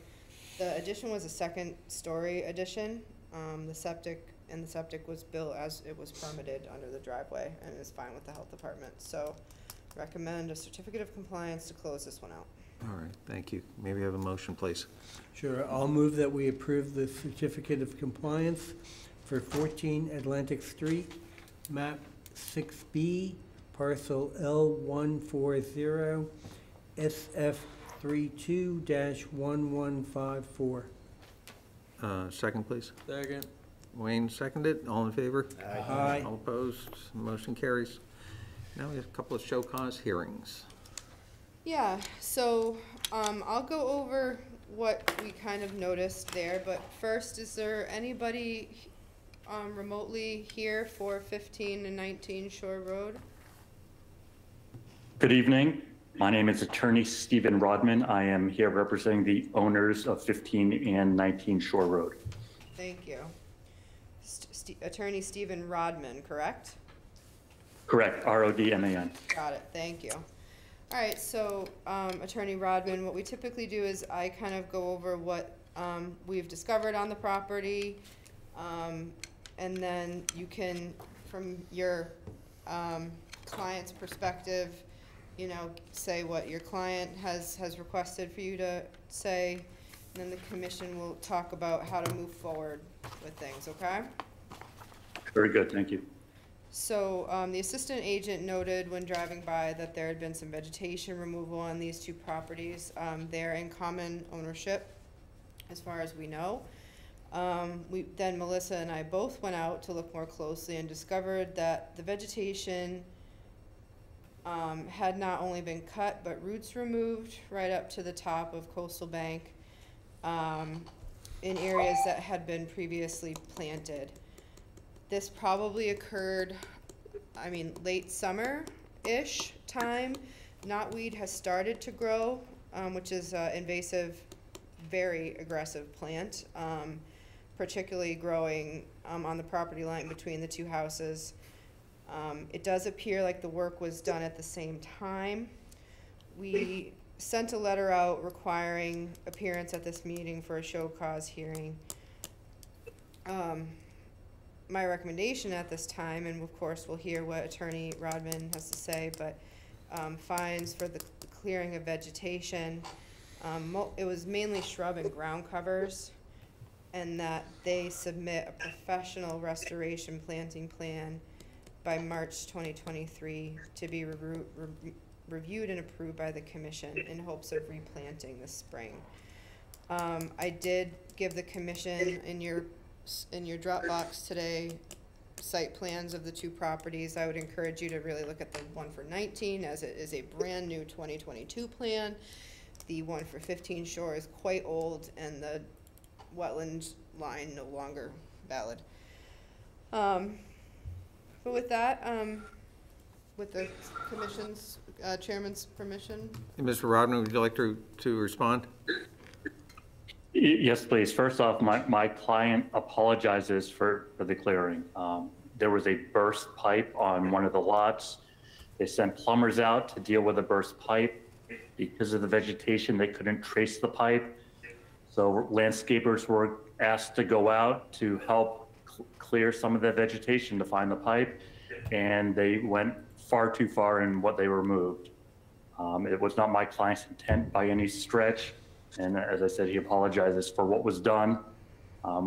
The addition was a second-story addition. The septic and the septic was built as it was permitted under the driveway and is fine with the health department. So recommend a certificate of compliance to close this one out. All right, thank you. Maybe have a motion, please. Sure, I'll move that we approve the certificate of compliance for 14 Atlantic Street, map 6B, parcel L140, SF32-1154. Second, please. Second. Wayne seconded. All in favor? Aye. All opposed? Motion carries. Now we have a couple of show cause hearings. Yeah, so I'll go over what we kind of noticed there, but first, is there anybody remotely here for 15 and 19 Shore Road? Good evening. My name is Attorney Stephen Rodman. I am here representing the owners of 15 and 19 Shore Road. Thank you. Attorney Stephen Rodman, correct? Correct, R-O-D-M-A-N. Got it, thank you. All right, so Attorney Rodman, what we typically do is I kind of go over what we've discovered on the property, and then you can, from your client's perspective, you know, say what your client has requested for you to say, and then the commission will talk about how to move forward with things, okay? Very good, thank you. So the assistant agent noted when driving by that there had been some vegetation removal on these two properties. They're in common ownership, as far as we know. Then Melissa and I both went out to look more closely and discovered that the vegetation had not only been cut, but roots removed right up to the top of Coastal Bank in areas that had been previously planted. This probably occurred, I mean, late summer-ish time. Knotweed has started to grow, which is an invasive, very aggressive plant, particularly growing on the property line between the two houses. It does appear like the work was done at the same time. We sent a letter out requiring appearance at this meeting for a show cause hearing. My recommendation at this time, and of course we'll hear what Attorney Rodman has to say, but fines for the clearing of vegetation. It was mainly shrub and ground covers, and that they submit a professional restoration planting plan by March 2023 to be reviewed and approved by the commission in hopes of replanting this spring. I did give the commission in your Dropbox today site plans of the two properties. I would encourage you to really look at the one for 19, as it is a brand new 2022 plan. The one for 15 Shore is quite old, and the wetland line no longer valid. But with that, with the commission's chairman's permission. Hey, Mr. Rodman, would you like to respond? Yes, please. First off, my client apologizes for the clearing. There was a burst pipe on one of the lots. They sent plumbers out to deal with the burst pipe. Because of the vegetation, they couldn't trace the pipe. So landscapers were asked to go out to help clear some of the vegetation to find the pipe, and they went far too far in what they removed. It was not my client's intent by any stretch, and as I said, he apologizes for what was done.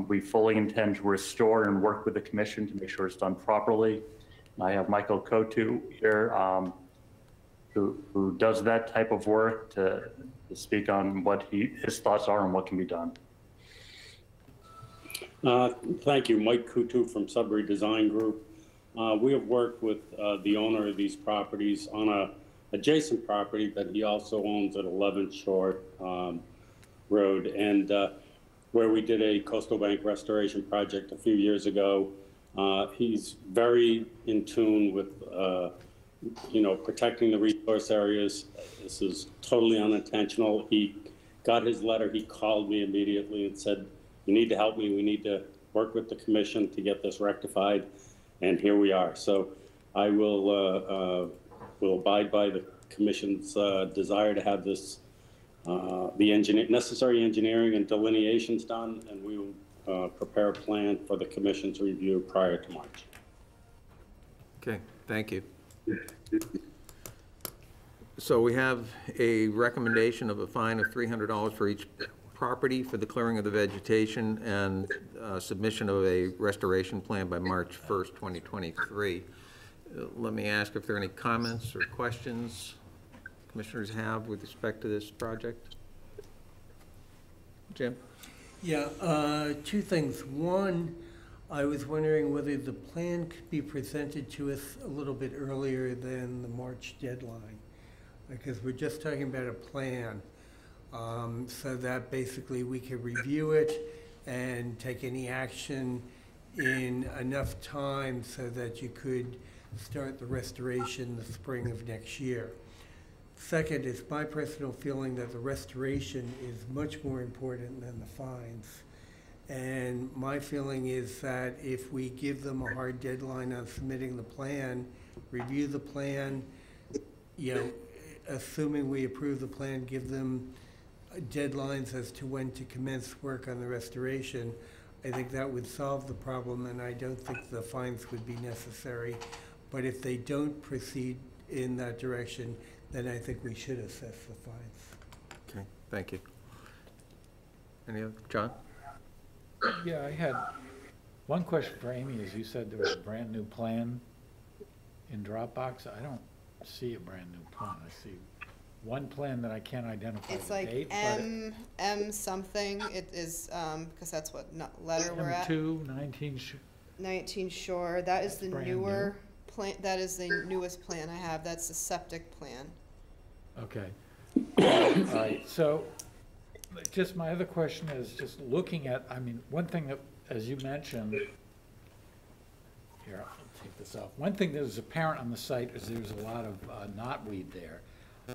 We fully intend to restore and work with the commission to make sure it's done properly. And I have Michael Kotu here, who does that type of work to speak on what his thoughts are and what can be done. Thank you, Mike Kutu from Sudbury Design Group. We have worked with the owner of these properties on a adjacent property that he also owns at 11 Shore Road, and where we did a coastal bank restoration project a few years ago. He's very in tune with protecting the resource areas. This is totally unintentional. He got his letter, he called me immediately and said, "You need to help me. We need to work with the commission to get this rectified." And here we are. So I will abide by the commission's desire to have this, necessary engineering and delineations done, and we will prepare a plan for the commission's review prior to March. Okay, thank you. So we have a recommendation of a fine of $300 for each property for the clearing of the vegetation and submission of a restoration plan by March 1st, 2023. Let me ask if there are any comments or questions commissioners have with respect to this project. Jim? Yeah, two things. One, I was wondering whether the plan could be presented to us a little bit earlier than the March deadline, because we're just talking about a plan, so that basically we could review it and take any action in enough time so that you could start the restoration the spring of next year. Second, it's my personal feeling that the restoration is much more important than the fines. And my feeling is that if we give them a hard deadline on submitting the plan, review the plan, you know, assuming we approve the plan, give them deadlines as to when to commence work on the restoration, I think that would solve the problem, and I don't think the fines would be necessary. But if they don't proceed in that direction, then I think we should assess the fines. Okay, thank you. Any other, John? Yeah, I had one question for Amy. As you said, there was a brand-new plan in Dropbox. I don't see a brand-new plan. I see one plan that I can't identify It's the like date, M something. It is, because that's what letter we're at. M2, 19 Shore. That is the brand newer plan. That is the newest plan I have. That's the septic plan. Okay. All right, so just my other question is just looking at, I mean, one thing that, as you mentioned, here, I'll take this off. One thing that was apparent on the site is there's a lot of knotweed there.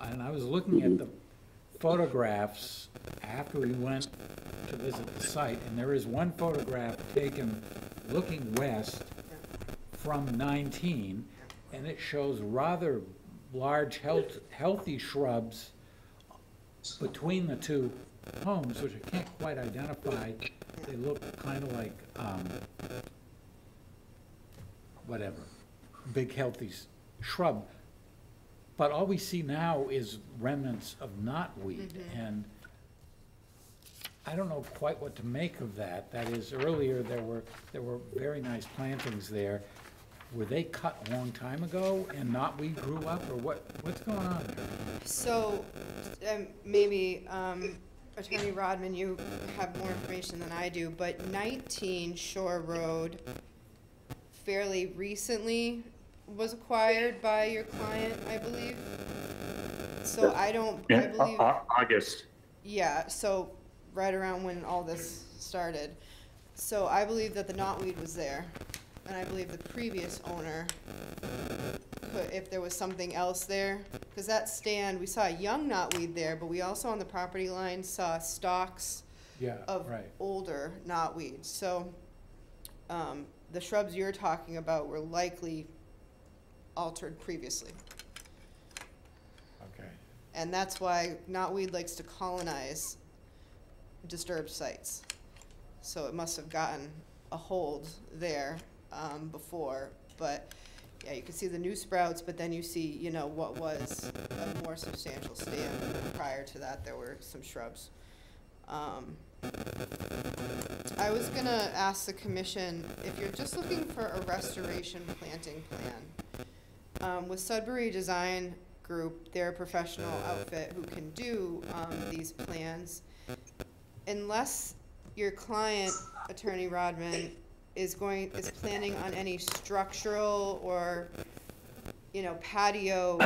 And I was looking at the photographs after we went to visit the site, and there is one photograph taken looking west from 19, and it shows rather large, healthy shrubs between the two homes, which I can't quite identify. They look kind of like, whatever, big healthy shrub. But all we see now is remnants of knotweed, and I don't know quite what to make of that. That is, earlier there were very nice plantings there. Were they cut a long time ago and knotweed grew up, or what's going on there? So, maybe, Attorney Rodman, you have more information than I do, but 19 Shore Road fairly recently was acquired by your client, I believe. So I believe. August. Yeah, so right around when all this started. So I believe that the knotweed was there. And I believe the previous owner could, if there was something else there, because that stand, we saw young knotweed there, but we also on the property line saw stalks of older knotweed. So the shrubs you're talking about were likely altered previously. Okay. And that's why knotweed likes to colonize disturbed sites. So it must have gotten a hold there before, but yeah, you can see the new sprouts, but then you see, you know, what was a more substantial stand. Prior to that, there were some shrubs. I was gonna ask the commission, if you're just looking for a restoration planting plan, with Sudbury Design Group, they're a professional outfit who can do these plans. Unless your client, Attorney Rodman, is planning on any structural or, you know, patio,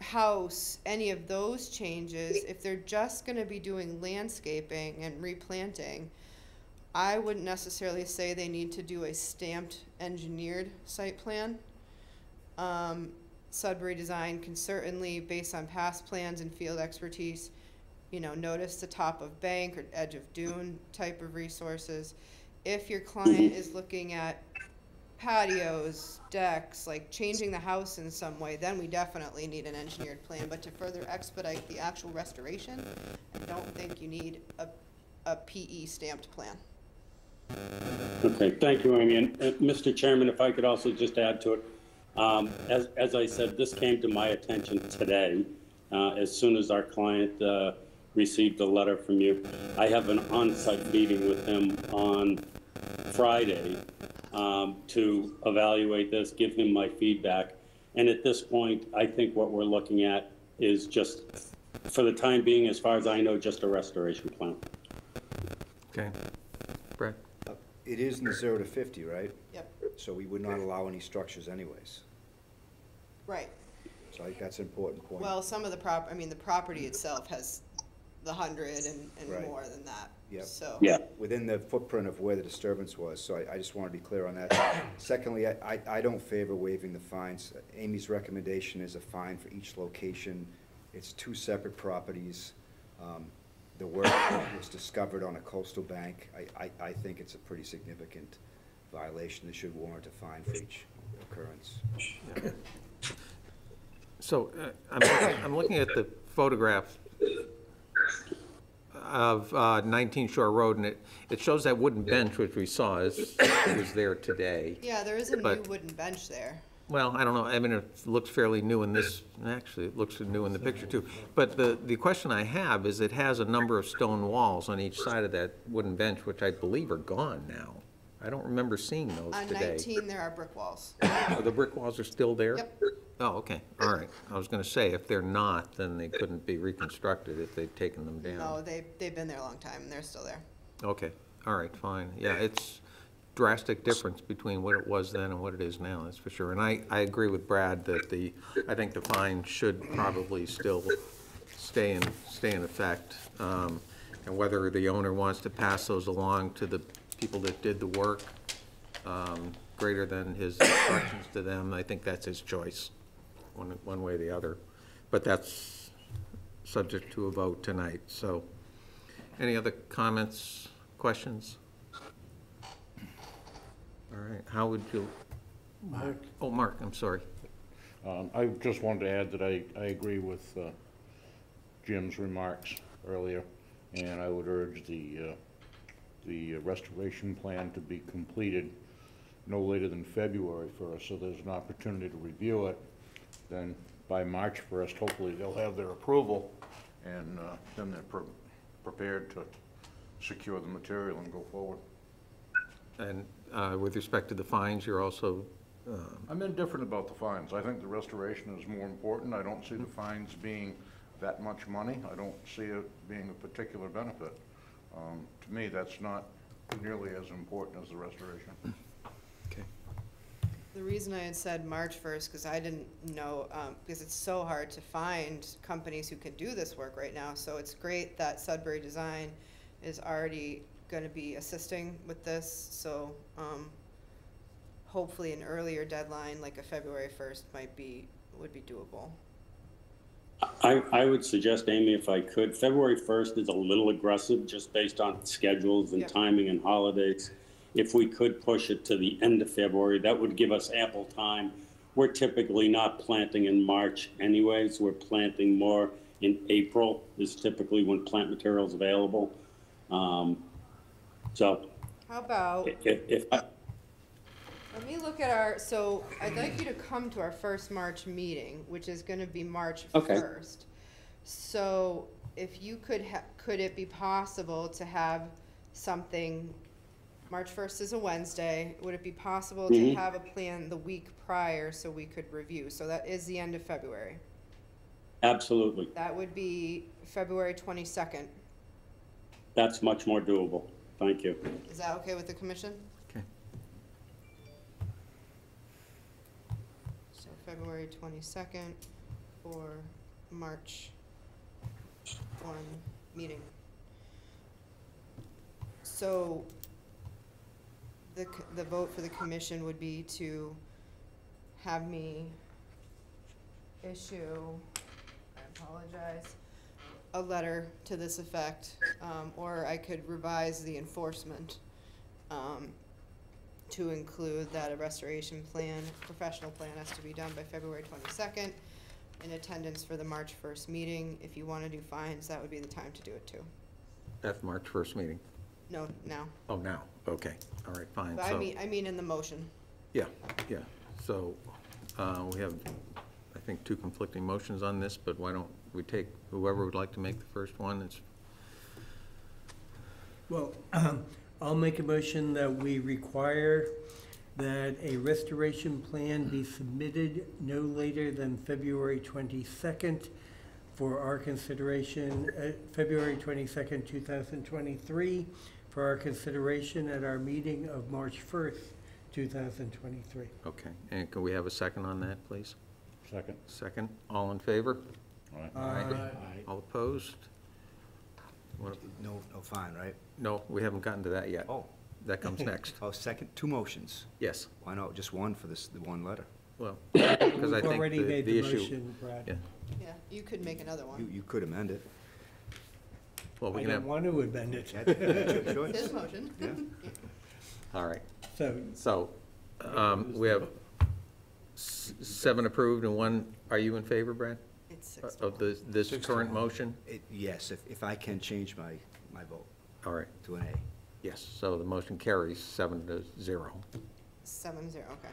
house, any of those changes, if they're just gonna be doing landscaping and replanting, I wouldn't necessarily say they need to do a stamped engineered site plan. Sudbury Design can certainly, based on past plans and field expertise, you know, notice the top of bank or edge of dune type of resources. If your client is looking at patios, decks, like changing the house in some way, then we definitely need an engineered plan. But to further expedite the actual restoration, I don't think you need a PE stamped plan. Okay, thank you, Amy. And Mr. Chairman, if I could also just add to it, as I said, this came to my attention today, as soon as our client received a letter from you. I have an on-site meeting with him on Friday to evaluate this, give him my feedback. And at this point, I think what we're looking at is just, for the time being, as far as I know, just a restoration plan. Okay. Brad? It is in the 0 to 50, right? Yep, So we would not allow any structures anyways. right. So I think that's an important point. Well, some of the the property itself has the 100 and Right. more than that. Yep. So. Yeah. Within the footprint of where the disturbance was, so I just want to be clear on that. Secondly, I don't favor waiving the fines. Amy's recommendation is a fine for each location. It's 2 separate properties. The work was discovered on a coastal bank. I think it's a pretty significant violation that should warrant a fine for each occurrence. Yeah. So I'm looking at the photograph of 19 Shore Road, and it shows that wooden bench, which we saw is there today. Yeah, there is a new But- wooden bench there. Well, I don't know, I mean, it looks fairly new in this, actually, it looks new in the picture too. But the question I have is it has a number of stone walls on each side of that wooden bench, which I believe are gone now. I don't remember seeing those On today. 19, there are brick walls. Oh, the brick walls are still there? Yep. Oh, okay, all right. I was gonna say, if they're not, then they couldn't be reconstructed if they'd taken them down. No, they've been there a long time, and they're still there. Okay, all right, fine. Yeah, it's drastic difference between what it was then and what it is now, that's for sure. And I agree with Brad that I think the fine should probably still stay in effect. And whether the owner wants to pass those along to the people that did the work, greater than his instructions to them, I think that's his choice, one way or the other. But that's subject to a vote tonight, so. Any other comments, questions? All right, how would you? Mark. Oh, Mark, I'm sorry. I just wanted to add that I agree with Jim's remarks earlier, and I would urge the restoration plan to be completed no later than February 1st, so there's an opportunity to review it. Then by March 1st, hopefully they'll have their approval, and then they're prepared to secure the material and go forward. And with respect to the fines, you're also? I'm indifferent about the fines. I think the restoration is more important. I don't see the fines being that much money. I don't see it being a particular benefit. To me, that's not nearly as important as the restoration. Okay. The reason I had said March 1st, because I didn't know, because it's so hard to find companies who can do this work right now. So it's great that Sudbury Design is already going to be assisting with this. So hopefully an earlier deadline, like a February 1st, would be doable. I would suggest, Amy, if I could, February 1st is a little aggressive just based on schedules and Yep. timing and holidays. If we could push it to the end of February, that would give us ample time. We're typically not planting in March anyways. We're planting more in April is typically when plant material is available. So How about, if let me look at so I'd like you to come to our first March meeting, which is going to be March Okay. 1st. So if you could it be possible to have something, March 1st is a Wednesday, would it be possible to have a plan the week prior so we could review? So that is the end of February. Absolutely. That would be February 22nd. That's much more doable. Thank you. Is that okay with the commission? Okay. So February 22nd for March 1 meeting. So the vote for the commission would be to have me issue, I apologize, a letter to this effect, or I could revise the enforcement to include that a restoration plan, professional plan has to be done by February 22nd, in attendance for the March 1st meeting. If you want to do fines, that would be the time to do it too. At March 1st meeting. No, now. Oh, now, okay, all right, fine. But So, I mean in the motion. yeah, yeah. So we have, I think, two conflicting motions on this, but why don't we take, whoever would like to make the first one? It's Well, I'll make a motion that we require that a restoration plan be submitted no later than February 22nd for our consideration, February 22nd, 2023, for our consideration at our meeting of March 1st, 2023. okay. And can we have a second on that, please? Second. Second. All in favor? All right. Aye. All opposed? What- No fine, right? No, we haven't gotten to that yet. Oh. That comes next. Oh, second, two motions. Yes. Why not just one for this, the one letter? Well, because I We've think already made the the issue. motion, Brad. Yeah. Yeah, you could make another one. You could amend it. Well, we I can don't have, want to amend it. That's your choice. His motion. Yeah. all right. So, So we have 7 approved and 1, are you in favor, Brad? It's 6. Of this current motion? Yes, if I can change my vote All right, to an A. yes, so the motion carries 7-0. 7-0, okay.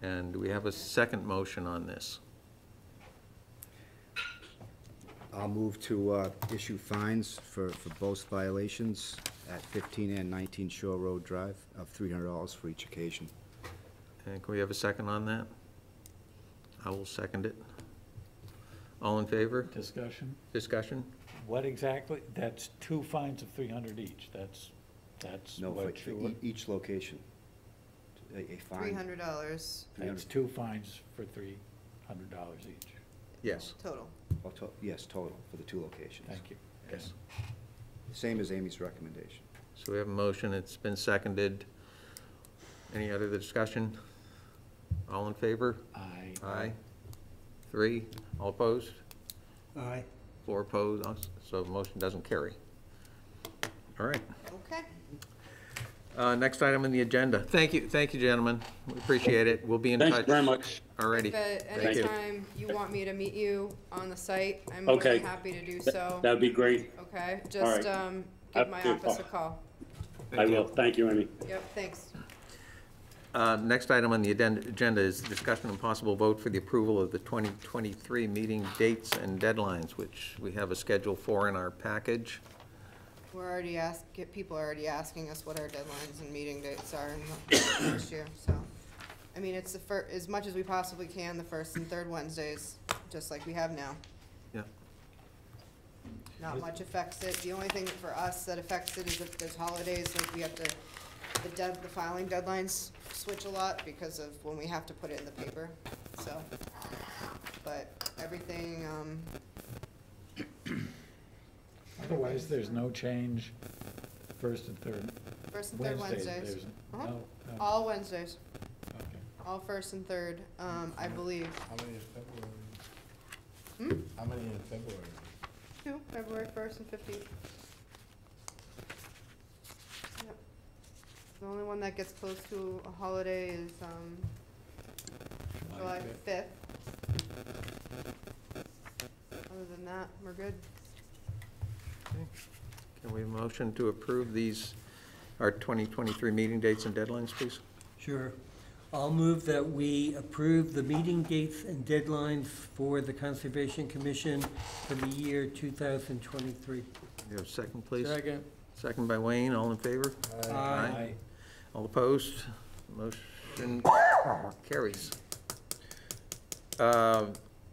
And do we have a second motion on this? I'll move to issue fines for both violations at 15 and 19 Shore Road Drive of $300 for each occasion. And can we have a second on that? I will second it. All in favor? Discussion? Discussion? What exactly? That's 2 fines of 300 each. That's No, what for you, each location. A fine. $300 that's 2 fines for $300 each. Yes, total. Oh, yes, total for the 2 locations. Thank you. yes. Same as Amy's recommendation. So we have a motion, it's been seconded. Any other discussion? All in favor? Aye. Aye. 3, all opposed? aye. 4 opposed, so the motion doesn't carry. All right. Okay. Next item on the agenda. Thank you, gentlemen. We appreciate it. We'll be in touch. Thanks very much. Alrighty. If at Thank any you. time you want me to meet you on the site, I'm more Okay. than happy to do so. That'd be great. Okay, All just, right. give my Happy to office a call. call. I will. Thank you, Amy. Yep, thanks. Next item on the agenda is discussion and possible vote for the approval of the 2023 meeting dates and deadlines, which we have a schedule for in our package. We're already people are already asking us what our deadlines and meeting dates are in next year, so. I mean, it's as much as we possibly can, the first and third Wednesdays, just like we have now. Yeah. Not much affects it. The only thing for us that affects it is if there's holidays, like we have to, the filing deadlines switch a lot because of when we have to put it in the paper, so. But everything, Otherwise, there's no change, first and third. first and third Wednesdays. there's- Uh-huh. No, no, All Wednesdays, okay. all first and third, I believe. How many in February? Hmm? How many in February? 2, February 1st and 15th. Yep. The only one that gets close to a holiday is, July 5th. Other than that, we're good. Can we motion to approve our 2023 meeting dates and deadlines, please? Sure. I'll move that we approve the meeting dates and deadlines for the Conservation Commission for the year 2023. You have a second, please? Second. Second by Wayne, all in favor? Aye. All opposed? Motion carries.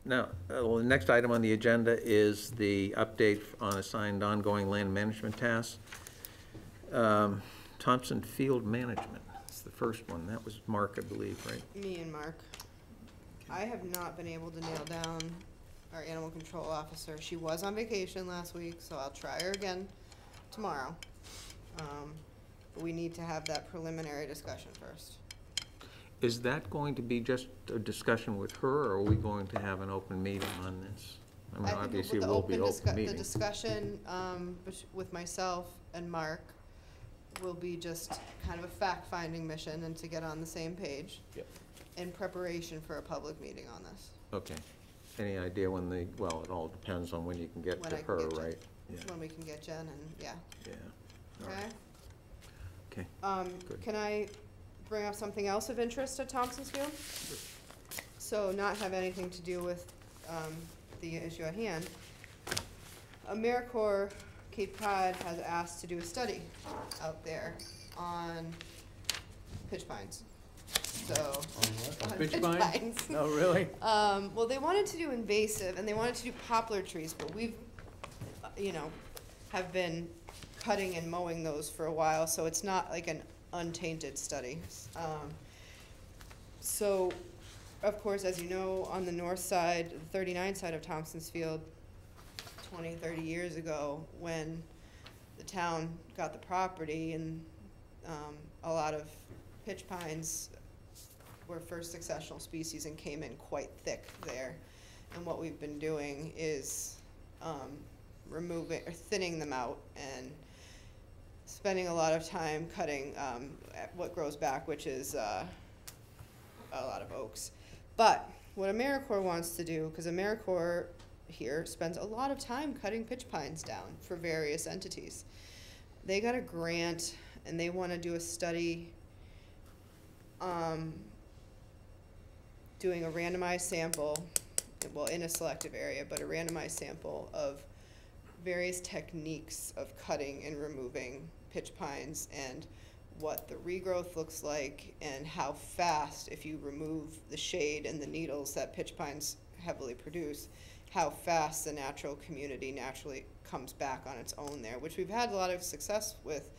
Now, the next item on the agenda is the update on assigned ongoing land management tasks. Thompson Field Management, it's the first one. That was Mark, I believe, right? Me and Mark. I have not been able to nail down our animal control officer. She was on vacation last week, so I'll try her again tomorrow. But we need to have that preliminary discussion first. Is that going to be just a discussion with her, or are we going to have an open meeting on this? I mean, I think obviously, with it the will be open the meeting. discussion, with myself and Mark will be just kind of a fact-finding mission and to get on the same page. Yep. In preparation for a public meeting on this. Okay. Any idea when well, it all depends on when you can get When to I can her, get Jen. right? Yeah, When we can get Jen and, yeah. yeah. Okay? Okay. Good. Can I bring up something else of interest at Thompson's Field? So not have anything to do with the issue at hand. AmeriCorps Cape Cod has asked to do a study out there on pitch pines. So, On pitch pine? No, really? well, they wanted to do invasive and they wanted to do poplar trees, but we've, have been cutting and mowing those for a while, so it's not like an untainted study. So, of course, as you know, on the north side, the 39 side of Thompson's Field, 20, 30 years ago, when the town got the property and a lot of pitch pines were first successional species and came in quite thick there. And what we've been doing is removing or thinning them out and spending a lot of time cutting what grows back, which is a lot of oaks. But what AmeriCorps wants to do, because AmeriCorps here spends a lot of time cutting pitch pines down for various entities. They got a grant and they want to do a study doing a randomized sample, well, in a selective area, but a randomized sample of various techniques of cutting and removing pitch pines and what the regrowth looks like and how fast, if you remove the shade and the needles that pitch pines heavily produce, how fast the natural community naturally comes back on its own there, which we've had a lot of success with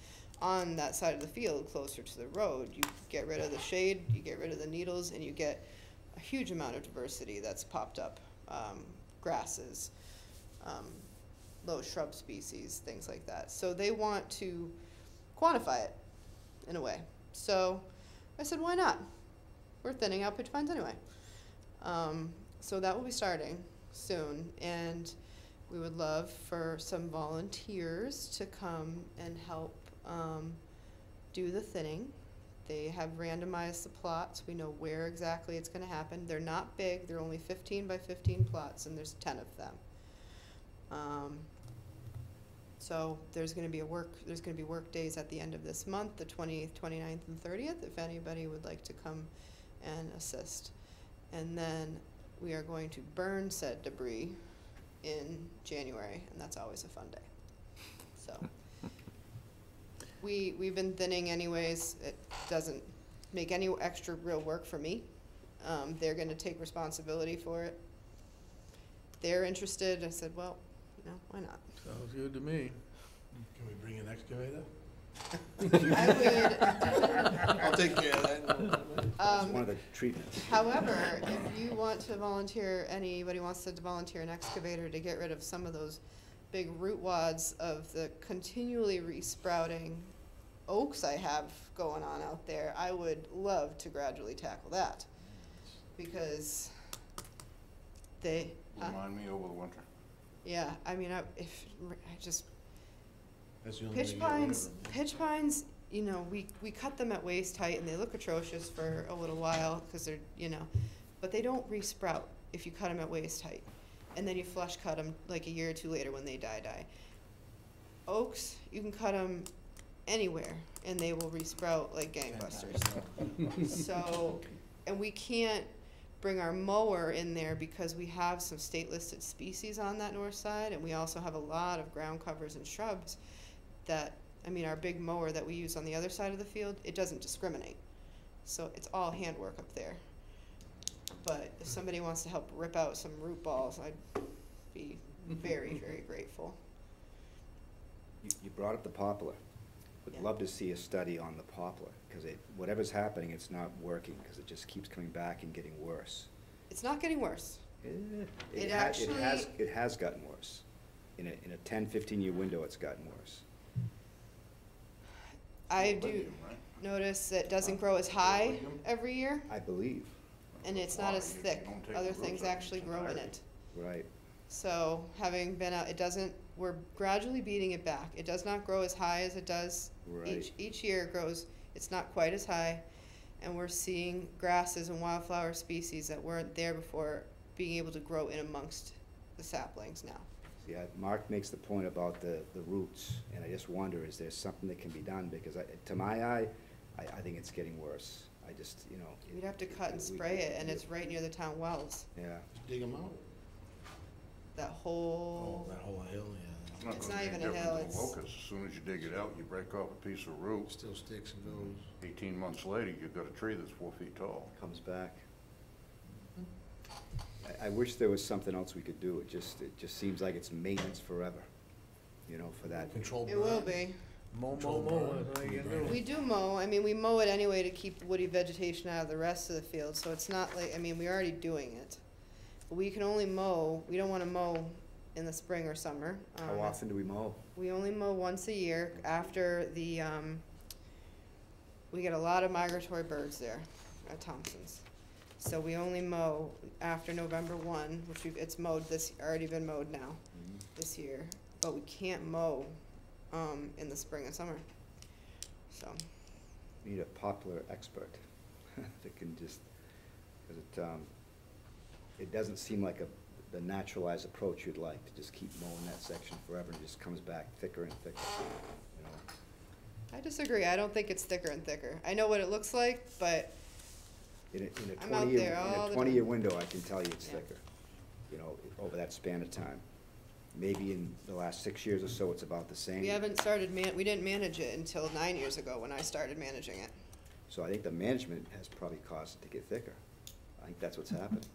on that side of the field closer to the road. You get rid of the shade, you get rid of the needles, and you get a huge amount of diversity that's popped up. Grasses, low shrub species, things like that. So they want to quantify it in a way. So I said, why not? We're thinning out pitch pines anyway. So that will be starting soon, and we would love for some volunteers to come and help do the thinning. They have randomized the plots. We know where exactly it's going to happen. They're not big. They're only 15 by 15 plots, and there's 10 of them. So there's going to be work days at the end of this month, the 28th, 29th, and 30th, if anybody would like to come and assist. And then we are going to burn said debris in January, and that's always a fun day. So we've been thinning anyways. It doesn't make any extra real work for me. They're going to take responsibility for it. They're interested. I said, well, why not? Sounds good to me. Can we bring an excavator? I'll take care of that. That's one of the treatments. However, if you want to volunteer, anybody wants to volunteer an excavator to get rid of some of those big root wads of the continually resprouting oaks I have going on out there, I would love to gradually tackle that. Because they... Remind me over the winter. Yeah, I mean, That's the only way pitch you get rid of pines, them. pitch pines, we cut them at waist height and they look atrocious for a little while because they're, but they don't resprout if you cut them at waist height. And then you flush cut them like a year or two later when they die. Oaks, you can cut them anywhere and they will resprout like gangbusters. So, and we can't bring our mower in there because we have some state listed species on that north side, and we also have a lot of ground covers and shrubs that, our big mower that we use on the other side of the field, it doesn't discriminate. So it's all handwork up there. But if somebody wants to help rip out some root balls, I'd be very, very grateful. You brought up the poplar. Would Yeah. love to see a study on the poplar, because whatever's happening, it's not working, because it just keeps coming back and getting worse. It's not getting worse. It has gotten worse. In a 10, 15-year window, it's gotten worse. I do notice that it doesn't grow as high every year, I believe. and it's not as thick. Other things actually grow in it. Right. So having been out, we're gradually beating it back. It does not grow as high as it does. Right. Each year it grows, it's not quite as high. And we're seeing grasses and wildflower species that weren't there before being able to grow in amongst the saplings now. Yeah, Mark makes the point about the roots, and I just wonder, is there something that can be done? Because to my eye, I think it's getting worse. I just, you know. We'd have to cut and spray it, and it's right near the town wells. Yeah. Just dig them out. That Oh, whole, that whole hill, yeah. It's gonna not be even a different hill, than it's- locust. As soon as you dig it out, you break off a piece of root. Still sticks and goes. 18 months later, you've got a tree that's 4 feet tall. Comes back. I wish there was something else we could do. It just seems like it's maintenance forever, you know, for that. Control it will be. Mow, that's all you can do. We do mow, I mean, we mow it anyway to keep the woody vegetation out of the rest of the field, so it's not like, I mean, we're already doing it. But we can only mow, we don't wanna mow in the spring or summer. How often do we mow? We only mow once a year after the, we get a lot of migratory birds there at Thompson's. So we only mow after November 1, which it's mowed already been mowed now, this year. But we can't mow, in the spring and summer, so. Need a popular expert that can just, because it doesn't seem like the naturalized approach you'd like, to just keep mowing that section forever and it just comes back thicker and thicker, you know. I disagree, I don't think it's thicker and thicker. I know what it looks like, but In I'm a out 20-year, there all the 20-year time. window, I can tell you it's Yeah. thicker, you know, over that span of time. Maybe in the last 6 years or so, it's about the same. we haven't started, we didn't manage it until 9 years ago when I started managing it. So I think the management has probably caused it to get thicker. I think that's what's happened.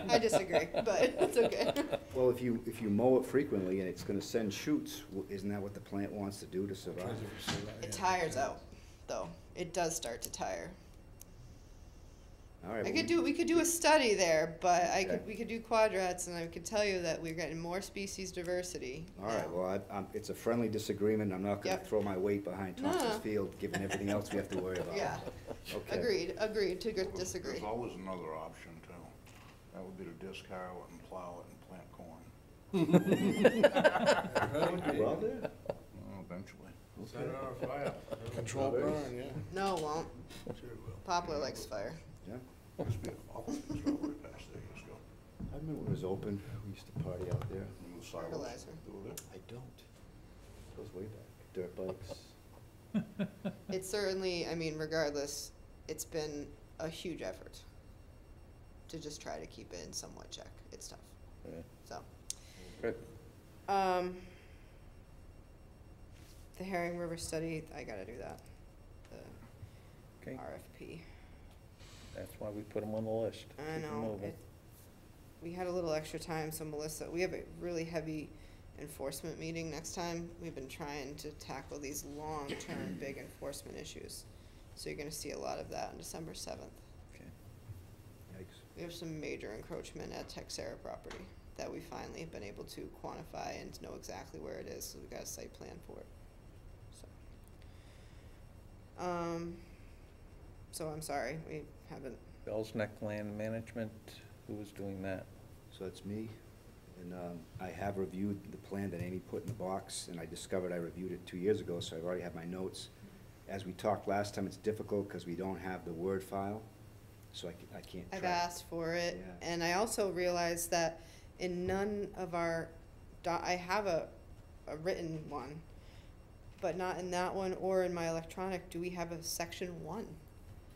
I disagree, but it's okay. Well, if you mow it frequently and it's gonna send shoots, isn't that what the plant wants to do to survive? It tires out, though. It does start to tire. All right. We could do a study there, but Okay. we could do quadrats, and I could tell you that we're getting more species diversity. All right, now. well, it's a friendly disagreement. I'm not gonna Yep. throw my weight behind No. Thompson's Field, given everything else we have to worry about. Yeah, Okay. agreed to disagree. There's always another option, too. That would be to disc harrow it and plow it and plant corn. Well, there. Well, eventually. Set it on fire. Control burn, yeah. No, it won't. Sure it will. Poplar likes fire. Yeah. Used to be an awful strawberry patch there years ago. I remember when it was open. We used to party out there. And the silos, Fertilizer. they were there. I don't. Goes way back. Dirt bikes. It's certainly, I mean, regardless, it's been a huge effort to just try to keep it in somewhat check. It's tough, so. Good. The Herring River study, I gotta do that. The Okay. RFP. That's why we put them on the list. I Keep 'em know, moving. we had a little extra time, so Melissa, we have a really heavy enforcement meeting next time. We've been trying to tackle these long-term big enforcement issues. So you're gonna see a lot of that on December 7th. Okay. Yikes. We have some major encroachment at Texera property that we finally have been able to quantify and know exactly where it is, so we got a site plan for it. So I'm sorry, we haven't, Bell's Neck Land Management, who was doing that? So it's me, and I have reviewed the plan that Amy put in the box, and I discovered I reviewed it 2 years ago, so I've already have my notes. As we talked last time, it's difficult because we don't have the Word file, so I can't I've track. asked for it, Yeah. and I also realized that in none of our, I have a written one, but not in that one or in my electronic, do we have a section 1?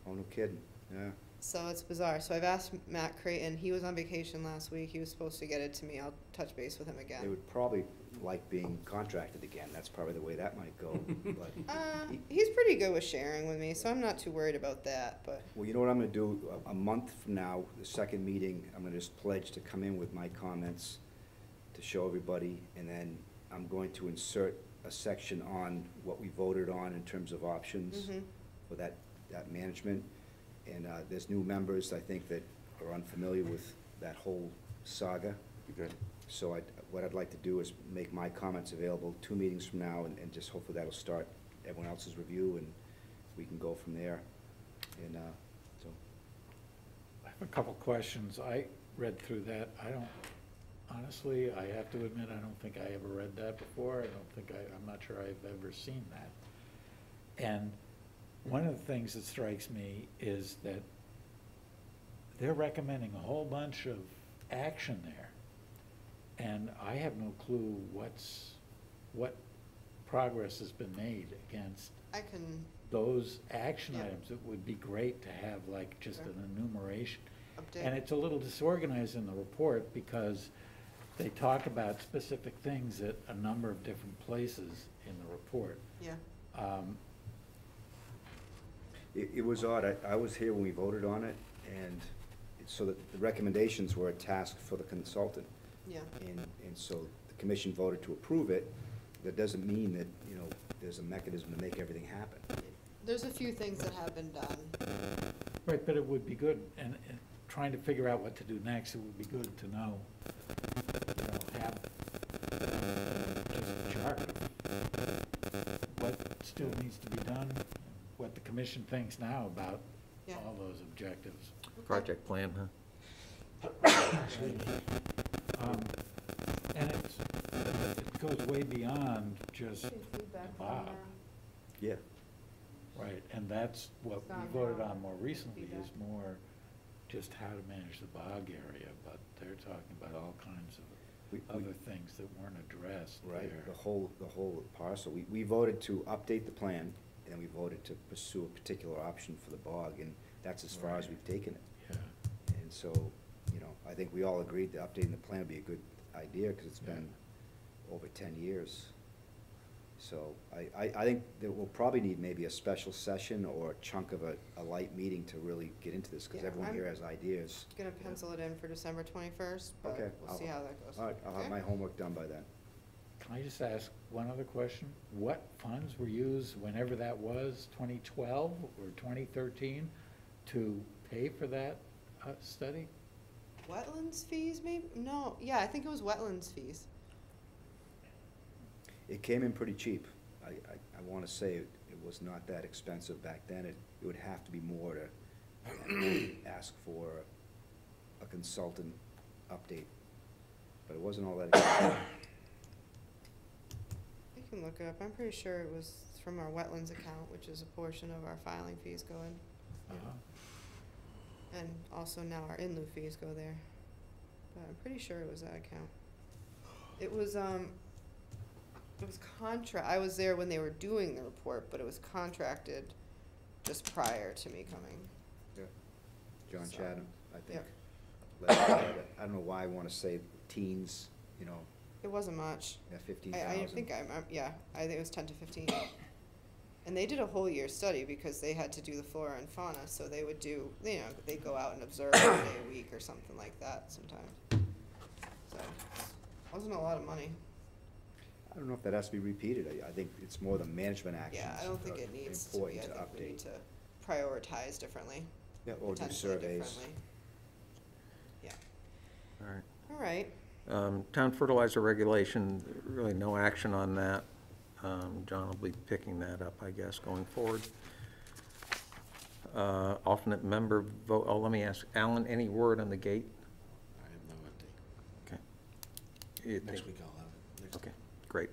Oh, no kidding, yeah. So it's bizarre. So I've asked Matt Creighton, he was on vacation last week, he was supposed to get it to me, I'll touch base with him They again. would probably like being contracted again, that's probably the way that might go, but. He's pretty good with sharing with me, so I'm not too worried about that, but, Well, you know what I'm gonna do, a month from now, the second meeting, I'm gonna just pledge to come in with my comments to show everybody, and then I'm going to insert a section on what we voted on in terms of options Mhm. for that management. And, there's new members, I think, that are unfamiliar with that whole saga. Good. So what I'd like to do is make my comments available 2 meetings from now, and just hopefully that'll start everyone else's review, and we can go from there. And, so, I have a couple questions. I read through that. Honestly, I have to admit, I don't think I ever read that before. I'm not sure I've ever seen that. And one of the things that strikes me is that they're recommending a whole bunch of action there. And I have no clue what progress has been made against I can those action Yeah. items. It would be great to have like just Sure. an enumeration. update. And it's a little disorganized in the report because they talk about specific things at a number of different places in the report. Yeah, It was odd. I was here when we voted on it, and so that the recommendations were a task for the consultant. yeah. And so the commission voted to approve it. That doesn't mean that, you know, there's a mechanism to make everything happen. There's a few things that have been done. Right, but it would be good, and trying to figure out what to do next, it would be good to know, have just a chart of what still needs to be done, what the commission thinks now about Yeah. all those objectives. Project plan, huh? And it goes way beyond just Bob. Yeah. Right, and that's what we voted on more recently, is more just how to manage the bog area, but they're talking about all kinds of other things that weren't addressed Right, there. the whole parcel. We voted to update the plan, and we voted to pursue a particular option for the bog, and that's as far as Right. we've taken it. Yeah, And so, you know, I think we all agreed that updating the plan would be a good idea, because it's been over 10 years. So I think that we'll probably need maybe a special session or a chunk of a light meeting to really get into this, because Yeah, everyone I'm- here has ideas. Gonna pencil it in for December 21st, but Okay, we'll see how that goes. All right, I'll have Okay? my homework done by then. can I just ask one other question? What funds were used, whenever that was, 2012 or 2013, to pay for that study? Wetlands fees, maybe? No, yeah, I think it was wetlands fees. It came in pretty cheap. I want to say it was not that expensive back then. It would have to be more to ask for a consultant update, but it wasn't all that expensive. You can look it up. I'm pretty sure it was from our wetlands account, which is a portion of our filing fees go in. Uh-huh. And also now our in lieu fees go there. But I'm pretty sure it was that account. It was I was there when they were doing the report, but it was contracted just prior to me coming. Yeah. John So, Chatham, I think. Yep. I don't know why I want to say teens, you know, It wasn't much. yeah, 15,000. I think I think it was 10 to 15. And they did a whole year study because they had to do the flora and fauna, so they would do, you know, they'd go out and observe a day a week or something like that sometimes. So, it wasn't a lot of money. I don't know if that has to be repeated. I think it's more the management actions. Yeah, I don't think are it needs to be. important I think we need update. to prioritize differently. Yeah, or do potentially surveys. differently. Yeah, All right. all right. Town fertilizer regulation, really no action on that. John will be picking that up, I guess, going forward. Alternate member vote, let me ask, Alan, any word on the gate? I have no update. Okay. You Next think- week I'll have it. Next Okay, great.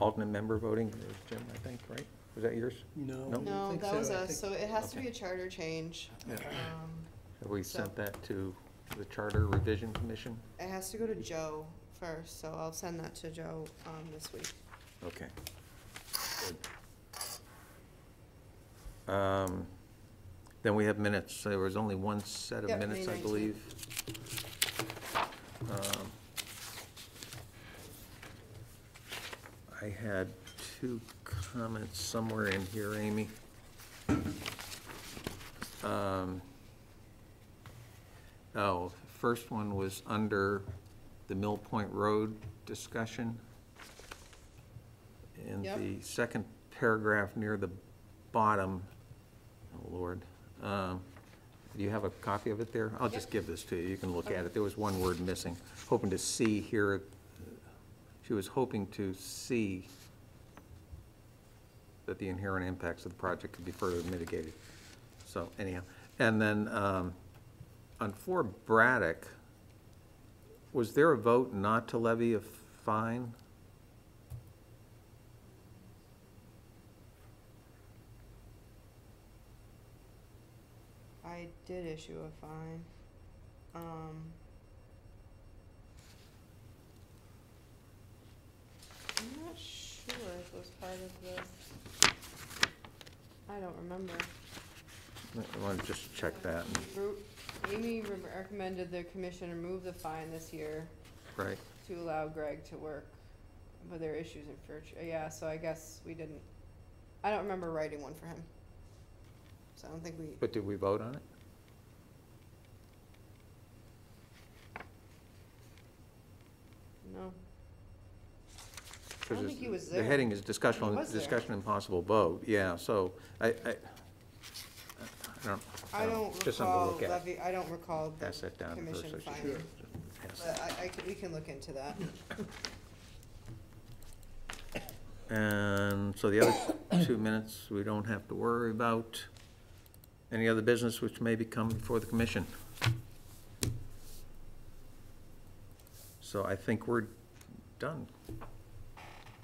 Alternate member voting, there's Jim, I think, right? Was that yours? No. No? No, think that so. was I us, think- so it has to Okay. be a charter change. Yeah. Have we So- sent that to the Charter Revision Commission? It has to go to Joe first, so I'll send that to Joe, this week. Okay. Good. Then we have minutes. There was only one set of Yep, minutes, May I 19th. believe. I had two comments somewhere in here, Amy. First one was under the Mill Point Road discussion. In Yep. the second paragraph near the bottom, oh Lord, do you have a copy of it there? I'll just give this to you, you can look at it. There was one word missing. Hoping to see here, she was hoping to see that the inherent impacts of the project could be further mitigated. So anyhow, and then on 4 Braddock, was there a vote not to levy a fine? I did issue a fine. part of this? I don't remember. I want to just check that, Amy recommended the commission remove the fine this year right? to allow Greg to work, but there are issues in future. Yeah, so I guess we didn't, I don't remember writing one for him. So I don't think we, But did we vote on it? no. Because don't think he was The there. heading is He discussion, was there. discussion and possible vote, yeah, so I don't just something to recall look at. levy, I don't recall the Pass that down commission first, I should finding, pass but we can look into that. And so the other 2 minutes, we don't have to worry about. Any other business which may become before the commission? So I think we're done.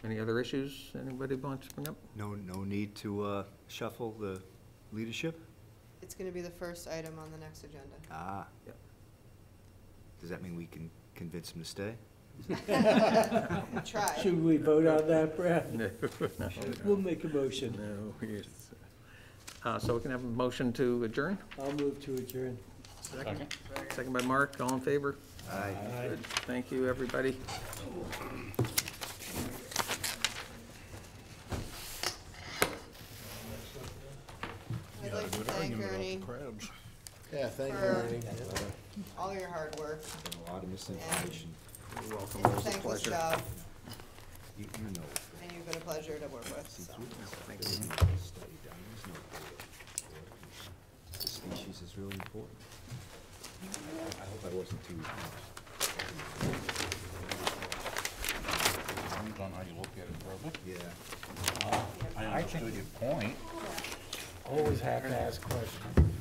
Any other issues anybody wants to bring up? No need to shuffle the leadership? It's gonna be the first item on the next agenda. Ah. Yep. Does that mean we can convince him to stay? Try. Should we vote on that, Brad? No. We'll make a motion. No, yes. So we can have a motion to adjourn? I'll move to adjourn. Second by Mark, all in favor? Aye. Good. Thank you, everybody. I'd like to thank Ernie Yeah, thank you, for Ernie. all your hard work A lot of misinformation. You're welcome, and it was a thankless pleasure. job, You know. and you've been a pleasure to work with, so. Thank you. Study done. There's no data. The species is really important. I hope I wasn't too. Depends on how you look at it, brother. Yeah. I understood your point. Always have to ask questions.